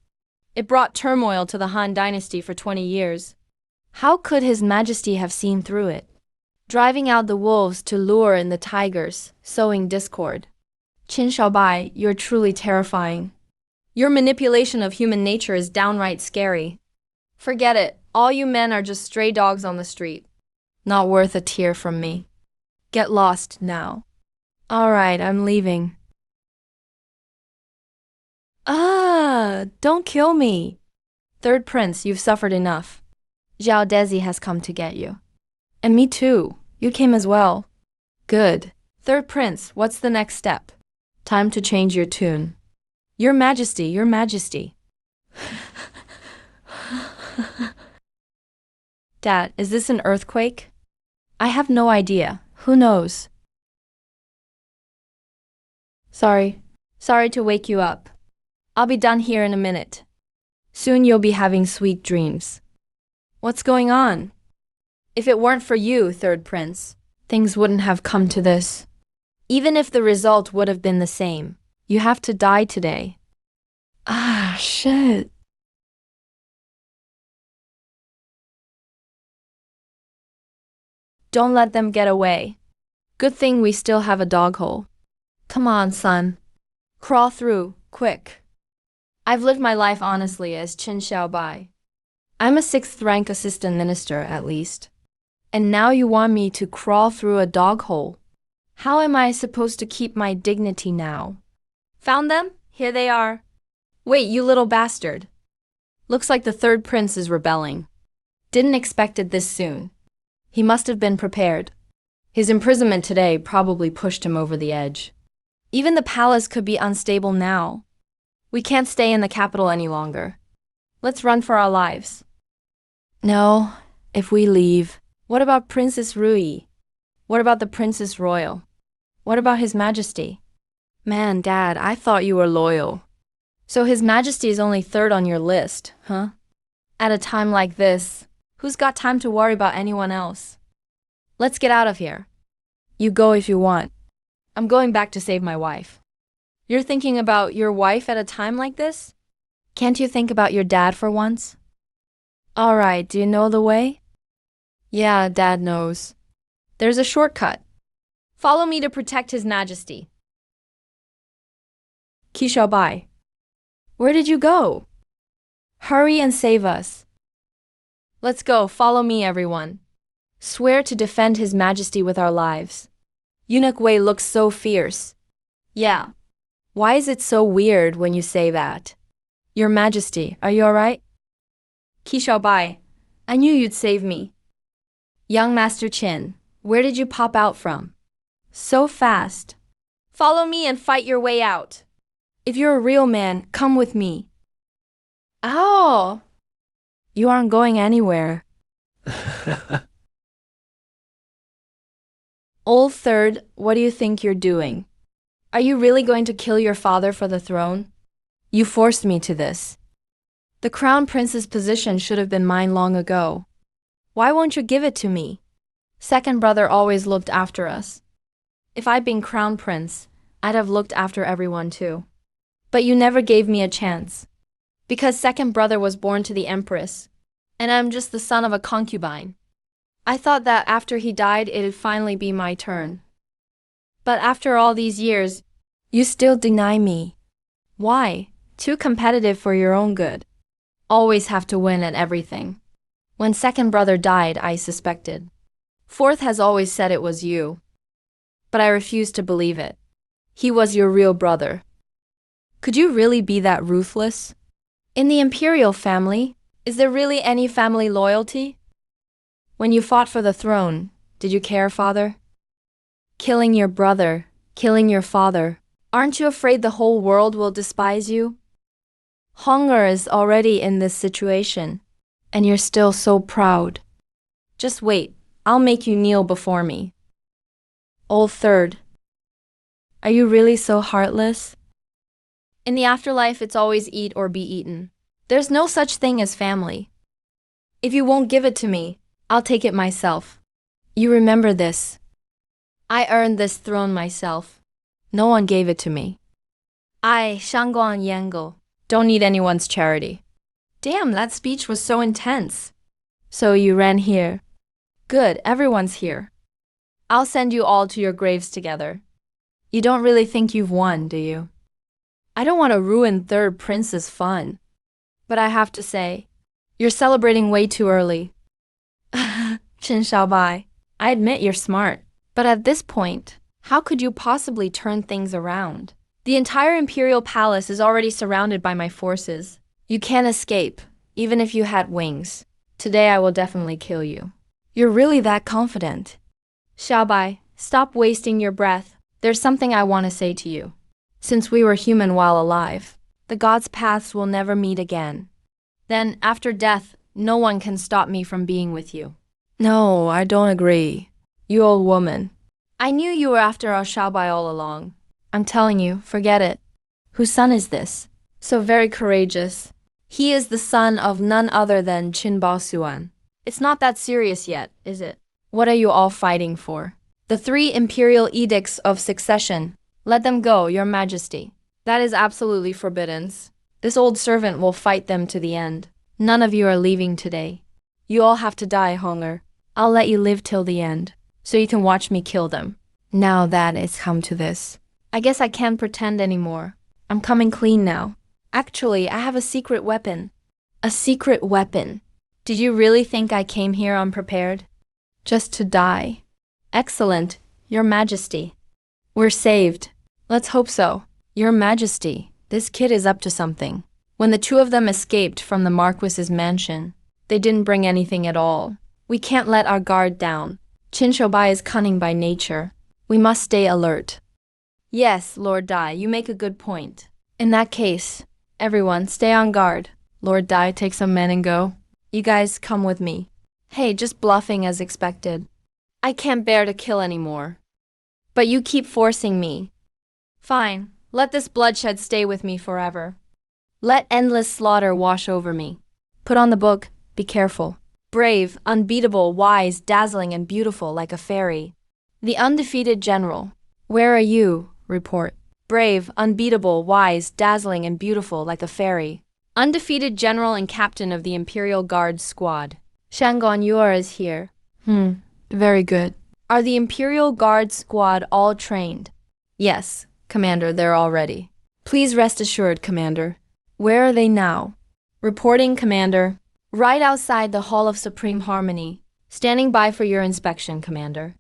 It brought turmoil to the Han dynasty for 20 years. How could His Majesty have seen through it? Driving out the wolves to lure in the tigers, sowing discord. Qin Shoubai, you're truly terrifying. Your manipulation of human nature is downright scary. Forget it. All you men are just stray dogs on the street. Not worth a tear from me. Get lost now. All right, I'm leaving. Don't kill me. Third Prince, you've suffered enough. Zhao Dezi has come to get you. And me too. You came as well. Good. Third Prince, what's the next step? Time to change your tune. Your Majesty, Your Majesty. Dad, is this an earthquake? I have no idea. Who knows? Sorry to wake you up. I'll be done here in a minute. Soon you'll be having sweet dreams. What's going on? If it weren't for you, Third Prince, things wouldn't have come to this. Even if the result would have been the same, you have to die today. Shit. Don't let them get away. Good thing we still have a dog hole. Come on, son. Crawl through, quick. I've lived my life honestly as Qin Xiaobai. I'm a 6th rank assistant minister, at least. And now you want me to crawl through a dog hole? How am I supposed to keep my dignity now? Found them? Here they are. Wait, you little bastard. Looks like the Third Prince is rebelling. Didn't expect it this soon. He must have been prepared. His imprisonment today probably pushed him over the edge. Even the palace could be unstable now. We can't stay in the capital any longer. Let's run for our lives. No, if we leave, what about Princess Rui? What about the Princess Royal? What about His Majesty? Man, Dad, I thought you were loyal. So His Majesty is only 3rd on your list, huh? At a time like this, who's got time to worry about anyone else? Let's get out of here. You go if you want. I'm going back to save my wife. You're thinking about your wife at a time like this? Can't you think about your dad for once? All right, do you know the way? Yeah, Dad knows. There's a shortcut. Follow me to protect His Majesty. Qi Xiaobai, where did you go? Hurry and save us. Let's go, follow me, everyone. Swear to defend His Majesty with our lives. Eunuch Wei looks so fierce. Yeah. Why is it so weird when you say that? Your Majesty, are you alright? Qi Xiaobai, I knew you'd save me. Young Master Qin, where did you pop out from? So fast. Follow me and fight your way out. If you're a real man, come with me. Ow! You aren't going anywhere. Old Third, what do you think you're doing? Are you really going to kill your father for the throne? You forced me to this. The crown prince's position should have been mine long ago. Why won't you give it to me? Second brother always looked after us. If I'd been crown prince, I'd have looked after everyone too. But you never gave me a chance. Because second brother was born to the empress, and I'm just the son of a concubine. I thought that after he died, it'd finally be my turn. But after all these years, you still deny me. Why? Too competitive for your own good. Always have to win at everything. When second brother died, I suspected. Fourth has always said it was you. But I refuse to believe it. He was your real brother. Could you really be that ruthless? In the imperial family, is there really any family loyalty? When you fought for the throne, did you care, father? Killing your brother, killing your father, aren't you afraid the whole world will despise you? Hunger is already in this situation, and you're still so proud. Just wait, I'll make you kneel before me. Old Third, are you really so heartless? In the afterlife, it's always eat or be eaten. There's no such thing as family. If you won't give it to me, I'll take it myself. You remember this. I earned this throne myself. No one gave it to me. I, Shangguan Yango, don't need anyone's charity. Damn, that speech was so intense. So you ran here. Good, everyone's here. I'll send you all to your graves together. You don't really think you've won, do you? I don't want to ruin third prince's fun. But I have to say, you're celebrating way too early. Chen Xiaobai, I admit you're smart. But at this point, how could you possibly turn things around? The entire imperial palace is already surrounded by my forces. You can't escape, even if you had wings. Today I will definitely kill you. You're really that confident? Xiaobai, stop wasting your breath. There's something I want to say to you. Since we were human while alive, the gods' paths will never meet again. Then, after death, no one can stop me from being with you. No, I don't agree. You old woman. I knew you were after our Xiaobai all along. I'm telling you, forget it. Whose son is this? So very courageous. He is the son of none other than Qin Baosuan. It's not that serious yet, is it? What are you all fighting for? The 3 imperial edicts of succession. Let them go, your majesty. That is absolutely forbidden. This old servant will fight them to the end. None of you are leaving today. You all have to die, Honger. I'll let you live till the end, so you can watch me kill them. Now that it's come to this, I guess I can't pretend anymore. I'm coming clean now. Actually, I have a secret weapon. A secret weapon. Did you really think I came here unprepared? Just to die. Excellent, your majesty. We're saved. Let's hope so. Your majesty, this kid is up to something. When the 2 of them escaped from the Marquis's mansion, they didn't bring anything at all. We can't let our guard down. Qin Xiaobai is cunning by nature. We must stay alert. Yes, Lord Dai, you make a good point. In that case, everyone stay on guard. Lord Dai, take some men and go. You guys come with me. Hey, just bluffing as expected. I can't bear to kill anymore. But you keep forcing me. Fine, let this bloodshed stay with me forever. Let endless slaughter wash over me. Put on the book, be careful. Brave, unbeatable, wise, dazzling, and beautiful like a fairy. The undefeated general. Where are you? Report. Brave, unbeatable, wise, dazzling, and beautiful like a fairy. Undefeated general and captain of the Imperial Guard squad. Shangon, Yuer is here. Very good. Are the Imperial Guard squad all trained? Yes, Commander, they're all ready. Please rest assured, Commander. Where are they now? Reporting, Commander. Right outside the Hall of Supreme Harmony. Standing by for your inspection, Commander.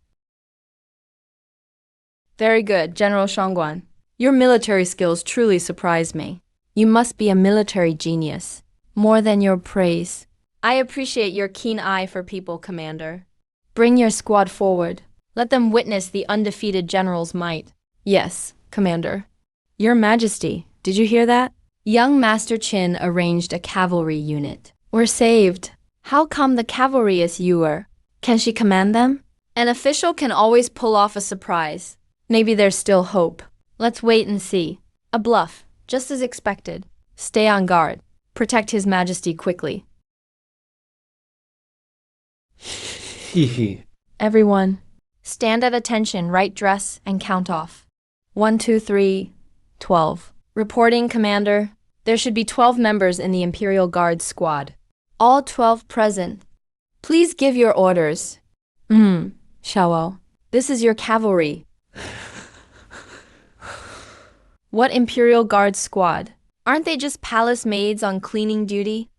Very good, General Shangguan. Your military skills truly surprise me. You must be a military genius. More than your praise. I appreciate your keen eye for people, Commander. Bring your squad forward. Let them witness the undefeated general's might. Yes, Commander. Your Majesty, did you hear that? Young Master Qin arranged a cavalry unit. We're saved. How come the cavalry is Yuer? Can she command them? An official can always pull off a surprise. Maybe there's still hope. Let's wait and see. A bluff, just as expected. Stay on guard. Protect His Majesty quickly. Everyone, stand at attention, right dress, and count off. 1, 2, 3, 12. Reporting, Commander. There should be 12 members in the Imperial Guard squad. All 12 present. Please give your orders. Xiaowao, this is your cavalry. What Imperial Guard squad? Aren't they just palace maids on cleaning duty?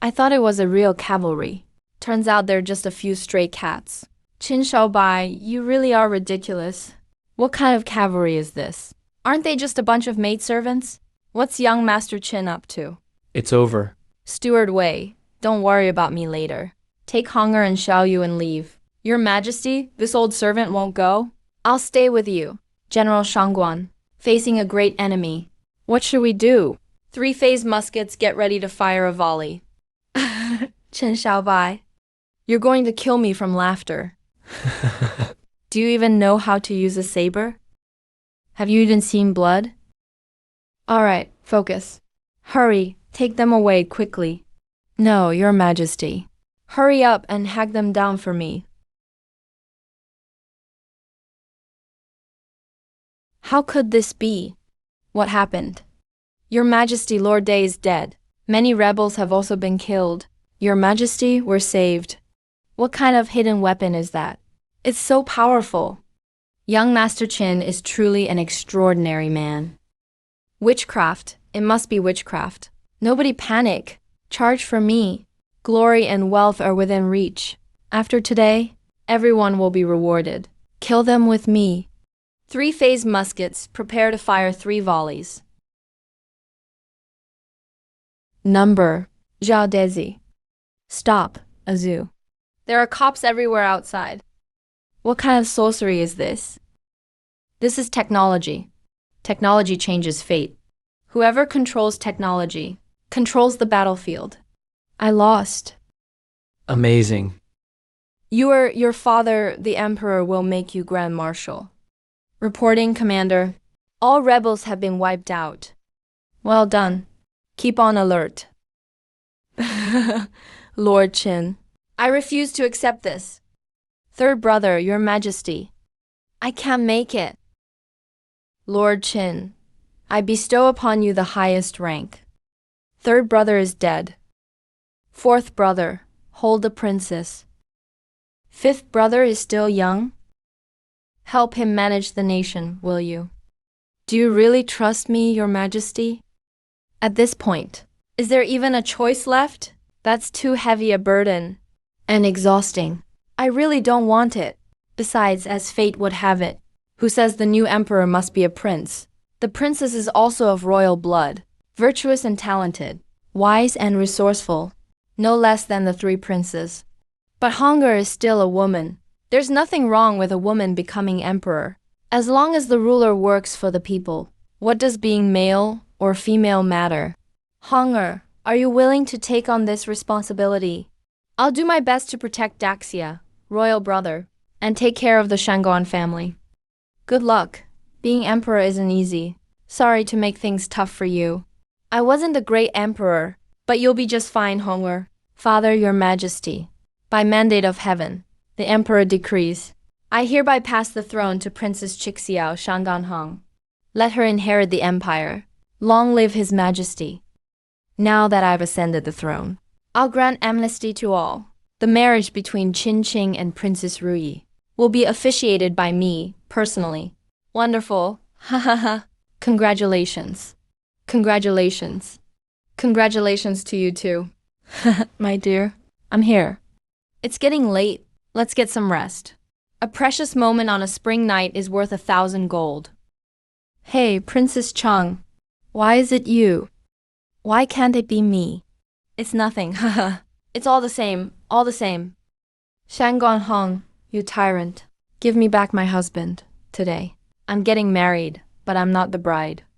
I thought it was a real cavalry. Turns out they're just a few stray cats. Qin Xiaobai, you really are ridiculous. What kind of cavalry is this? Aren't they just a bunch of maidservants? What's young Master Qin up to? It's over. Steward Wei, don't worry about me later. Take Honger and Xiaoyu and leave. Your Majesty, this old servant won't go? I'll stay with you. General Shangguan, facing a great enemy. What should we do? 3-phase muskets, get ready to fire a volley. Chen Xiaobai, you're going to kill me from laughter. Do you even know how to use a saber? Have you even seen blood? All right, focus. Hurry, take them away quickly. No, Your Majesty. Hurry up and hack them down for me. How could this be? What happened? Your Majesty, Lord Day is dead. Many rebels have also been killed. Your Majesty, we're saved. What kind of hidden weapon is that? It's so powerful. Young Master Qin is truly an extraordinary man. Witchcraft. It must be witchcraft. Nobody panic. Charge for me. Glory and wealth are within reach. After today, everyone will be rewarded. Kill them with me. 3-phase muskets, prepare to fire 3 volleys. Number, Jaudezi. Stop, Azu. There are cops everywhere outside. What kind of sorcery is this? This is technology. Technology changes fate. Whoever controls technology controls the battlefield. I lost. Amazing. Your father, the Emperor, will make you Grand Marshal. Reporting, Commander. All rebels have been wiped out. Well done. Keep on alert. Lord Qin. I refuse to accept this. Third brother, Your Majesty. I can't make it. Lord Qin. I bestow upon you the highest rank. Third brother is dead. Fourth brother, hold the princess. Fifth brother is still young. Help him manage the nation, will you? Do you really trust me, Your Majesty? At this point, is there even a choice left? That's too heavy a burden. And exhausting. I really don't want it. Besides, as fate would have it, who says the new emperor must be a prince? The princess is also of royal blood, virtuous and talented, wise and resourceful, no less than the 3 princes. But hunger is still a woman. There's nothing wrong with a woman becoming emperor, as long as the ruler works for the people. What does being male or female matter? Hunger, are you willing to take on this responsibility? I'll do my best to protect Daxia, royal brother, and take care of the Shangon family. Good luck. Being emperor isn't easy. Sorry to make things tough for you. I wasn't the great emperor, but you'll be just fine, Hong'er. Father, Your Majesty. By mandate of heaven, the emperor decrees. I hereby pass the throne to Princess Chixiao Shanganhong. Let her inherit the empire. Long live His Majesty. Now that I've ascended the throne, I'll grant amnesty to all. The marriage between Qin Qing and Princess Ruyi will be officiated by me, personally. Wonderful. Ha ha ha. Congratulations. Congratulations. Congratulations to you too. My dear, I'm here. It's getting late. Let's get some rest. A precious moment on a spring night is worth 1,000 gold. Hey, Princess Chang. Why is it you? Why can't it be me? It's nothing, haha. It's all the same, all the same. Shangon Hong, you tyrant. Give me back my husband, today. I'm getting married, but I'm not the bride.